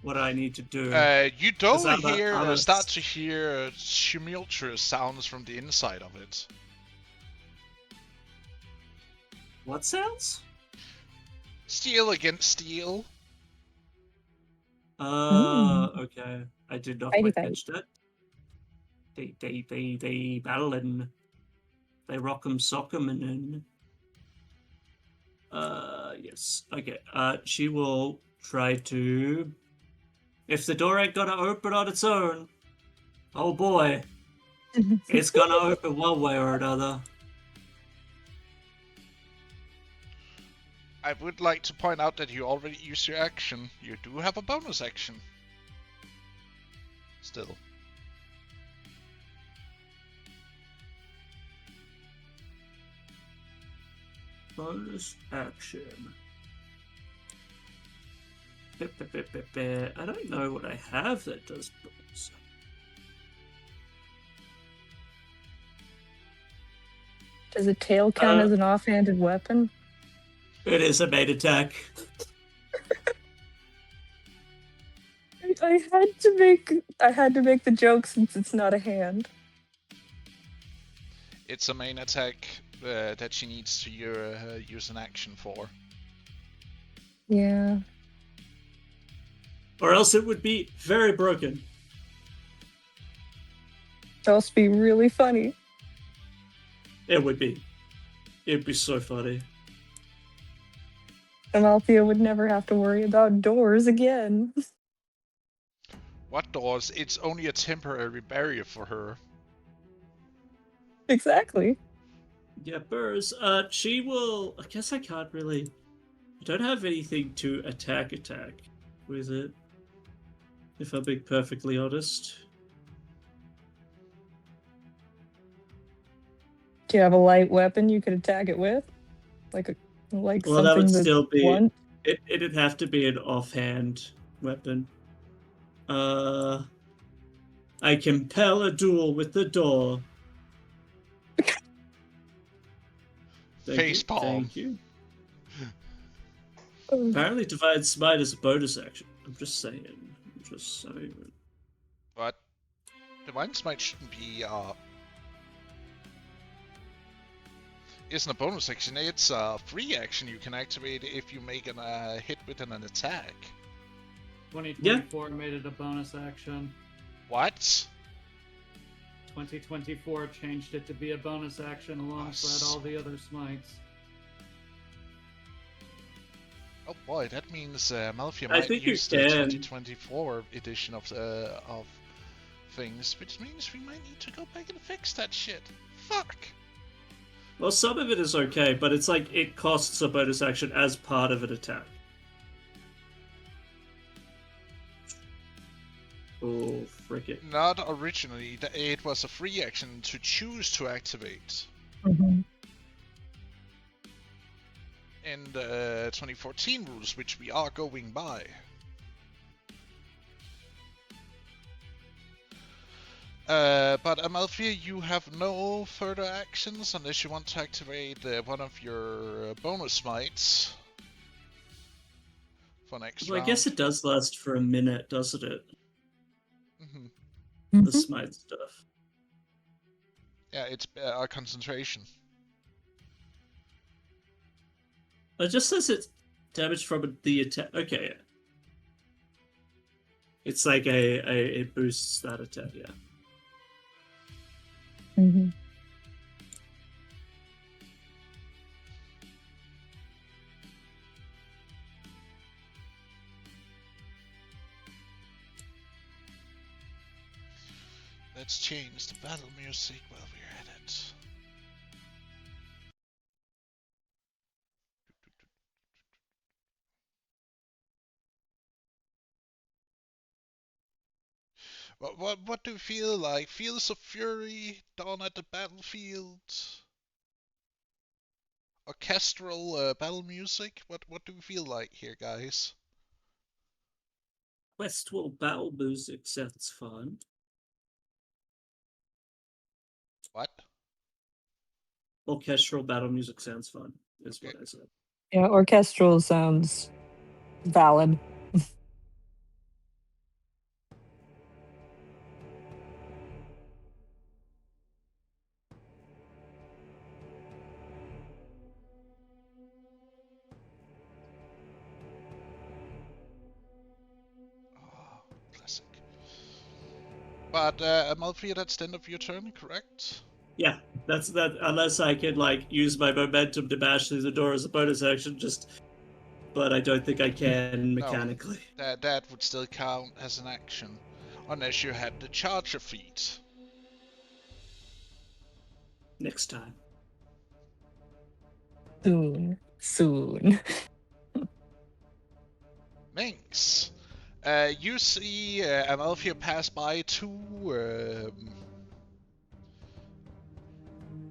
What I need to do. You don't I'm a- hear, I'm a- start to hear tumultuous sounds from the inside of it. What sounds? Steel against steel. Okay. I did not Fighty quite fight. catch that. They battling. They rock'em sock'em and then. Yes. Okay. She will try to. If the door ain't gonna open on its own, oh boy, it's gonna open one way or another. I would like to point out that you already used your action. You do have a bonus action. Still. Bonus action. I don't know what I have that does bonus. Does a tail count as an offhanded weapon? It is a main attack. I had to make the joke since it's not a hand. It's a main attack that she needs to use an action for. Yeah. Or else it would be very broken. It'd also be really funny. It would be. It'd be so funny. Amalthea would never have to worry about doors again. What doors? It's only a temporary barrier for her. Exactly. Yeah, Burrs. She will. I guess I can't really. I don't have anything to attack with it. If I'm being perfectly honest. Do you have a light weapon you could attack it with? Like Well, that something would that's still be. blunt? It'd have to be an offhand weapon. I compel a duel with the door. Facepalm. Thank you. Apparently, Divine Smite is a bonus action. I'm just saying. But Divine Smite shouldn't be isn't a bonus action, it's a free action you can activate if you make a hit with an attack. 2024 made it a bonus action. What? 2024 changed it to be a bonus action alongside all the other smites. Oh boy, that means Malphia I might think you use the can. 2024 edition of things, which means we might need to go back and fix that shit. Fuck! Well, some of it is okay, but it's like it costs a bonus action as part of an attack. Oh, frick it. Not originally. It was a free action to choose to activate. Mhm. In the 2014 rules, which we are going by. But Amalthea, you have no further actions unless you want to activate one of your bonus smites for next Well, I round. guess it does last for a minute, doesn't it? Mm-hmm. The smite stuff. Yeah, it's a concentration. It just says it's damage from the attack. Okay, yeah. It's like it boosts that attack, yeah. Mm-hmm. Let's change the battle music while we're at it. What do you feel like? Fields of Fury, Dawn at the Battlefield, orchestral battle music? What do we feel like here, guys? Westwall battle music sounds fun. What? Orchestral battle music sounds fun, is Okay. what I said. Yeah, orchestral sounds valid. Oh, classic. But Amalthea, that's the end of your turn, correct? Yeah, that's that. Unless I can like use my momentum to bash through the door as a bonus action, but I don't think I can mechanically. No, that would still count as an action, unless you had the Charger feat. Next time. Soon. Minx, you see Amalthea pass by two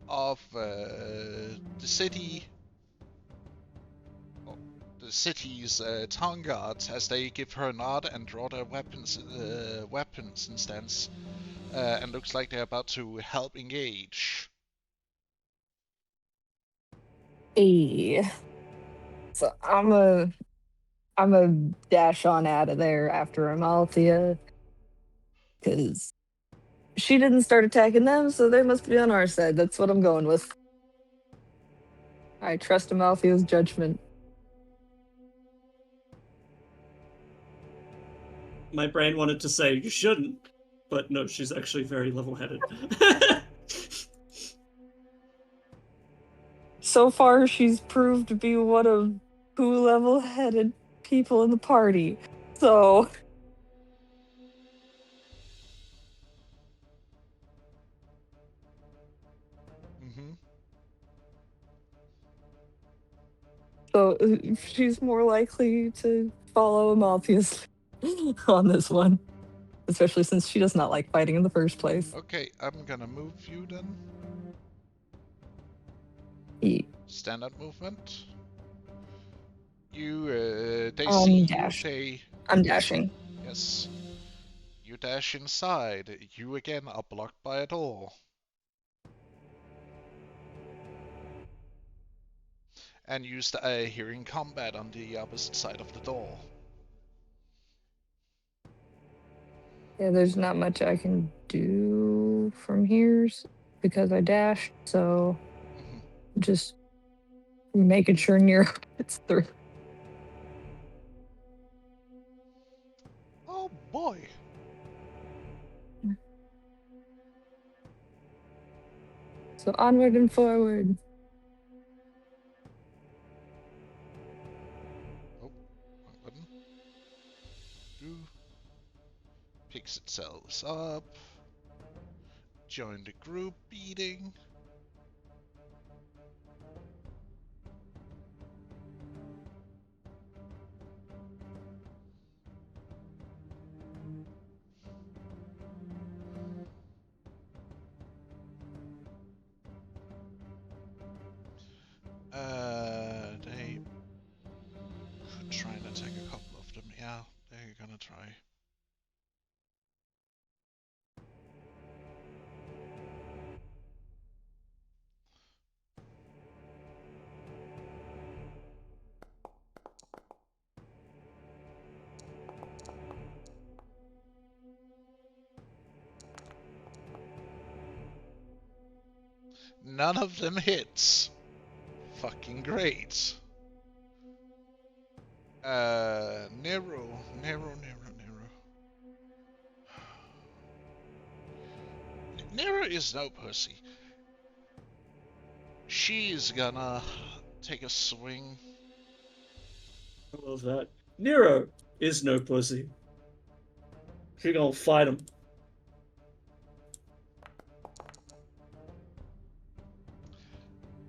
of the city, the city's town guards, as they give her a nod and draw their weapons in stance, and looks like they're about to help engage. Hey. So I'm a dash on out of there after Amalthea, because she didn't start attacking them, so they must be on our side. That's what I'm going with. I trust Amalthea's judgment. My brain wanted to say you shouldn't, but no, she's actually very level-headed. So far, she's proved to be one of two level-headed people in the party. So Mm-hmm. So she's more likely to follow Amaltheus on this one, especially since she does not like fighting in the first place. Okay, I'm gonna move you then. Standard movement. You, they see you, Dash. they... I'm dashing. Yes. You dash inside. You again are blocked by a door. And use the hearing combat on the opposite side of the door. Yeah, there's not much I can do from here because I dashed, so just making sure Nero gets through. Oh boy! So onward and forward. Oh, wrong button. Picks itself up. Join the group meeting. try and attack a couple of them. Yeah, they're gonna try. None of them hits. Fucking great. Nero. Nero is no pussy. She's gonna take a swing. I love that. Nero is no pussy. She gonna fight him.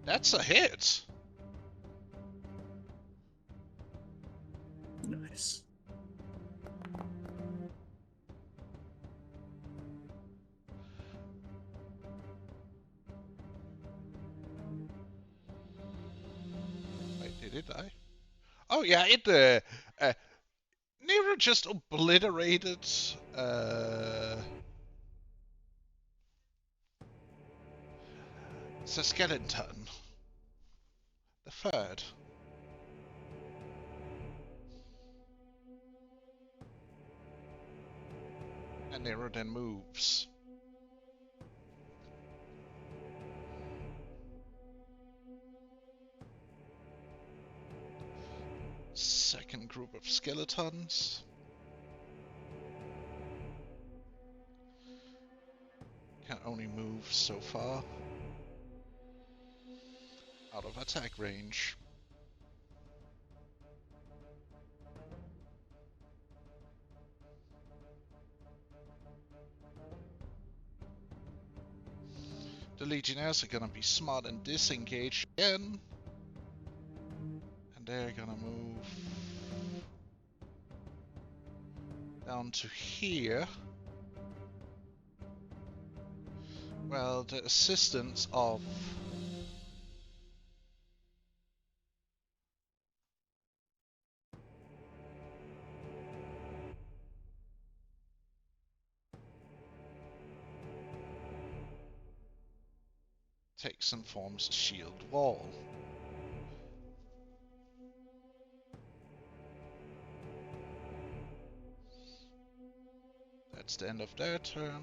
That's a hit. Nice. Wait, did it die? Oh yeah, it Nero just obliterated the skeleton. The third. And Nero then moves. Second group of skeletons. Can only move so far. Out of attack range. The Legionnaires are gonna be smart and disengage again. And they're gonna move down to here. Well, the assistance of takes and forms a shield wall. That's the end of their turn.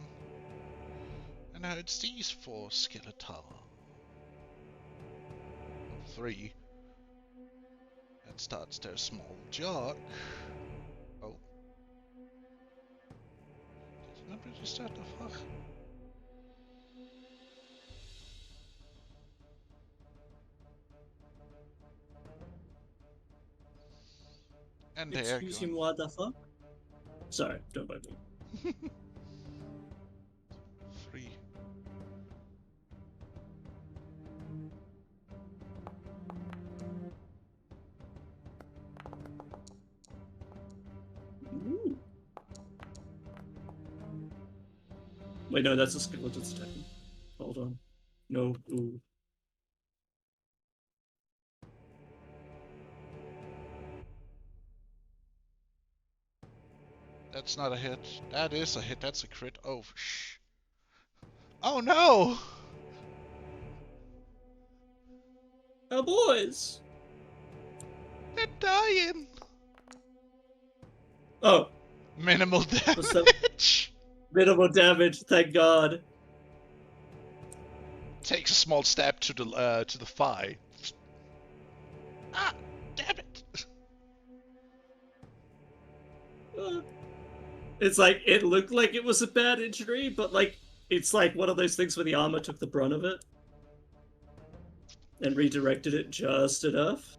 And now it's these four skeletal. 3. That starts their small jog. Oh. Did not really start the fuck? And they're Excuse me, going. what the fuck? Sorry, don't mind me. 3. Ooh. Wait, no, that's a skeleton's attacking. Hold on. No, ooh. That's not a hit. That is a hit. That's a crit. Oh, shh. Oh no! Our boys! They're dying! Oh, Minimal What's that? damage! minimal damage, thank God. Takes a small stab to the thigh. Ah! Damn it! It's like, it looked like it was a bad injury, but like, it's like one of those things where the armor took the brunt of it. And redirected it just enough.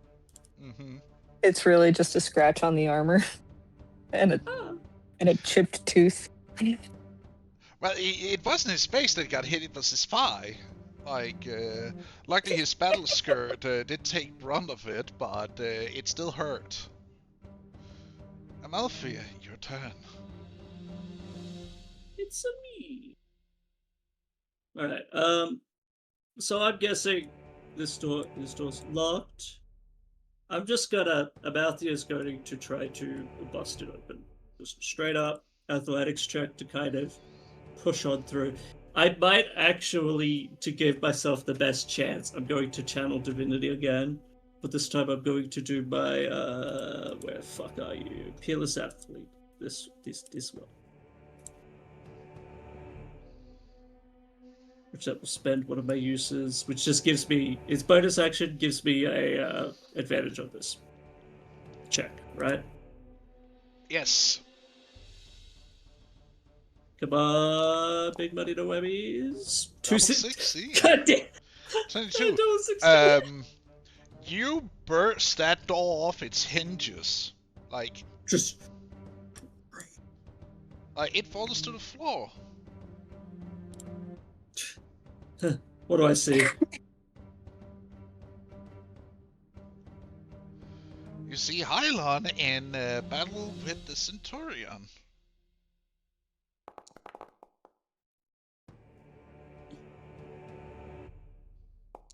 Mm-hmm. It's really just a scratch on the armor and a chipped tooth. Well, it wasn't his face that got hit, it was his thigh. Like, luckily his battle skirt did take brunt of it, but it still hurt. Amalfi, your turn. It's a me. Alright, so I'm guessing this door's locked. I'm just gonna. Amalthea is going to try to bust it open. Just straight up athletics check to kind of push on through. I might actually, to give myself the best chance, I'm going to channel divinity again. But this time I'm going to do my where the fuck are you? Peerless athlete. This one. Which that will spend one of my uses, which just gives me its bonus action gives me a advantage on this check, right? Yes. Come on, big money to whammies. Double 16. God damn. 22. Double 16. You burst that door off its hinges. Like Just it falls to the floor. what do I see? You see Hylon in battle with the Centurion.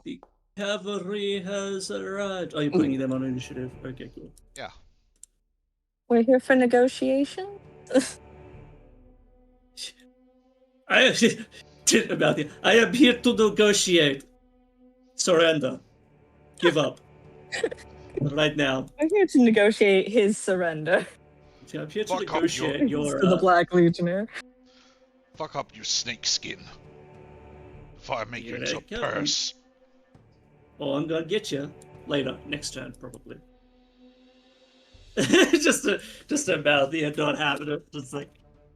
The cavalry has arrived. Oh, you're putting them on initiative. Okay, cool. Yeah. We're here for negotiation. I did about it. I am here to negotiate. Surrender. Give up. Right now. We're here to negotiate his surrender I'm here to Fuck up negotiate your. to the Black Legionnaire. Fuck up your snake skin. Before I make you Here into they a come. purse. Oh, I'm gonna get you later, next turn probably. just about the end not having it. Just like,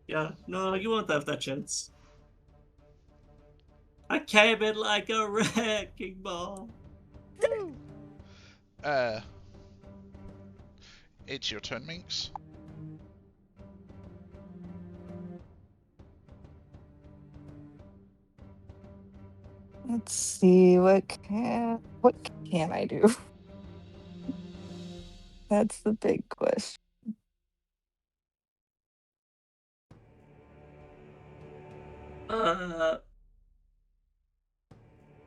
yeah, no, you won't have that chance. I came in like a wrecking ball. It's your turn, Minx. Let's see what can I do? That's the big question.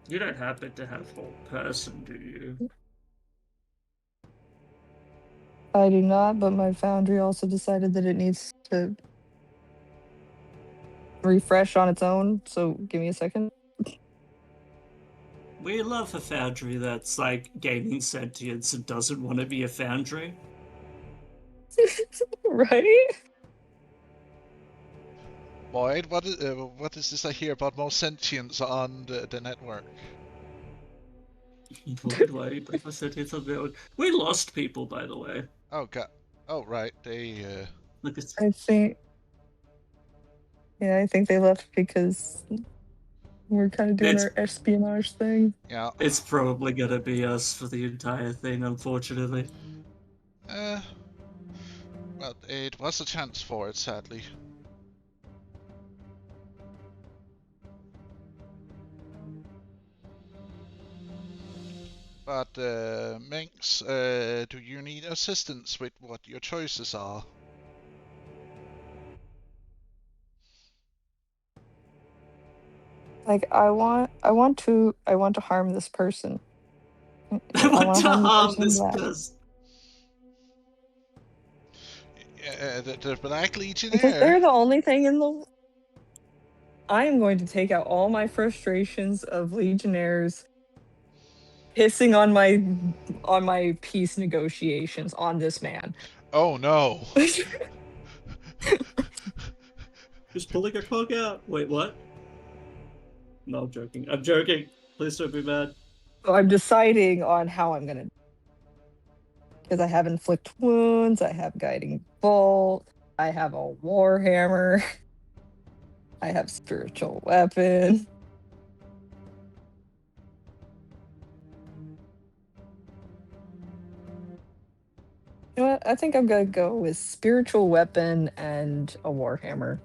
You don't happen to have whole person, do you? I do not, but my foundry also decided that it needs to refresh on its own, so give me a second. We love a foundry that's like gaining sentience and doesn't want to be a foundry. Right? Boyd, what is this I hear about more sentience on the network? We lost people, by the way. Oh god. Oh right, they Look at I think they left because we're kind of doing It's- our espionage thing. yeah. it's probably gonna be us for the entire thing, unfortunately. Well, it was a chance for it, sadly. But, Minx, do you need assistance with what your choices are? Like I want to harm this person. I want wanna to harm person this back. person. The Black Because Legionnaire. they're the only thing in the. I am going to take out all my frustrations of Legionnaires pissing on my peace negotiations on this man. Oh no. Just pulling a cloak out. Wait, what? No, I'm joking. I'm joking. Please don't be mad. So I'm deciding on how I'm gonna. Because I have inflict wounds, I have guiding bolt, I have a warhammer, I have spiritual weapon. You know what? I think I'm gonna go with spiritual weapon and a warhammer.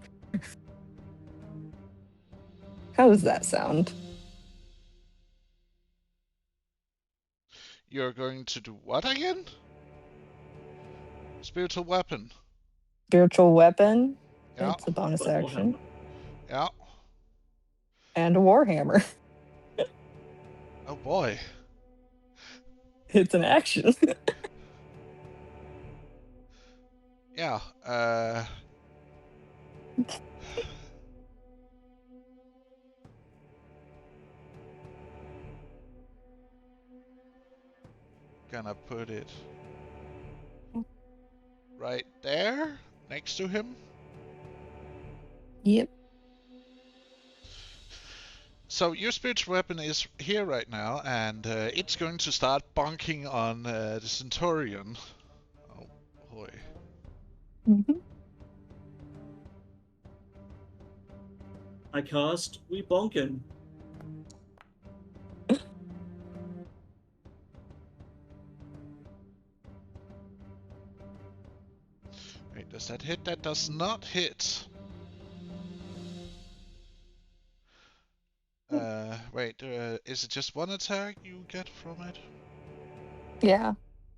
How does that sound? You're going to do what again? Spiritual weapon. Spiritual weapon. Yeah. It's a bonus But action. Yeah. And a warhammer. Oh boy. It's an action. yeah. Gonna put it right there, next to him. Yep. So your spiritual weapon is here right now, and it's going to start bonking on the Centurion. Oh boy. Mm-hmm. I cast We Bonkin. Wait, does that hit? That does not hit. Wait, is it just one attack you get from it? Yeah.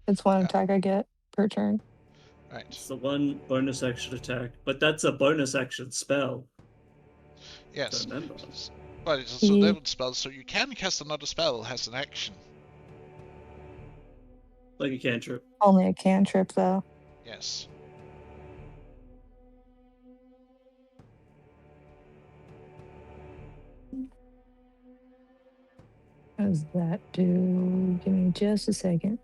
It's one Yeah. attack I get per turn. Right. It's the one bonus action attack, but that's a bonus action spell. Yes. Remember. But it's also a Ye- leveled spell, so you can cast another spell as an action. Like a cantrip. Only a cantrip, though. Yes. What does that do? Give me just a second.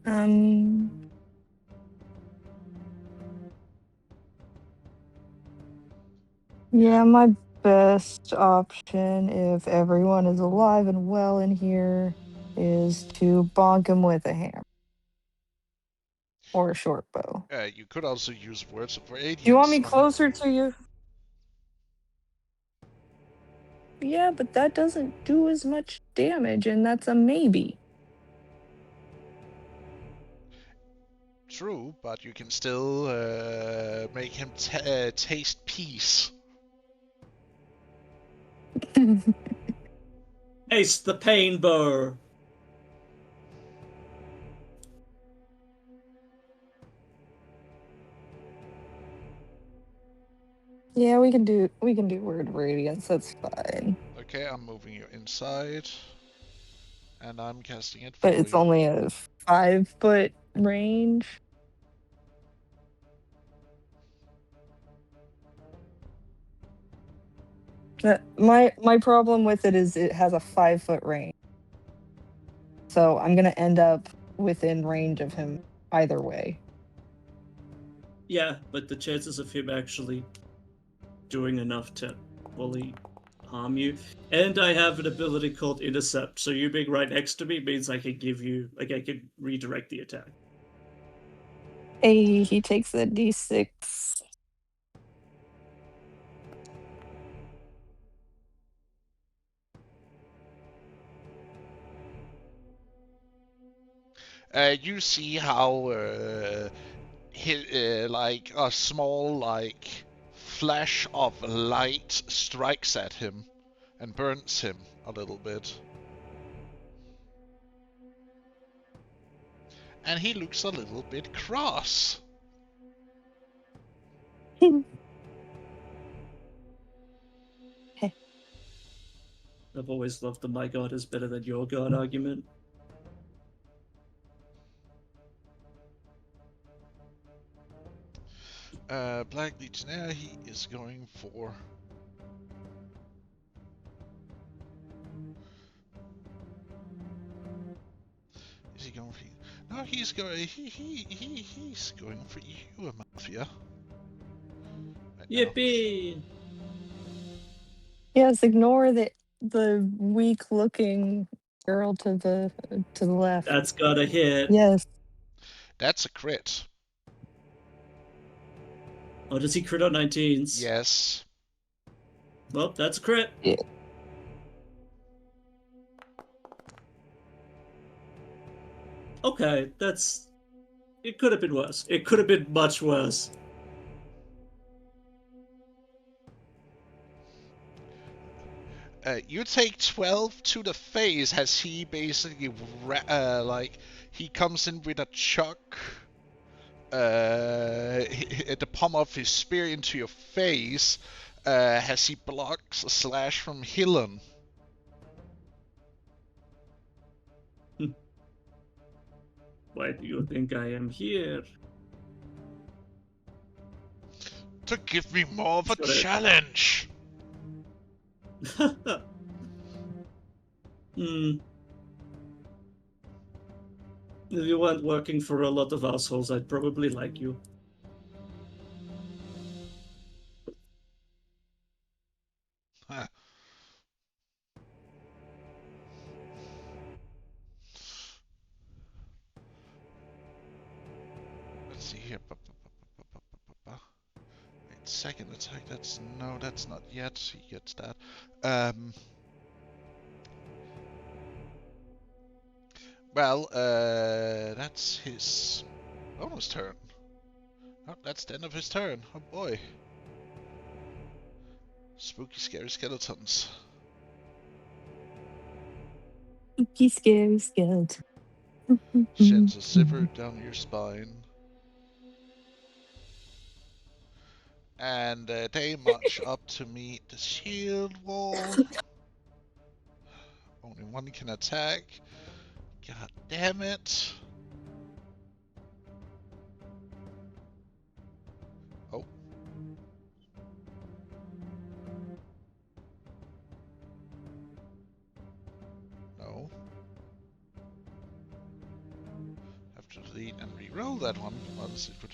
Um. Yeah, my best option, if everyone is alive and well in here, is to bonk him with a hammer or a short bow. You could also use Words of Radiance. Do you want me on- closer to you? Yeah, but that doesn't do as much damage, and that's a maybe. True, but you can still make him taste peace. Ace the Pain Bow. Yeah, we can do word radiance. That's fine. Okay, I'm moving you inside. And I'm casting it for But it's you. only a 5-foot range. My problem with it is it has a 5-foot range. So I'm gonna end up within range of him either way. Yeah, but the chances of him actually doing enough to fully harm you. And I have an ability called Intercept, so you being right next to me means I can give you, like, I can redirect the attack. Hey, he takes the D6. You see how like a small flash of light strikes at him and burns him a little bit. And he looks a little bit cross. I've always loved the my god is better than your god argument. Black Legionnaire, he is going for... Is he going for you? No, he's going. He's going for you, Mafia. Right now. Yippee! Yes, ignore the weak looking girl to the left. That's gotta hit. Yes. That's a crit. Oh, does he crit on 19s? Yes. Well, that's a crit. Yeah. Okay, that's... It could have been worse. It could have been much worse. You take 12 to the face as he basically, like, he comes in with a chuck at the palm of his spear into your face as he blocks a slash from Hillen. Why do you think I am here? To give me more of a Got it. challenge! Hmm. If you weren't working for a lot of assholes, I'd probably like you. Huh. Let's see here. Wait, second attack, that's not yet. He gets that. Well, that's his bonus turn. Oh, that's the end of his turn. Oh boy. Spooky, scary skeletons. Spooky, scary skeleton. Sends a shiver down your spine. And they march up to meet the shield wall. Only one can attack. God damn it. Oh. No. Have to delete and re-roll that one. Oh, the secret.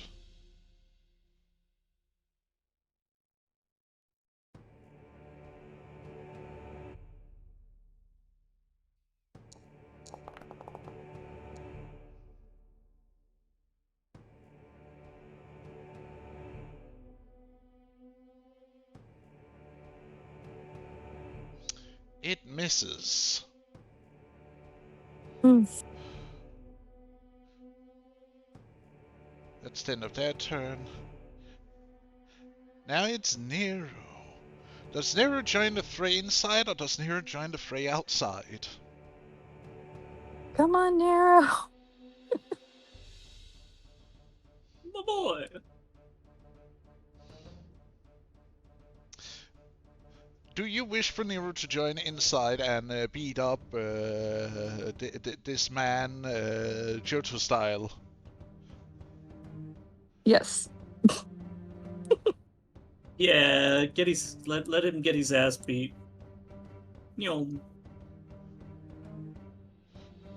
It misses. Hmm. That's the end of their turn. Now it's Nero. Does Nero join the fray inside or does Nero join the fray outside? Come on, Nero. My boy! Do you wish for Nero to join inside and beat up this man, Johto style? Yes. Yeah, let him get his ass beat. You know,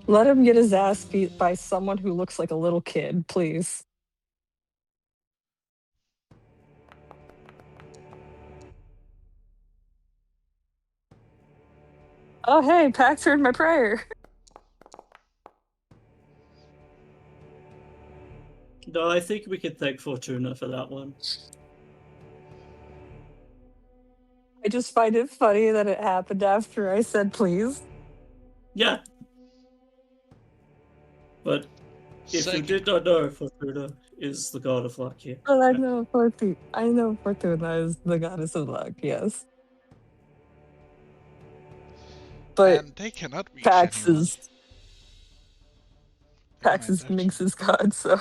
Let him get his ass beat by someone who looks like a little kid, please. Oh, hey, Pax heard my prayer. no, I think we could thank Fortuna for that one. I just find it funny that it happened after I said please. Yeah. But if you did not know, Fortuna is the god of luck here. But I know Fortuna is the goddess of luck, yes. But And they cannot reach Pax anyone. is Minx's god, so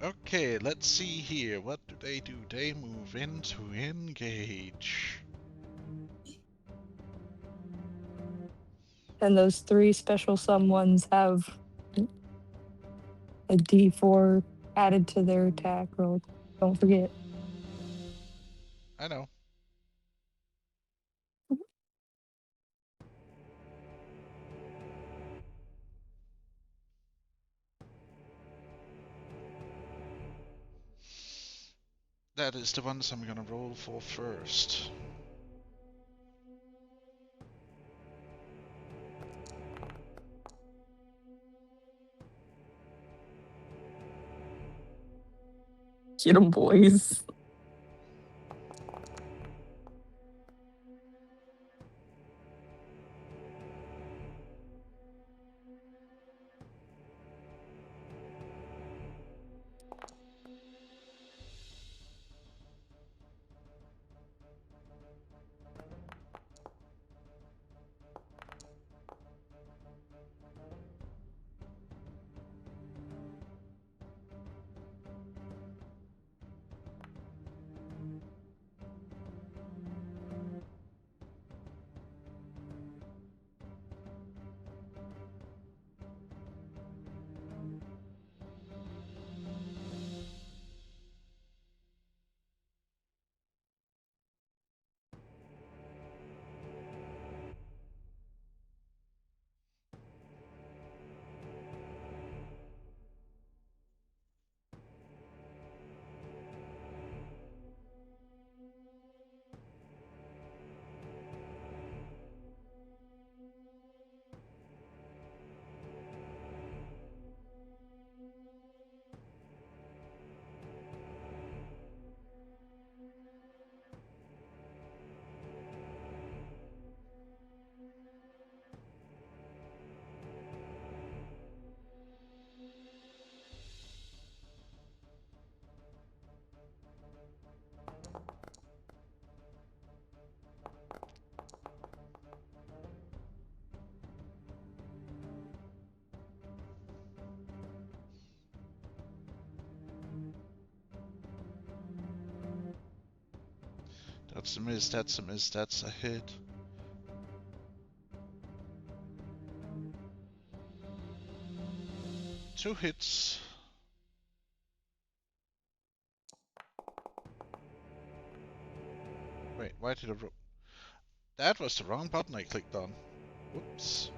Okay, let's see here. What do? They move in to engage. and those 3 special someones have a D4 added to their attack roll. Don't forget. I know. That is the ones I'm gonna roll for first. Get 'em, boys. That's a miss, that's a miss, that's a hit. Two hits. Wait, why did I that was the wrong button I clicked on. Whoops.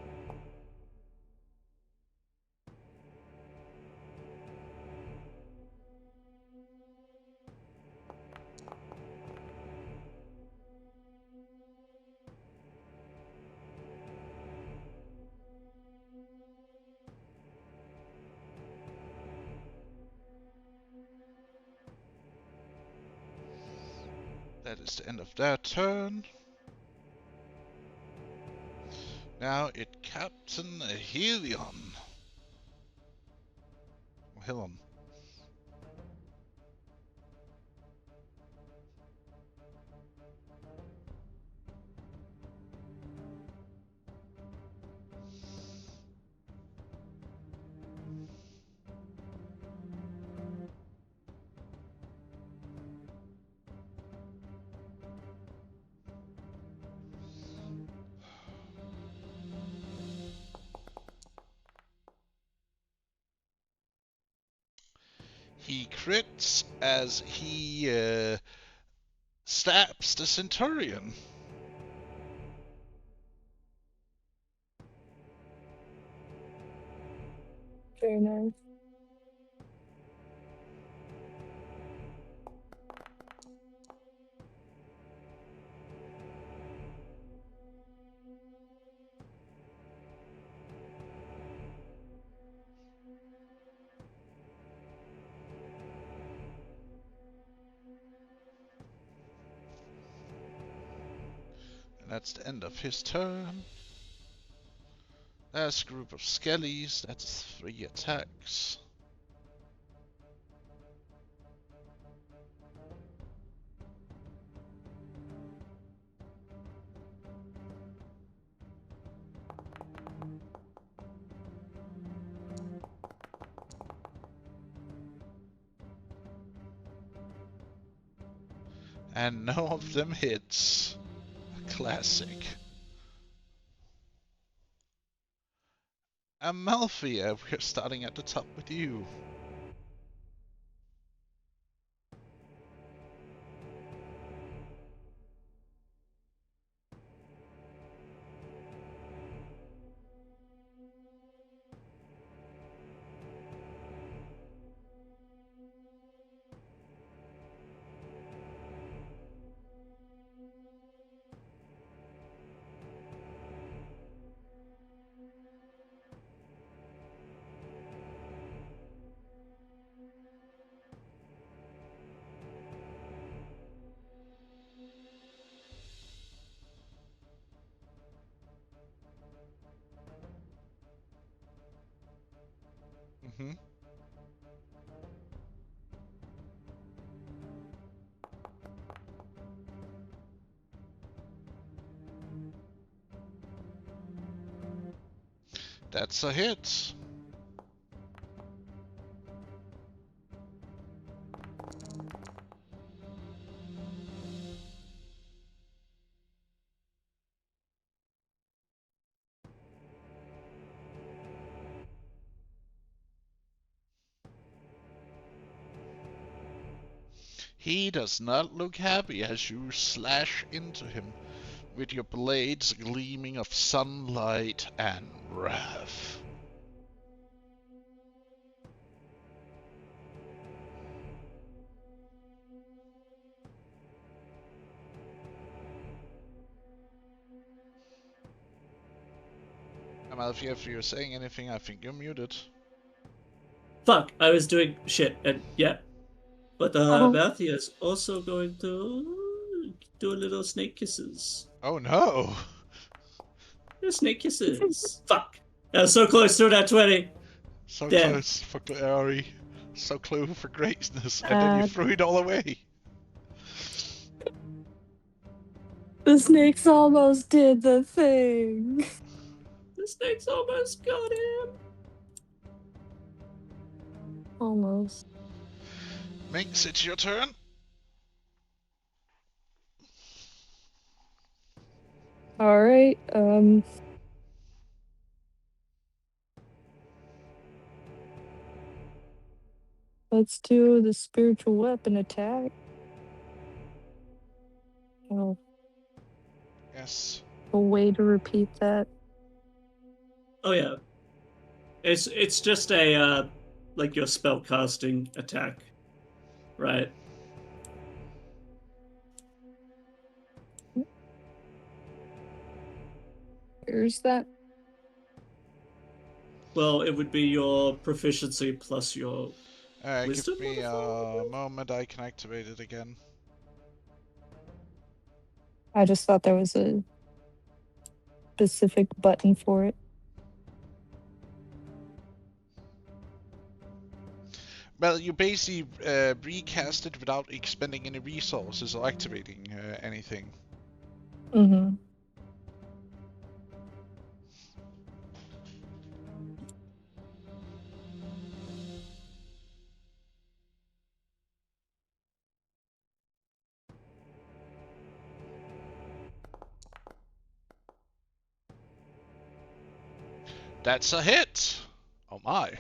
That is the end of their turn. Now it Captain Helion. Helion. He crits as he stabs the Centurion. Very nice. And that's the end of his turn. There's a group of skellies. That's 3 attacks. And none of them hits. Classic. Amalthea, we're starting at the top with you. Mm-hmm. That's a hit. He does not look happy as you slash into him with your blades gleaming of sunlight and wrath. Amalthea, if you're saying anything, I think you're muted. Fuck, I was doing shit, and yeah. But Amalthea is also going to do a little snake kisses. Oh no! Yeah, snake kisses. Fuck. I was so close to that 20. So Damn. close for glory, so close for greatness, and then you threw it all away. The snakes almost did the thing. The snakes almost got him. Almost. Minx, it's your turn. All right. Let's do the spiritual weapon attack. Oh, Yes. a way to repeat that. Oh yeah, it's just a like your spell casting attack, right? Here's that. Well, it would be your proficiency plus your Give wisdom me a modifier? moment, I can activate it again. I just thought there was a specific button for it. Well, you basically recast it without expending any resources or activating anything. Mm-hmm. That's a hit! Oh my.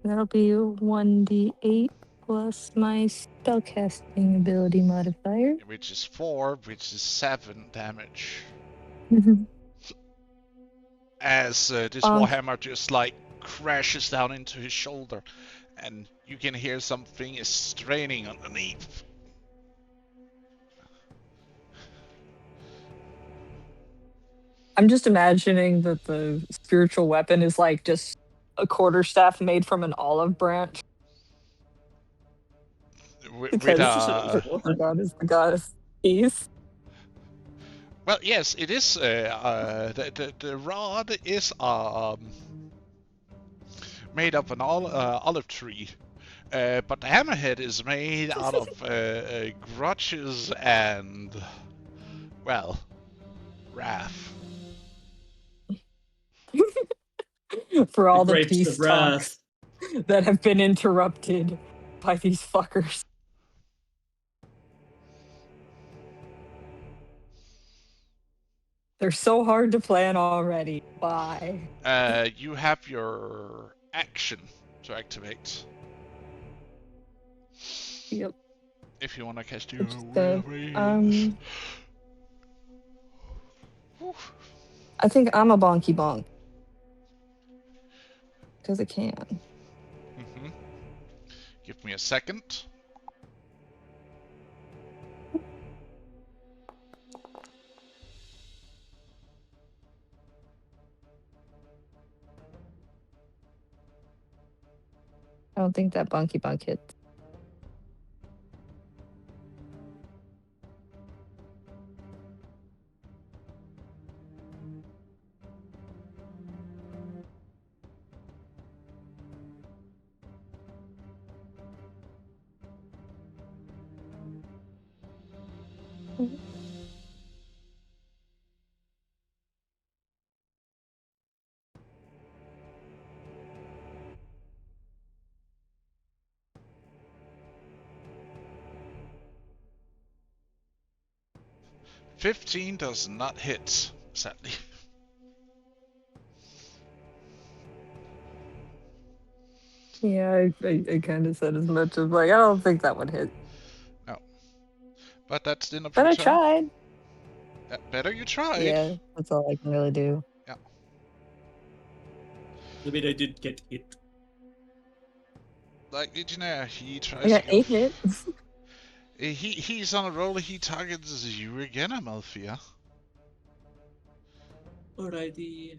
That'll be 1d8 plus my spellcasting ability modifier. Which is 4, which is 7 damage. As this warhammer just like crashes down into his shoulder, and you can hear something is straining underneath. I'm just imagining that the spiritual weapon is like just a quarterstaff made from an olive branch. With Because a God is the god of peace. well, yes, it is. The rod is made of an olive tree, but the hammerhead is made out of grudges and, well, wrath. For all the Grapes peace of wrath. talks that have been interrupted by these fuckers. They're so hard to plan already. Bye. You have your action to activate. Yep. If you want to cast your The, will. I think I'm a bonky bonk. Because I can. Mm-hmm. Give me a second. I don't think that bonky bonk hits. $15 does not hit, sadly. Yeah, I kind of said as much as like, I don't think that would hit. No. But that's the end of But your I turn. tried. Better you tried. Yeah, that's all I can really do. Yeah. I mean, I did get hit. Like, did you know he tries I got to go 8 hits. He's on a roll, he targets you again, Amalthea. Alrighty.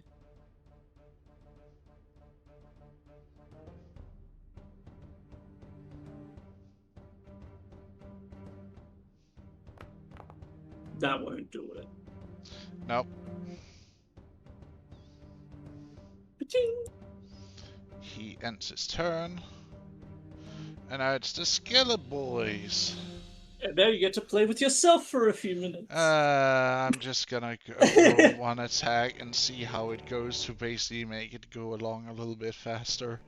That won't do it. Nope. Ba-ching! He ends his turn. And now it's the Skeleton Boys. And now you get to play with yourself for a few minutes. I'm just gonna roll one attack and see how it goes to basically make it go along a little bit faster.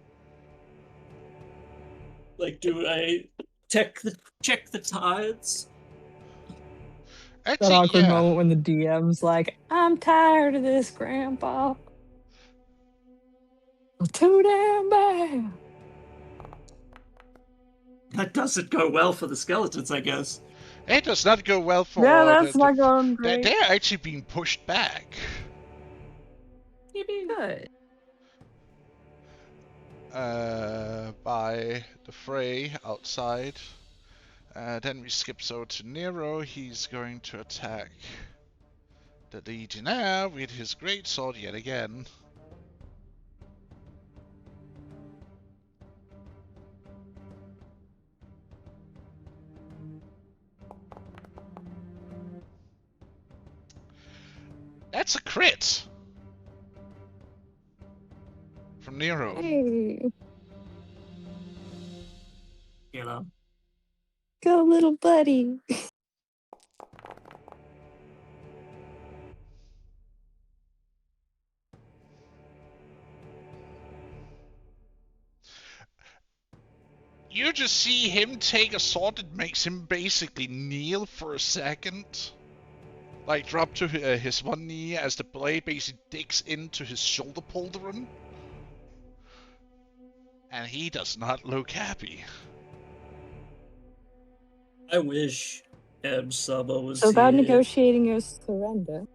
Like, do I check the tides? That awkward yeah. moment when the DM's like, I'm tired of this, Grandpa. Too damn bad. That doesn't go well for the skeletons, I guess. It does not go well for Yeah, that's not going great. They're actually being pushed back. Good. By the fray outside. Then we skip over to Nero. He's going to attack the Legionnaire with his greatsword yet again. That's a crit! From Nero. Hey, You know. go little buddy. You just see him take a sword that makes him basically kneel for a second. Like drop to his one knee as the blade basically digs into his shoulder pauldron. And he does not look happy. I wish Saba was So about here. negotiating your surrender.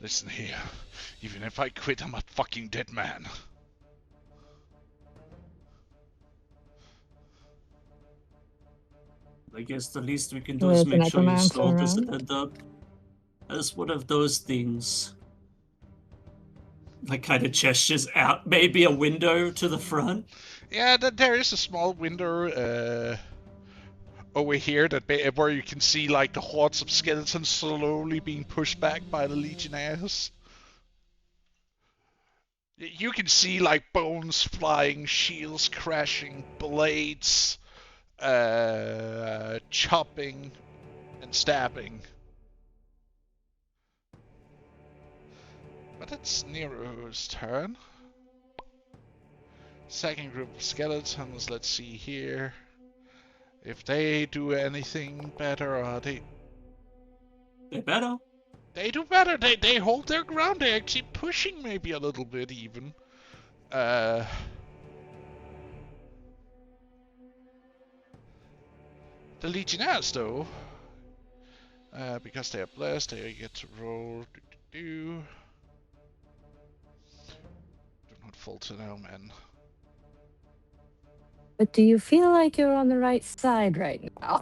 Listen here, even if I quit, I'm a fucking dead man. I guess the least we can do With is the make sure your necromancer skull doesn't around? end up as one of those things. Like kind of gestures out, maybe a window to the front. Yeah, there is a small window over here where you can see like the hordes of skeletons slowly being pushed back by the Legionnaires. You can see like bones flying, shields crashing, blades chopping and stabbing. But it's Nero's turn. Second group of skeletons, let's see here. If they do anything better, or they better. They do better. They hold their ground. They're actually pushing maybe a little bit even. The Legionnaires though, because they are blessed, they get to roll. Do not falter now, man. But do you feel like you're on the right side right now?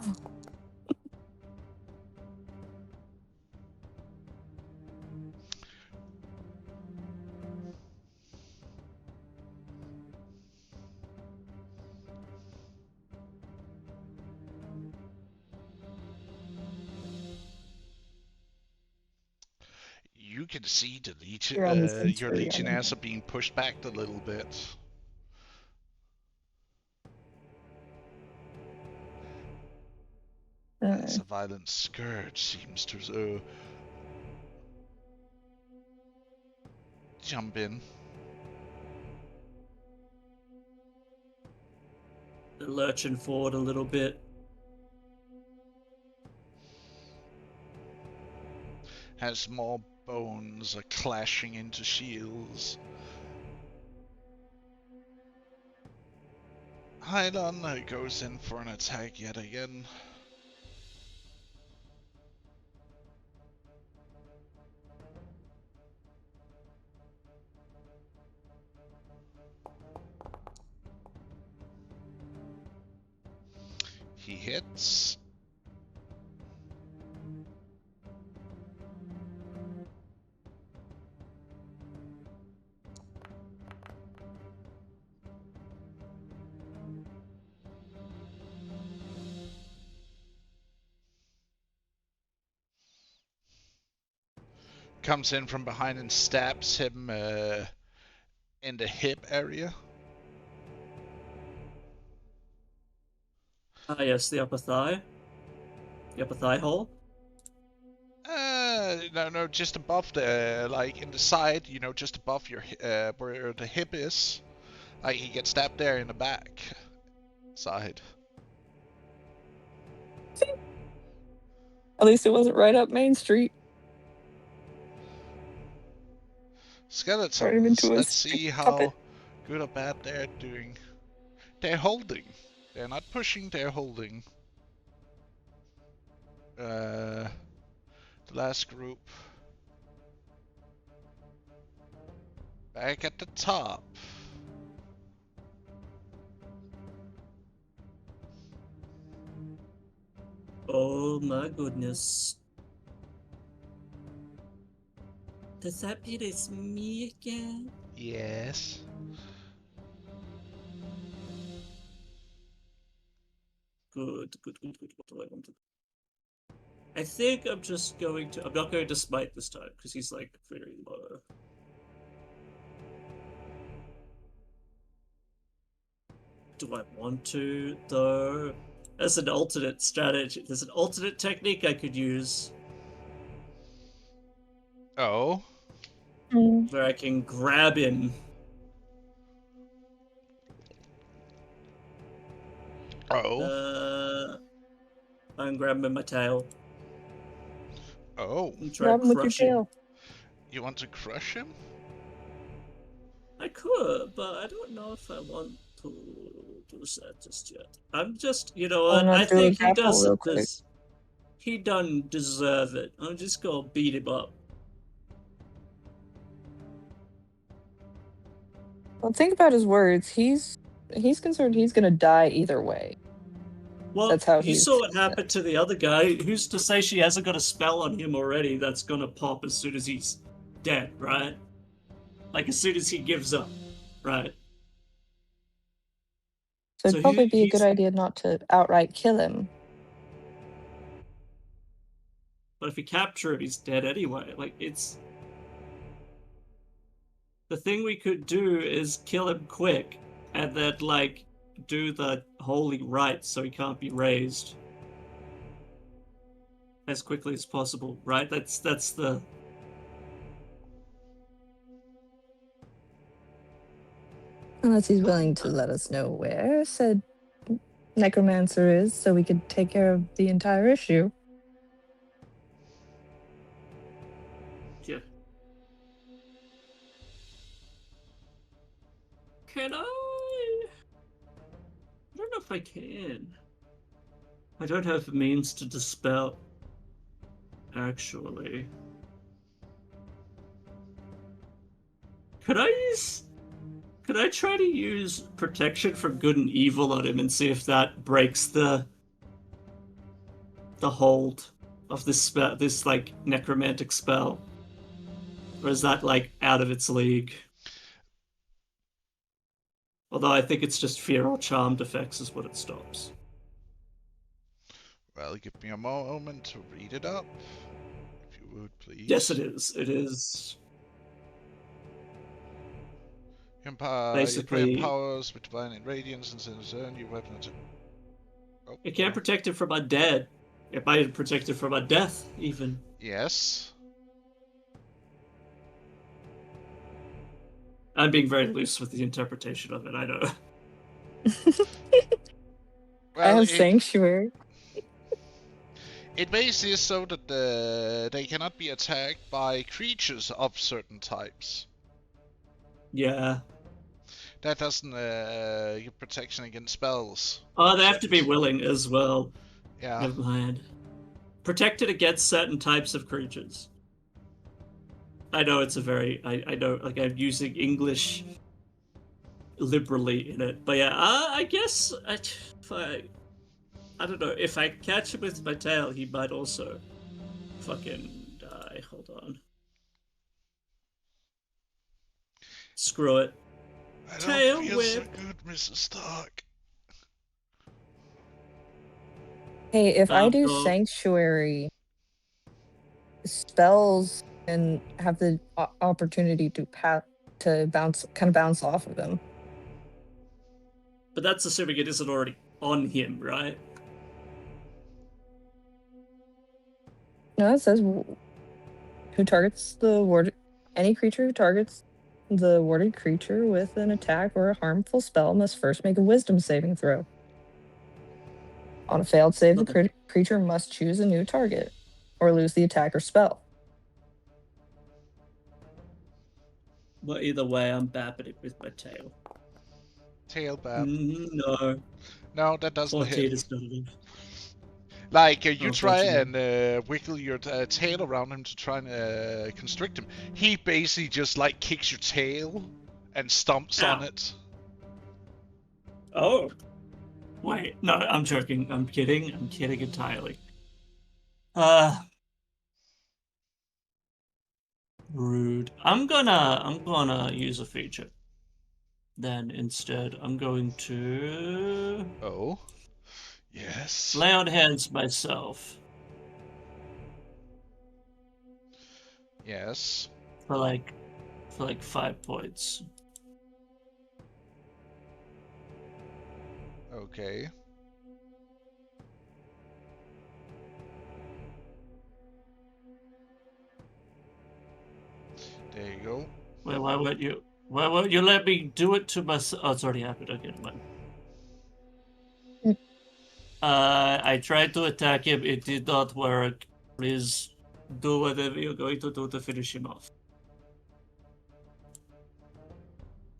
You can see the You're on the your sensory Legionnaires are being pushed back a little bit. As a violent scourge seems to jump in. They're lurching forward a little bit. As more bones are clashing into shields. Hylon goes in for an attack yet again. He hits. Comes in from behind and stabs him in the hip area. Ah, yes, the upper thigh. The upper thigh hole. No, just above the, like in the side, you know, just above your, where the hip is. Like he gets stabbed there in the back side. At least it wasn't right up Main Street. Turn him Skeletons. into a Let's see how puppet. good or bad they're doing. They're holding. They're not pushing, they're holding. The last group. Back at the top. Oh my goodness. Does that mean it's me again? Yes. Good. What do I want to do? I think I'm just going to... I'm not going to smite this time, because he's, like, very low. Do I want to, though? As an alternate strategy, there's an alternate technique I could use. Oh. Where I can grab him. Oh. I'm grabbing him by my tail. Oh. And try Grab to him with your crush him. tail. You want to crush him? I could, but I don't know if I want to do that just yet. I'm just, you know what? Wanna I do a think he grapple doesn't. real quick? He doesn't deserve it. I'm just gonna beat him up. Well, think about his words. He's concerned he's gonna die either way. Well, That's how you he's- saw what happened to the other guy. Who's to say she hasn't got a spell on him already that's gonna pop as soon as he's dead, right? Like as soon as he gives up, right? So it'd So probably be a he's- good idea not to outright kill him. But if we capture him, he's dead anyway. Like, it's... The thing we could do is kill him quick, and then, like, do the holy rites so he can't be raised. As quickly as possible, right? That's the... Unless he's willing to let us know where said necromancer is, so we could take care of the entire issue. Yeah. Can I don't know if I can. I don't have the means to dispel, actually. Could I try to use protection from good and evil on him and see if that breaks the hold of this spell, this like necromantic spell? Or is that like out of its league? Although I think it's just fear or charmed effects is what it stops. Well, give me a moment to read it up, if you would, please. Yes, it is. It is. Basically, Basically- powers with divine radiance and since earn your weapon. Oh, It can't protect him from undead. It might protect him from undeath, even. Yes. I'm being very loose with the interpretation of it, I know. I Well, have sanctuary. it basically is so that they cannot be attacked by creatures of certain types. Yeah. That doesn't give protection against spells. Oh, they have to be willing as well. Yeah. Never mind. Protected against certain types of creatures. I know it's a very... I know, like, I'm using English liberally in it. But yeah, I guess... I don't know. If I catch him with my tail, he might also fucking die. Hold on. Screw it. I Tail don't feel whip. so good, Mrs. Stark. Hey, if I do Well- sanctuary spells and have the opportunity to bounce off of them. But that's assuming it isn't already on him, right? No, it says who targets the ward. Any creature who targets the warded creature with an attack or a harmful spell must first make a wisdom saving throw. On a failed save, the creature must choose a new target or lose the attack or spell. But either way, I'm bapping it with my tail. Tail bab. No. No, that doesn't 14 hit. is not enough. Like, you try Unfortunately. and wiggle your tail around him to try and constrict him. He basically just, like, kicks your tail and stomps on Ow. it. Oh. Wait, no, I'm joking. I'm kidding. I'm kidding entirely. Rude. I'm gonna use a feature. Then instead, I'm going to Oh. Yes. lay on hands myself Yes. for like 5 points. Okay. There you go. Wait, why won't you? Why won't you let me do it to myself? Oh, it's already happened. Okay, never mind. I tried to attack him. It did not work. Please do whatever you're going to do to finish him off.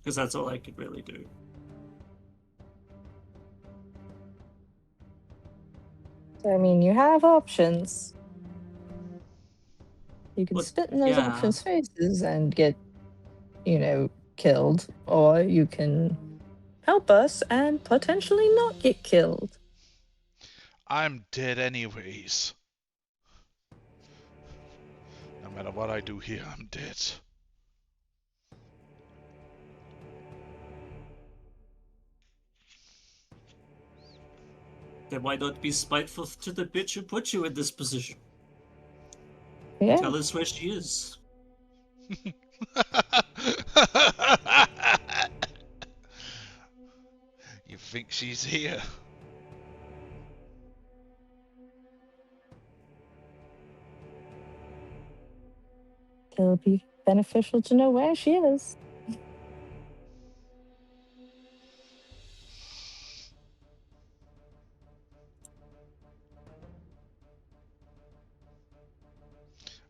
Because that's all I could really do. So, I mean, you have options. You can But, spit in those yeah. options' faces and get, killed, or you can help us and potentially not get killed. I'm dead anyways. No matter what I do here, I'm dead. Then why not be spiteful to the bitch who put you in this position? Yeah. Tell us where she is. You think she's here? It'll be beneficial to know where she is.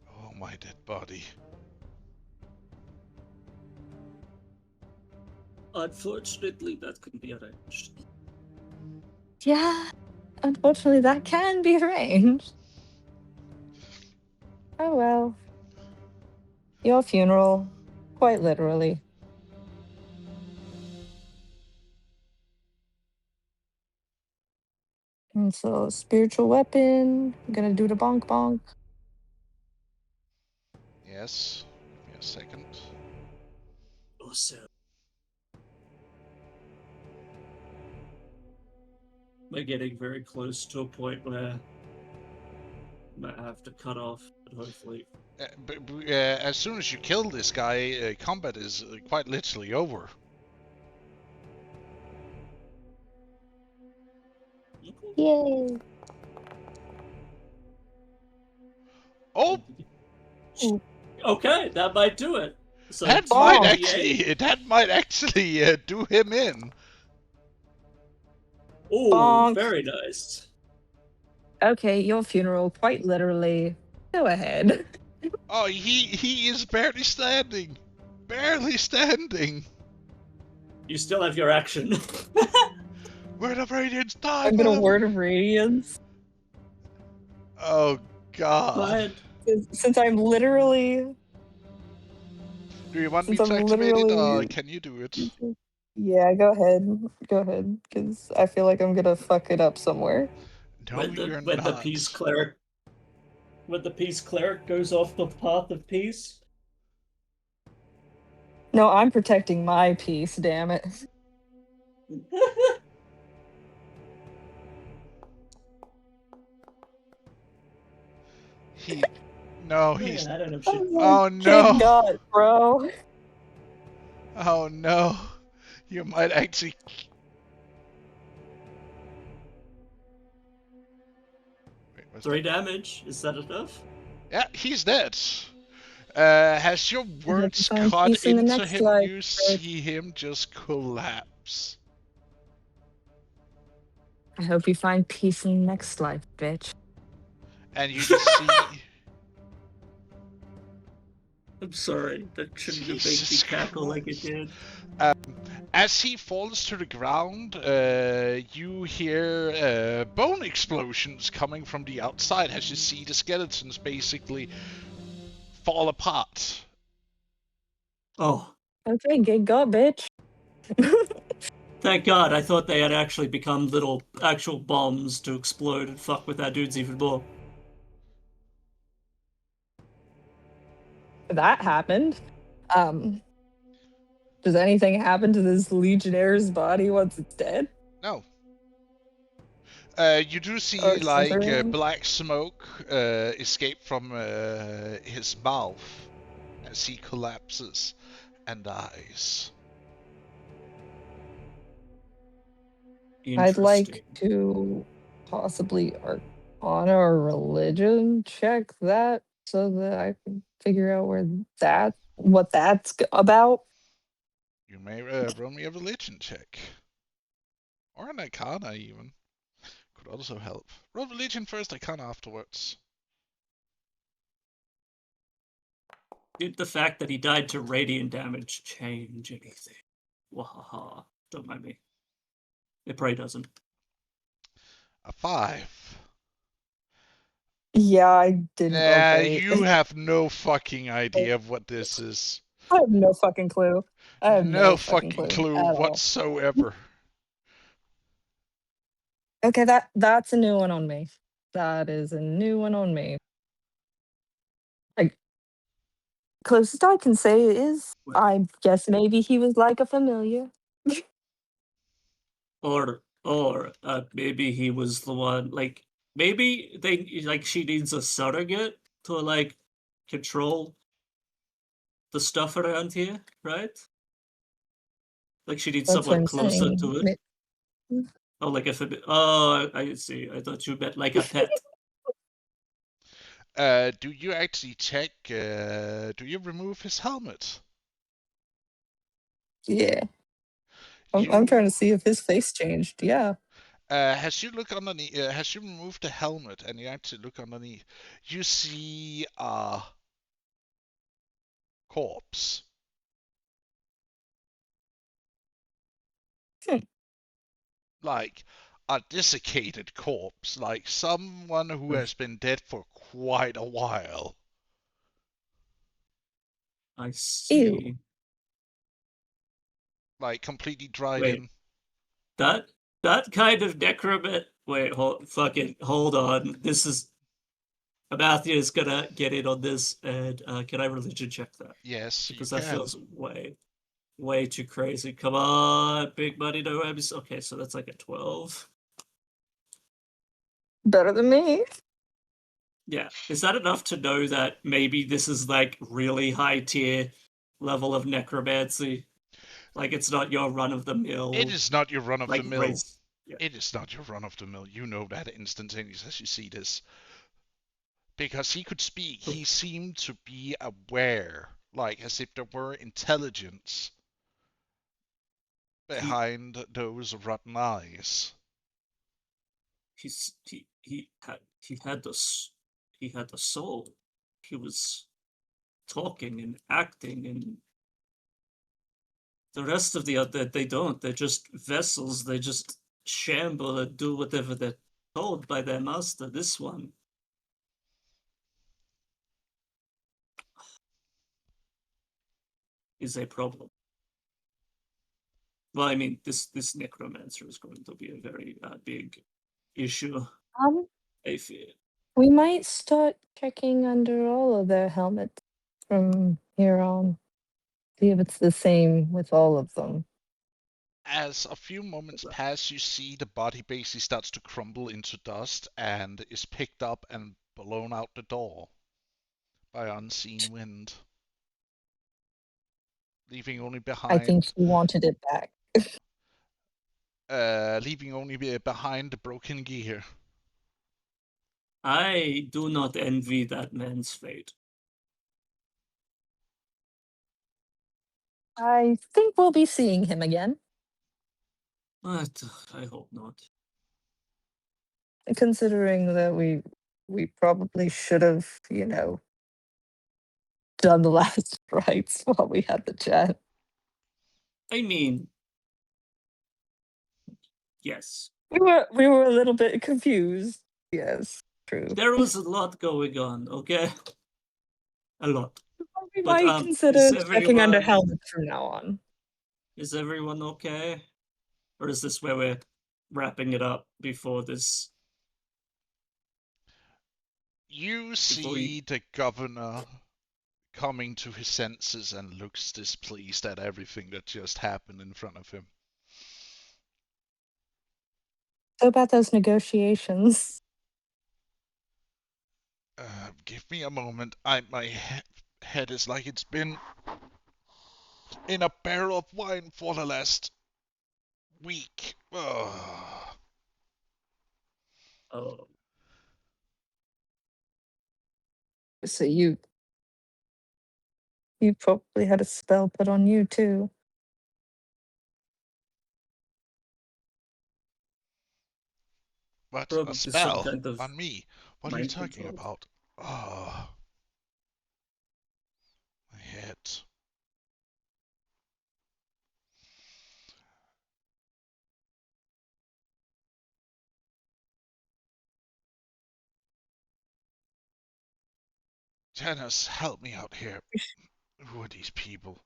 Oh, my dead body. Unfortunately, that couldn't be arranged. Yeah, unfortunately, that can be arranged. Oh well. Your funeral, quite literally. And so, spiritual weapon, I'm gonna do the bonk bonk. Yes. Give me a second. Awesome. We're getting very close to a point where I might have to cut off, but hopefully. As soon as you kill this guy, combat is quite literally over. Yay! Oh, Okay, that might do it. So that two might D8. actually do him in. Ooh, Bonk. very nice. Okay, your funeral, quite literally. Go ahead. Oh, he is barely standing. Barely standing. You still have your action. Word of Radiance, die! I'm gonna mother- word of radiance. Oh god. Fine. Since I'm literally. Do you want me Since to I'm activate it, or literally- can you do it? Yeah, go ahead. Go ahead, because I feel like I'm gonna fuck it up somewhere. No, when you're the not. peace cleric goes off the path of peace. No, I'm protecting my peace, damn it. No, Man, he's. I don't know shit. Oh Kid no! God, bro. Oh no! You might actually. Wait, what's 3 that? damage. Is that enough? Yeah, he's dead. Has your words find cut peace in the into next him? life, You Fred. see him just collapse. I hope you find peace in the next life, bitch. And you just see. I'm sorry, that shouldn't have made me Jesus cackle like it Christ. did. As he falls to the ground, you hear bone explosions coming from the outside as you see the skeletons basically fall apart. Oh, Okay, get got, bitch. thank God, I thought they had actually become little actual bombs to explode and fuck with our dudes even more. That happened. Does anything happen to this Legionnaire's body once it's dead? No. You do see Or like slithering? black smoke escape from his mouth as he collapses and dies. I'd like Interesting. to possibly Arcana or religion check that so that I can figure out what that's about. You may roll me a religion check. Or an arcana even. Could also help. Roll religion first, arcana afterwards. Did the fact that he died to radiant damage change anything? Wahaha. Don't mind me. It probably doesn't. A 5. Yeah, I didn't roll great. You have no fucking idea of what this is. I have no fucking clue. I have No no fucking fucking clue clue at all. whatsoever. Okay, that's a new one on me. That is a new one on me. Like, closest I can say is, Wait. I guess maybe he was like a familiar. Or maybe he was the one, like, maybe she needs a surrogate to, like, control the stuff around here, right? Like, she needs That's what someone I'm closer saying. to it. Oh, like oh, I see. I thought you meant like a pet. Do you actually check, do you remove his helmet? Yeah. I'm trying to see if his face changed. Yeah. Has you look underneath, has you removed the helmet and you actually look underneath, you see a corpse. Hmm. Like a desiccated corpse, like someone who has been dead for quite a while. I see. Like completely dried Wait, in. that kind of necromat. Wait, hold on. This is Abathia is gonna get in on this, and can I religion check that? Yes, you Because that can. feels way too crazy. Come on, big money, no whammies. Okay, so that's like a 12. Better than me. Yeah, is that enough to know that maybe this is like really high tier level of necromancy? Like it's not your run of the mill. It is not your run of like the mill. race. Yeah. It is not your run of the mill. You know that instantaneously as you see this. Because he could speak, he seemed to be aware, like as if there were intelligence behind those rotten eyes. He had the soul. He was talking and acting, and the rest of the other they don't. They're just vessels. They just shamble and do whatever they're told by their master. This one is a problem. Well, I mean, this necromancer is going to be a very big issue. I fear. We might start checking under all of their helmets from here on. See if it's the same with all of them. As a few moments pass, you see the body basically starts to crumble into dust and is picked up and blown out the door by unseen wind, leaving only I think behind he wanted it back. leaving only behind the broken gear. I do not envy that man's fate. I think we'll be seeing him again. But I hope not. considering that we probably should have, done the last rites while we had the chat. I mean, yes. We were a little bit confused. Yes, true. There was a lot going on, okay? A lot. We But, might consider is checking under everyone- helmets from now on. Is everyone okay? Or is this where we're wrapping it up before this? You see the governor coming to his senses and looks displeased at everything that just happened in front of him. So about those negotiations. Give me a moment. My head is like it's been in a barrel of wine for the last week. Ugh. Oh, So you probably had a spell put on you too. What? Probably A some spell kind of on me? What are you mind talking control. about? Oh. My head. Janice, help me out here. Who are these people?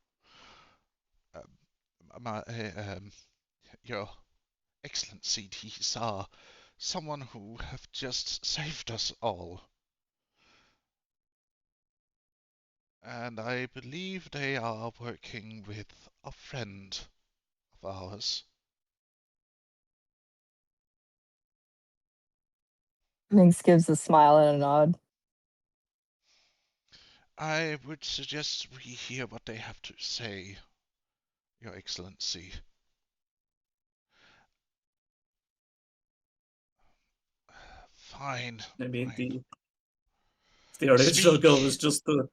Your Excellency, these are someone who have just saved us all. And I believe they are working with a friend of ours. Minx gives a smile and a nod. I would suggest we hear what they have to say, Your Excellency. Fine. I mean, fine. the original Speak. goal was just to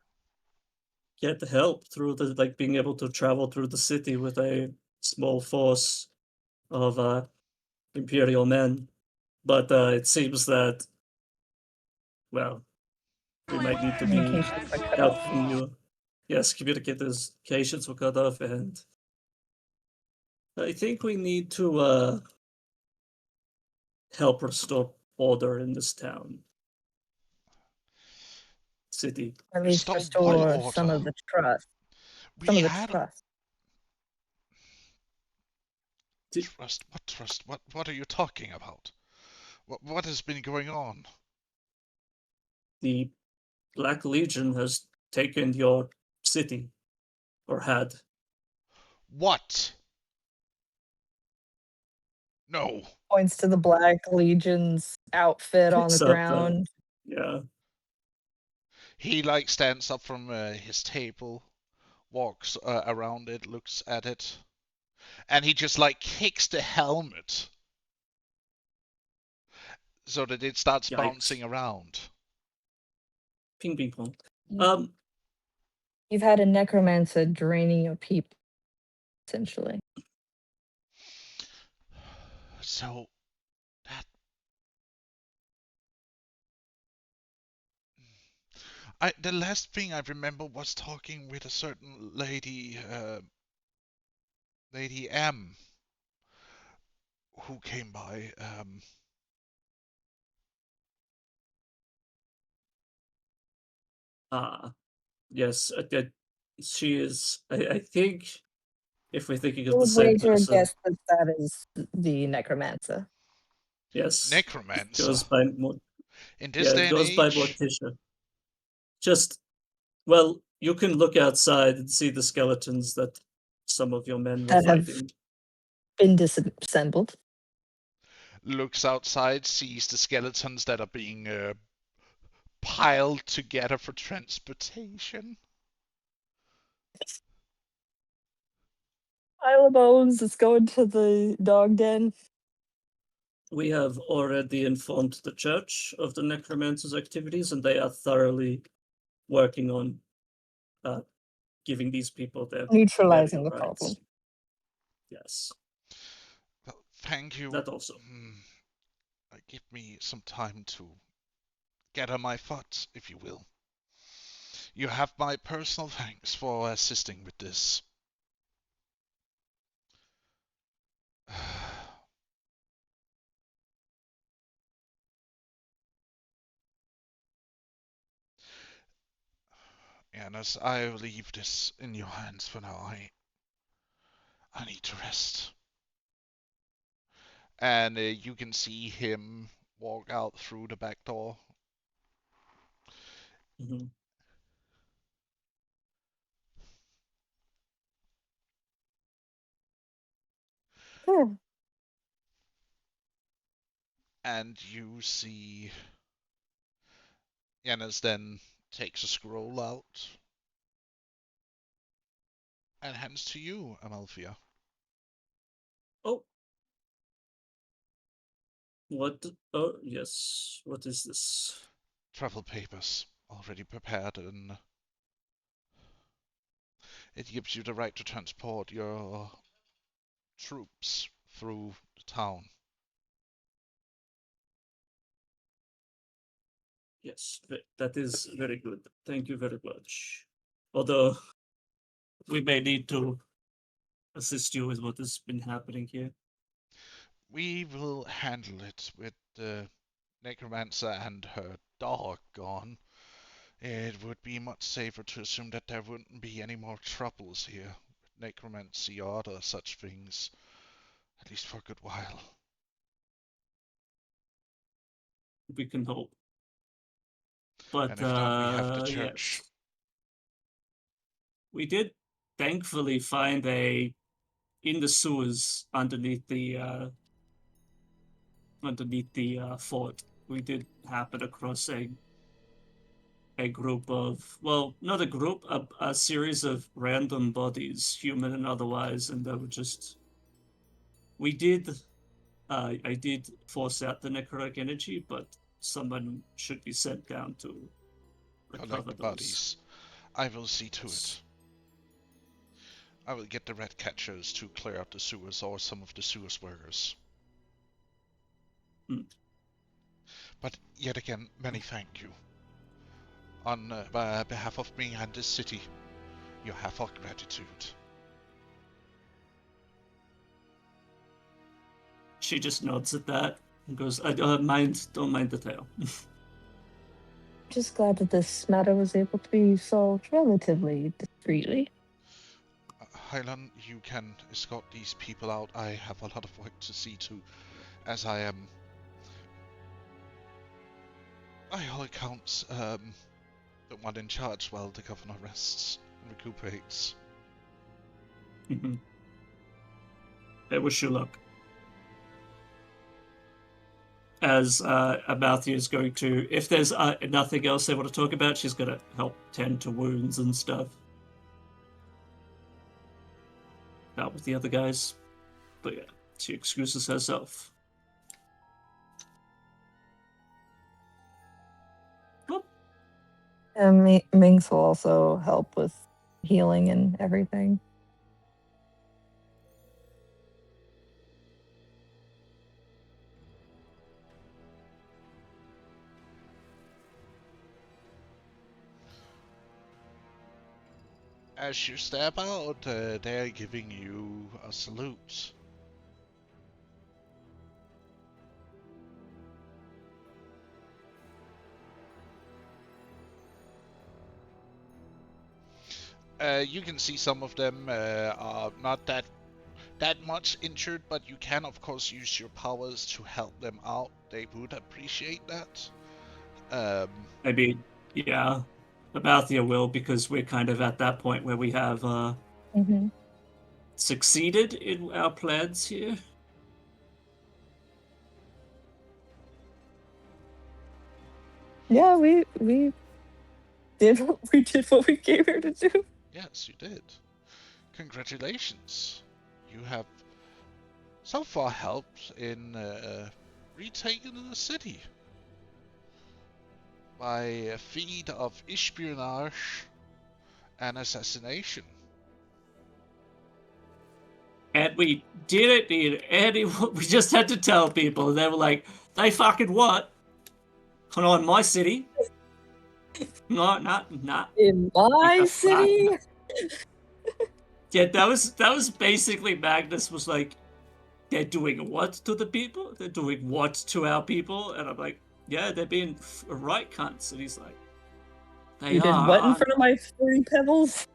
get help through being able to travel through the city with a small force of Imperial men. But it seems that, well, we might need to be Communications are cut help off. from you. Yes, communications were cut off, and I think we need to help restore order in this town. City. At least Restore what restore some order? of the trust. We Some of the had trust. trust. What trust? What are you talking about? What has been going on? The Black Legion has taken your city, or had. What? No. Points to the Black Legion's outfit on the Picks up, ground. Yeah. He stands up from his table, walks around it, looks at it, and he just kicks the helmet so that it starts Yikes. bouncing around. Ping ping pong. You've had a necromancer draining your people, essentially. So that the last thing I remember was talking with a certain lady, Lady M, who came by. Yes, she is. I think if we're thinking I of the would same wager a person, guess that that is the necromancer. yes, Necromancer. goes by In this day it and goes by age, Morticia. Just, well, you can look outside and see the skeletons that some of your men were That have fighting. been disassembled. looks outside, sees the skeletons that are being piled together for transportation. Pile of bones. Let's go into the dog den. We have already informed the church of the necromancer's activities, and they are thoroughly working on giving these people their Neutralizing the burial rights. problem. Yes. Well, thank you. That also. give me some time to gather my thoughts, if you will. You have my personal thanks for assisting with this. And as I leave this in your hands for now, I need to rest. And you can see him walk out through the back door. Mhm. Yeah. And you see Yanis then takes a scroll out and hands to you, Amalthea. Oh. What? Oh, yes. What is this? Travel papers already prepared, and it gives you the right to transport your troops through the town. Yes, that is very good. Thank you very much. Although we may need to assist you with what has been happening here. We will handle it with the necromancer and her dog gone. It would be much safer to assume that there wouldn't be any more troubles here with necromancy or other such things, at least for a good while. We can hope. But And if not, we have the church. yes. We did thankfully find in the sewers underneath the fort. We did happen across a group of, well, not a group, a series of random bodies, human and otherwise, and they were just. We did. I did force out the necrotic energy, but someone should be sent down to Collect recover the those. bodies. I will see to it. I will get the red catchers to clear out the sewers or some of the sewers workers. Hmm. But yet again, many thank you. On behalf of me and this city, you have our gratitude. She just nods at that and goes, "I don't mind the tale." Just glad that this matter was able to be solved relatively discreetly. Hylan, you can escort these people out. I have a lot of work to see to, as I am, by all accounts, the one in charge while the governor rests and recuperates. Mhm. I wish you luck. As Amalthea is going to, if there's nothing else they want to talk about, she's going to help tend to wounds and stuff. Out with the other guys. But yeah, she excuses herself. Oh, And Minx will also help with healing and everything. As you step out, they're giving you a salute. You can see some of them are not that much injured, but you can of course use your powers to help them out. They would appreciate that. maybe, yeah. Amalthea will, because we're kind of at that point where we have Mm-hmm. succeeded in our plans here. Yeah, we did what we came here to do. Yes, you did. Congratulations. You have so far helped in retaking the city by a feat of espionage and assassination. And And we didn't need any. We just had to tell people. And they were like, they fucking what? Not in my city. No, not. In my Yeah, city? Yeah, that was basically Magnus was like, they're doing what to the people? They're doing what to our people? And I'm like, yeah, they're being right cunts. And he's like, they You did are. what in front of my furry pebbles?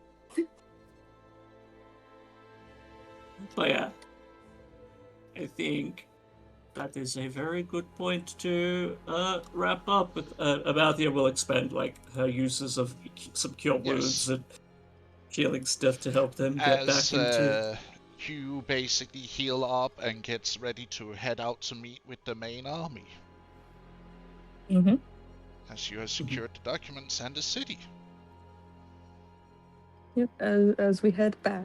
But yeah, I think that is a very good point to wrap up with. Amalthea will expand like her uses of some cure wounds and healing stuff to help them get As back into. you basically heal up and gets ready to head out to meet with the main army, Mm-hmm. as you have secured the documents and the city. Yep, as we head back.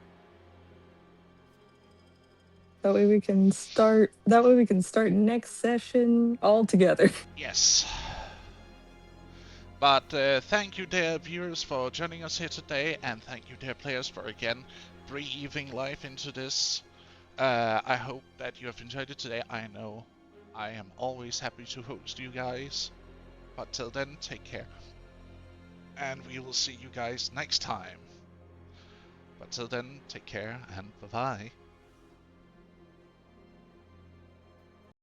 That way we can start next session all together. Yes. But thank you, dear viewers, for joining us here today, and thank you, dear players, for again breathing life into this. I hope that you have enjoyed it today. I know I am always happy to host you guys. But till then, take care. And we will see you guys next time. But till then, take care and bye-bye.